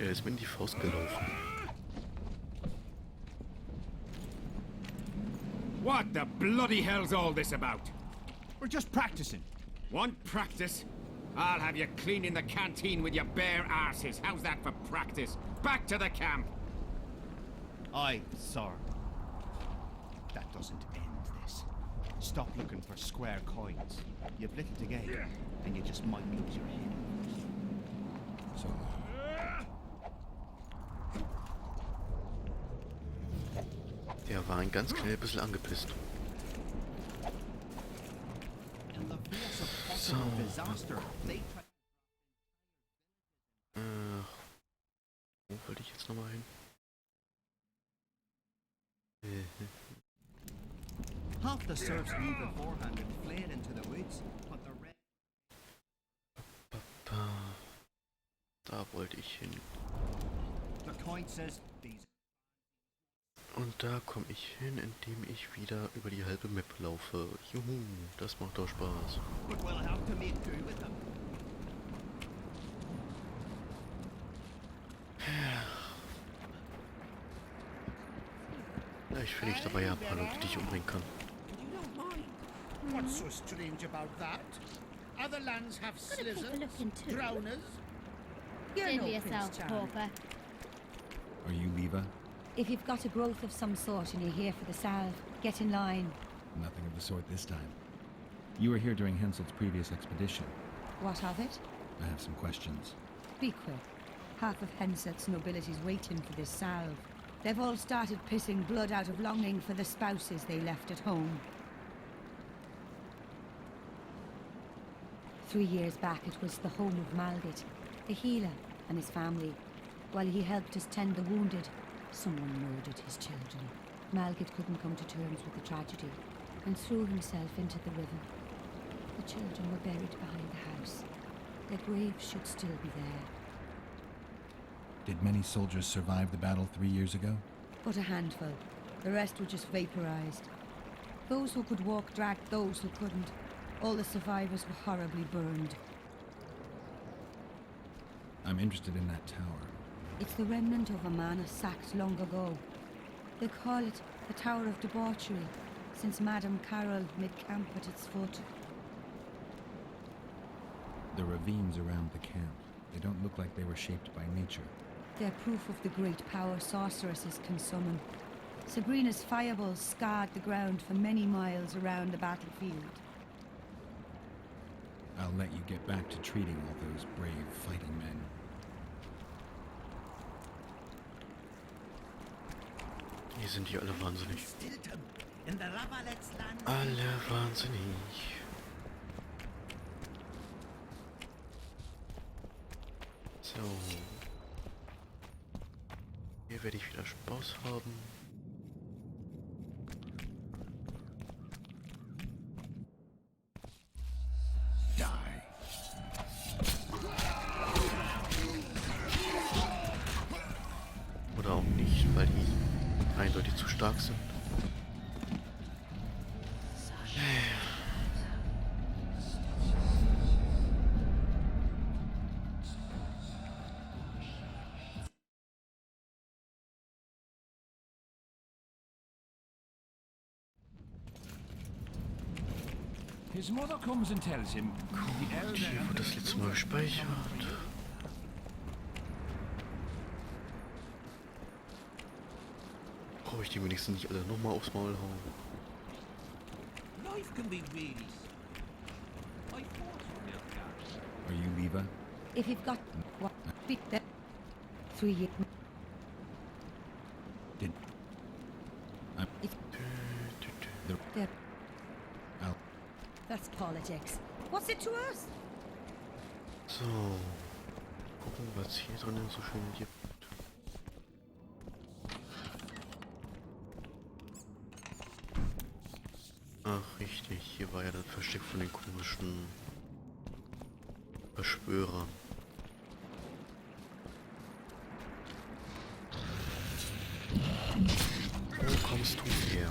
Der ist mir in die Faust gelaufen. What the bloody hell's all this about? We're just practicing. Want practice? I'll have you cleaning the canteen with your bare arses. How's that for practice? Back to the camp! Aye, sir. That doesn't end this. Stop looking for square coins. You've little to gain, and you just might lose your head. So, Der war ein ganz schnell ein bisschen angepisst. So. Wo wollte ich jetzt nochmal hin? Half the serfs knew beforehand and fled into the woods, but the rest... Da wollte ich hin. The coin says these... Und da komme ich hin, indem ich wieder über die halbe Map laufe. Juhu, das macht doch Spaß. But we'll have to make do with them. Vielleicht finde ich dabei ja ein paar Leute, die ich umbringen kann. What's so strange about that? Other lands have Gotta take a slizzards, look into it. drowners. Steady yourself, Pauper. are you Leva? If you've got a growth of some sort and you're here for the salve, get in line. Nothing of the sort this time. You were here during Henselt's previous expedition. What of it? I have some questions. Be quick. Half of Henselt's nobility's waiting for this salve. They've all started pissing blood out of longing for the spouses they left at home. 3 years back it was the home of Malgit, the healer, and his family. While he helped us tend the wounded, someone murdered his children. Malgit couldn't come to terms with the tragedy and threw himself into the river. The children were buried behind the house. Their graves should still be there. Did many soldiers survive the battle 3 years ago? But a handful. The rest were just vaporized. Those who could walk dragged those who couldn't. All the survivors were horribly burned. I'm interested in that tower. It's the remnant of a manor sacked long ago. They call it the Tower of Debauchery, since Madame Carol made camp at its foot. The ravines around the camp, they don't look like they were shaped by nature. They're proof of the great power sorceresses can summon. Sabrina's fireballs scarred the ground for many miles around the battlefield. I'll let you get back to treating all those brave fighting men. Hier sind die alle wahnsinnig. Alle wahnsinnig. So. Hier werde ich wieder Spaß haben. Oder auch nicht, weil die eindeutig zu stark sind. His mother comes and tells him the elder Hier wurde das letzte Mal gespeichert. Brauche ich die wenigstens nicht alle nochmal aufs Maul hauen. Life can be really I fought for Nilfgaard. Are you Leva? If you've got what big that 3 years. Did There. I'll That's politics. What's it to us? So. Gucken, was hier drinnen so schön gibt. Ach, richtig. Hier war ja das Versteck von den komischen Verschwörern. Wo kommst du her?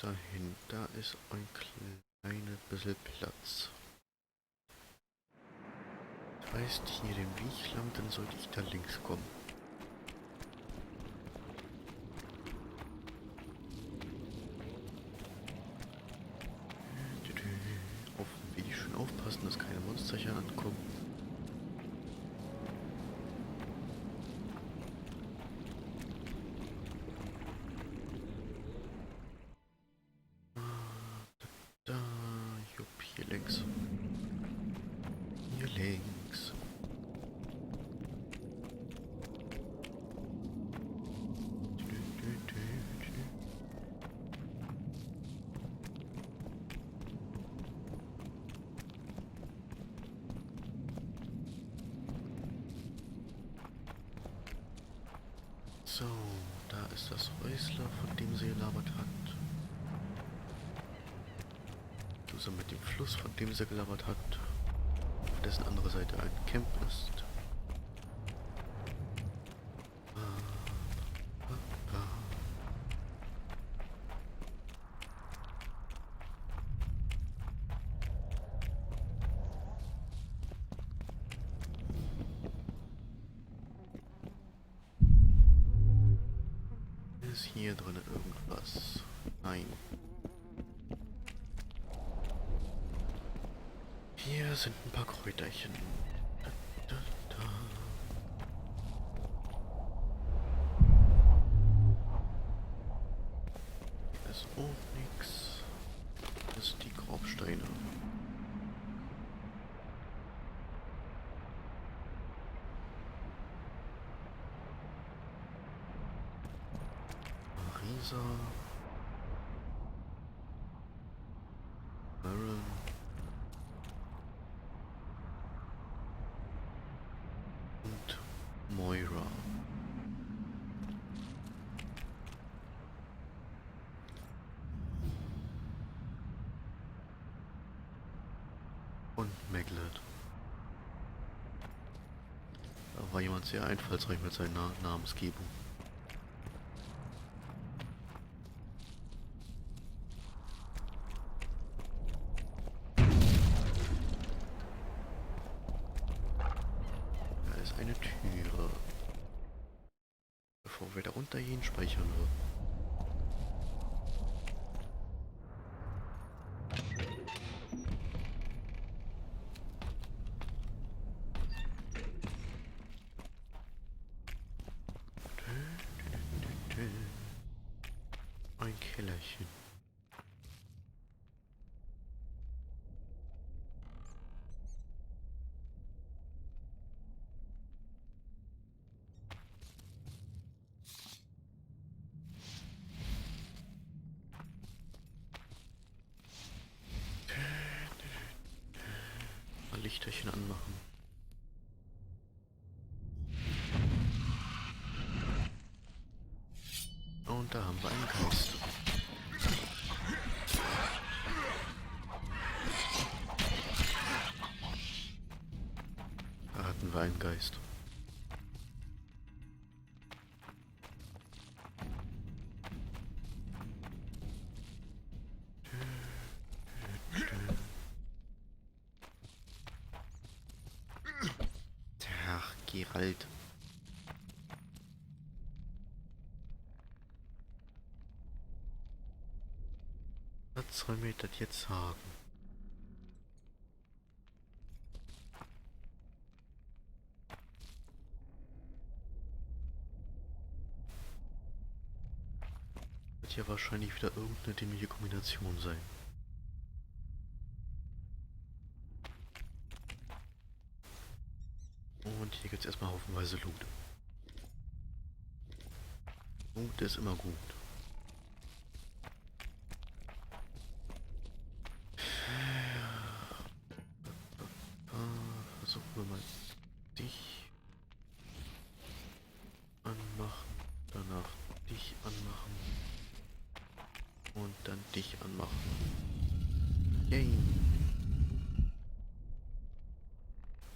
dahin. Da ist ein kleines bisschen Platz. Das heißt, hier den Weg lang, dann sollte ich da links kommen. Auf dem Weg schön aufpassen, dass keine Monster hier ankommen. Da, jupp, hier links. Hier links. So, da ist das Häusler, von dem sie gelabert hat. So mit dem Fluss, von dem sie gelabert hat, auf dessen andere Seite ein Camp ist. Ist hier drin irgendwas? Nein. Hier sind ein paar Kräuterchen. Hier ist auch nichts. Das sind die Grabsteine. Marisa. Baron. Und Moira. Und Maglet. Da war jemand sehr einfallsreich mit seiner Namensgebung. Eine Türe. Bevor wir da runtergehen, speichern wir. Ein Kellerchen. Lichterchen anmachen. Und da haben wir einen Geist. Da hatten wir einen Geist. Geralt. Was soll mir das jetzt sagen? Wird ja wahrscheinlich wieder irgendeine dämliche Kombination sein. Und hier gibt es erstmal haufenweise Loot. Loot ist immer gut. Versuchen wir mal dich anmachen, danach dich anmachen und dann dich anmachen. Yay!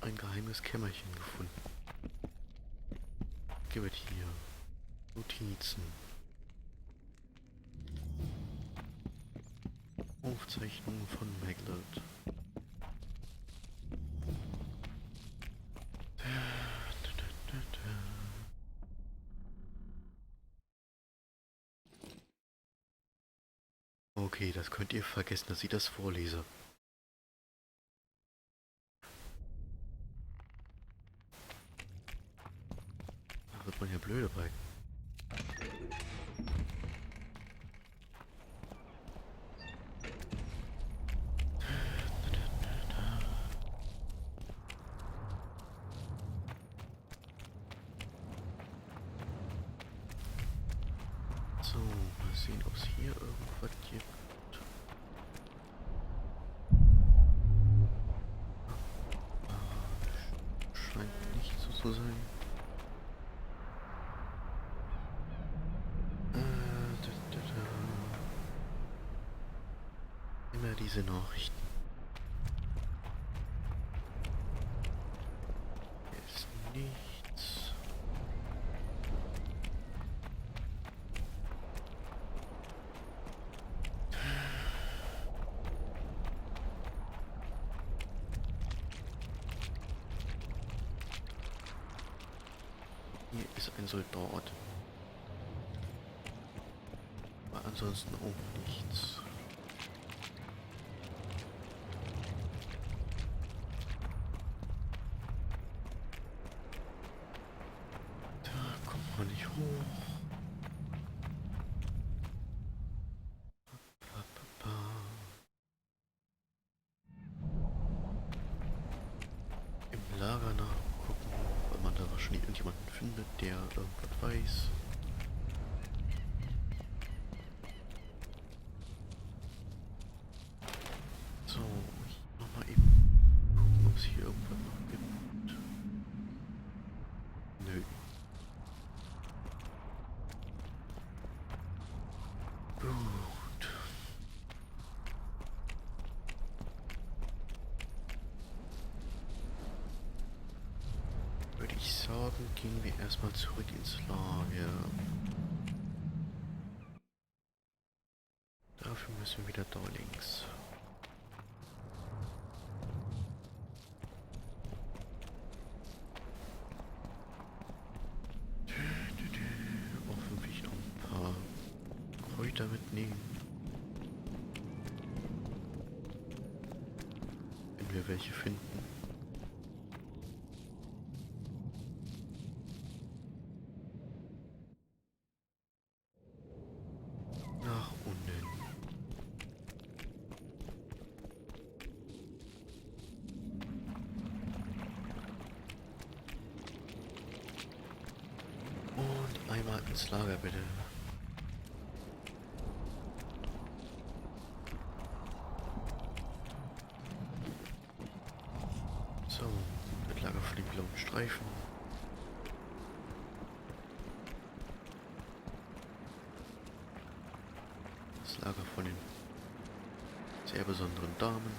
Ein geheimes Kämmerchen gefunden. Gib es hier. Notizen. Aufzeichnung von Maglot. Okay, das könnt ihr vergessen, dass ich das vorlese. Da wird man ja blöd dabei. So, mal sehen, ob es hier irgendwas gibt. Scheint nicht so zu sein. Immer diese Nachrichten. Hier ist nichts. Hier ist ein Soldat. Aber ansonsten auch nichts. Da kommt man nicht hoch. Im Lager nachgucken, weil man da wahrscheinlich irgendjemanden findet, der irgendwas weiß. So, ich nochmal eben gucken, ob es hier irgendwas noch gibt. Nö. Gut. Würde ich sagen, gehen wir erstmal zurück ins Lager. Dafür müssen wir wieder da links. Hoffentlich noch ein paar Kräuter mitnehmen. Wenn wir welche finden. Nach unten. Und einmal ins Lager bitte. So, das Lager von den blauen Streifen. Das Lager von den sehr besonderen Damen.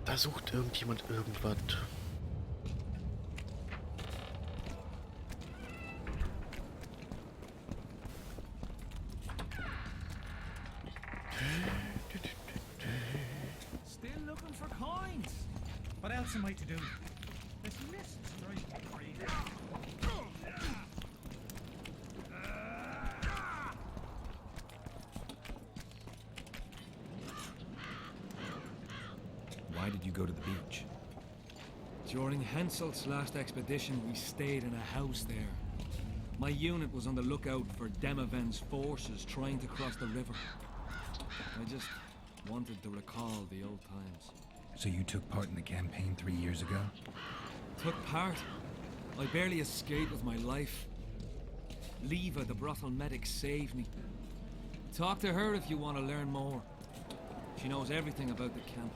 Da sucht irgendjemand irgendwas. Still looking for coins. What else am I to do? This mist drives me crazy. Why did you go to the beach? During Henselt's last expedition, we stayed in a house there. My unit was on the lookout for Demoven's forces trying to cross the river. I just wanted to recall the old times. So you took part in the campaign 3 years ago? Took part? I barely escaped with my life. Leva, the brothel medic, saved me. Talk to her if you want to learn more. She knows everything about the camp.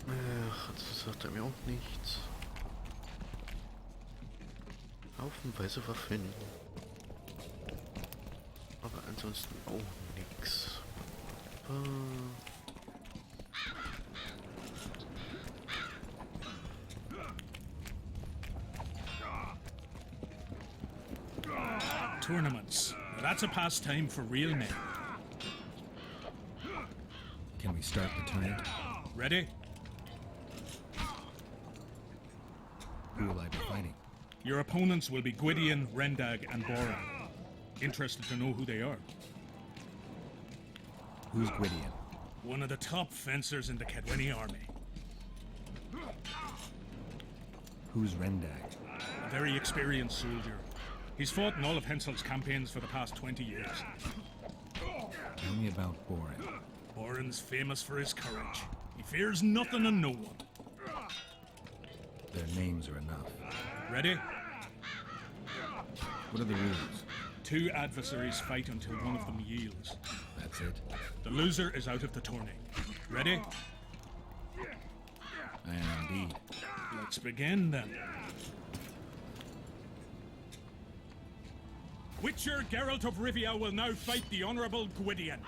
Ach, das sagt mir auch nichts. Haufenweise Waffen. Aber ansonsten auch nichts. Tournaments. Now that's a pastime for real men. Can we start the tournament? Ready? Who will I be fighting? Your opponents will be Gwydion, Rendag, and Boran. Interested to know who they are? Who's Gwydion? One of the top fencers in the Kedwenny army. Who's Rendag? A very experienced soldier. He's fought in all of Hensel's campaigns for the past 20 years. Tell me about Boran. Boran's famous for his courage. He fears nothing and no one. Their names are enough. Ready? What are the rules? 2 adversaries fight until one of them yields. That's it? The loser is out of the tourney. Ready? I am indeed. Let's begin then. Witcher Geralt of Rivia will now fight the Honourable Gwydion.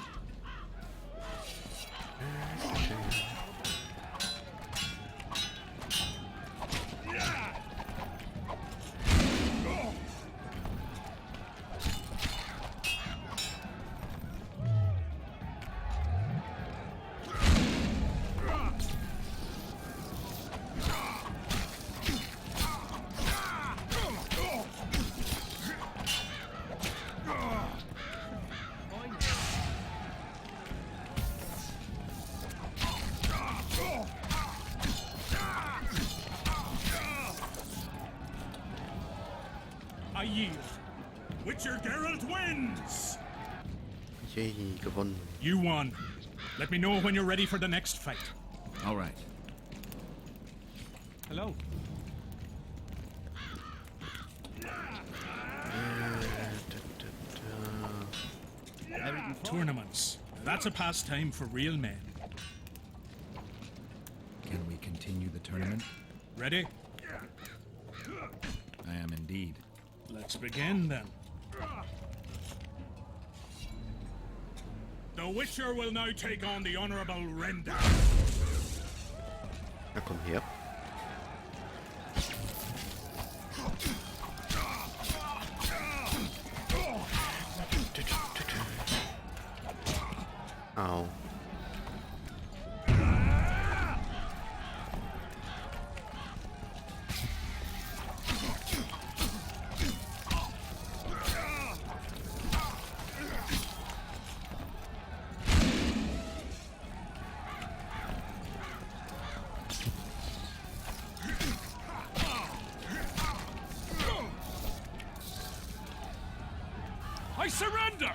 I yield. Witcher Geralt wins! Yay, gewonnen. You won. Let me know when you're ready for the next fight. All right. Hello. Tournaments. That's a pastime for real men. Can we continue the tournament? Ready? I am indeed. Let's begin then. The Witcher will now take on the Honourable Rendag. Na komm her. Au. I surrender!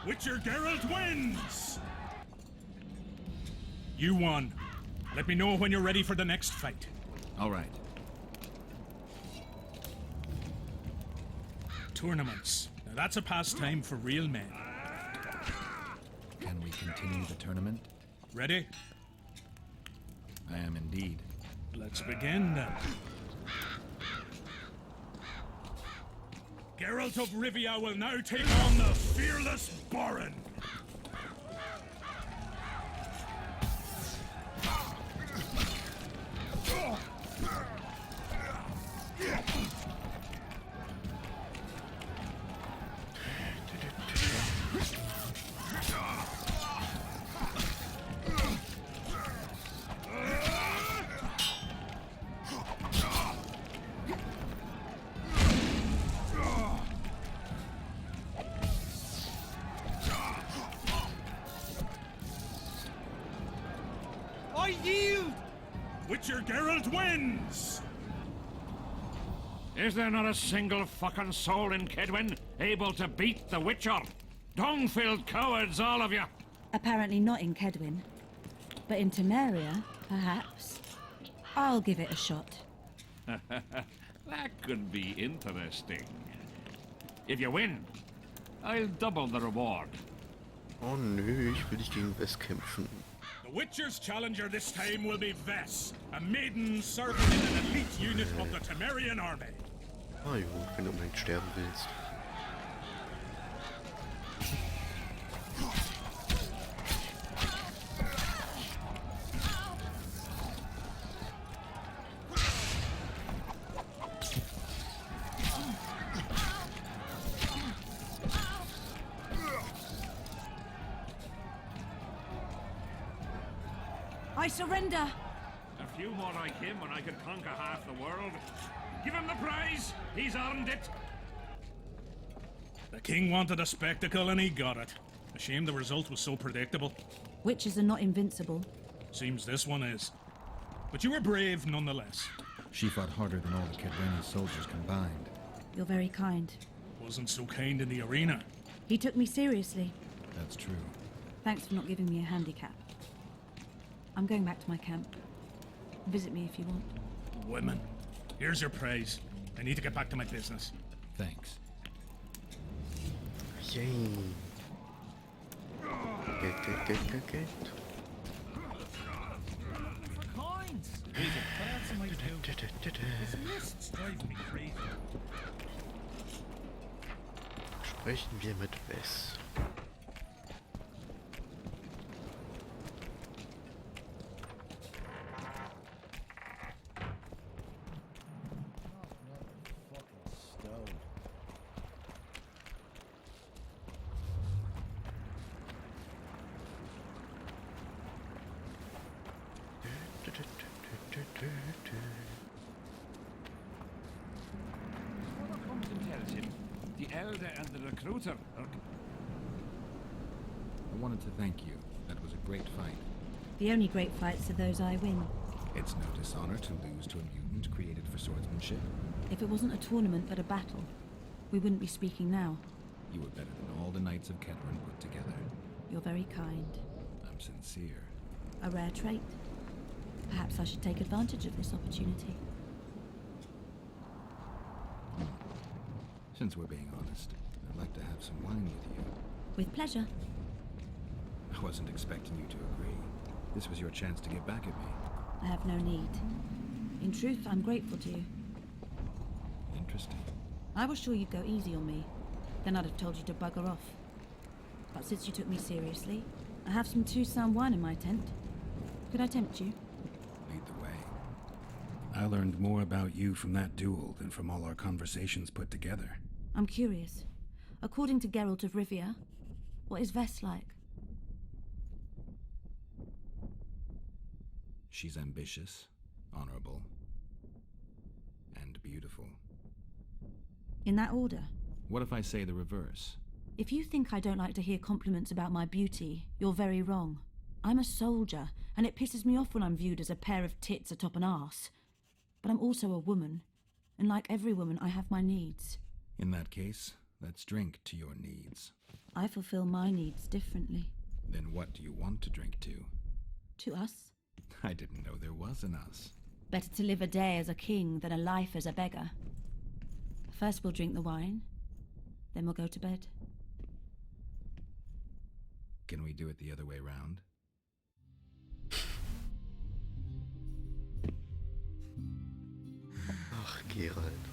Witcher Geralt wins! You won. Let me know when you're ready for the next fight. All right. Tournaments. Now that's a pastime for real men. Can we continue the tournament? Ready? I am indeed. Let's begin then. Geralt of Rivia will now take on the fearless Boran. I yield! Witcher Geralt wins! Is there not a single fucking soul in Kedwen able to beat the Witcher? Dung-filled cowards, all of you! Apparently not in Kedwin. But in Temeria, perhaps. I'll give it a shot. That could be interesting. If you win, I'll double the reward. Oh nö, ich will nicht gegen Wes kämpfen. The Witcher's challenger this time will be Ves, a maiden serving in an elite unit of the Temerian army. Ah jo, wenn du unbedingt sterben willst. I surrender! A few more like him and I could conquer half the world. Give him the prize! He's earned it! The king wanted a spectacle and he got it. A shame the result was so predictable. Witches are not invincible. Seems this one is. But you were brave nonetheless. She fought harder than all the Kedweni soldiers combined. You're very kind. Wasn't so kind in the arena. He took me seriously. That's true. Thanks for not giving me a handicap. I'm going back to my camp. Visit me if you want. Women, here's your praise. I need to get back to my business. Thanks. Yay. Get. For coins! What else am I doing? This mist's driving me crazy. Sprechen wir mit Wes. Whoever comes and tells him, the elder and the recruiter are... I wanted to thank you. That was a great fight. The only great fights are those I win. It's no dishonor to lose to a mutant created for swordsmanship. If it wasn't a tournament but a battle, we wouldn't be speaking now. You were better than all the knights of Kedron put together. You're very kind. I'm sincere. A rare trait. Perhaps I should take advantage of this opportunity. Since we're being honest, I'd like to have some wine with you. With pleasure. I wasn't expecting you to agree. This was your chance to get back at me. I have no need. In truth, I'm grateful to you. Interesting. I was sure you'd go easy on me. Then I'd have told you to bugger off. But since you took me seriously, I have some Toussaint wine in my tent. Could I tempt you? Lead the way. I learned more about you from that duel than from all our conversations put together. I'm curious. According to Geralt of Rivia, what is Vess like? She's ambitious, honorable, and beautiful. In that order? What if I say the reverse? If you think I don't like to hear compliments about my beauty, you're very wrong. I'm a soldier, and it pisses me off when I'm viewed as a pair of tits atop an arse. But I'm also a woman, and like every woman, I have my needs. In that case, let's drink to your needs. I fulfill my needs differently. Then what do you want to drink to? To us? I didn't know there was an us. Better to live a day as a king than a life as a beggar. First we'll drink the wine, then we'll go to bed. Can we do it the other way round? Ach, Geralt.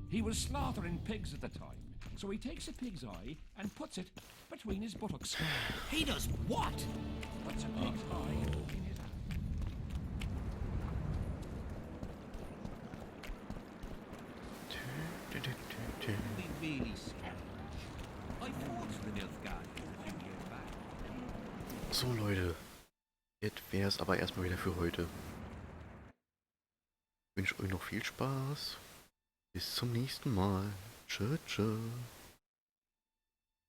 He was slaughtering pigs at the time, so he takes a pig's eye and puts it between his buttocks. He does what? Puts a pig's eye between his Be really scared. I fought the Nilfgaardians a few years back. So Leute, jetzt wäre es aber erstmal wieder für heute. Ich wünsche euch noch viel Spaß. Bis zum nächsten Mal. Tschö, tschö.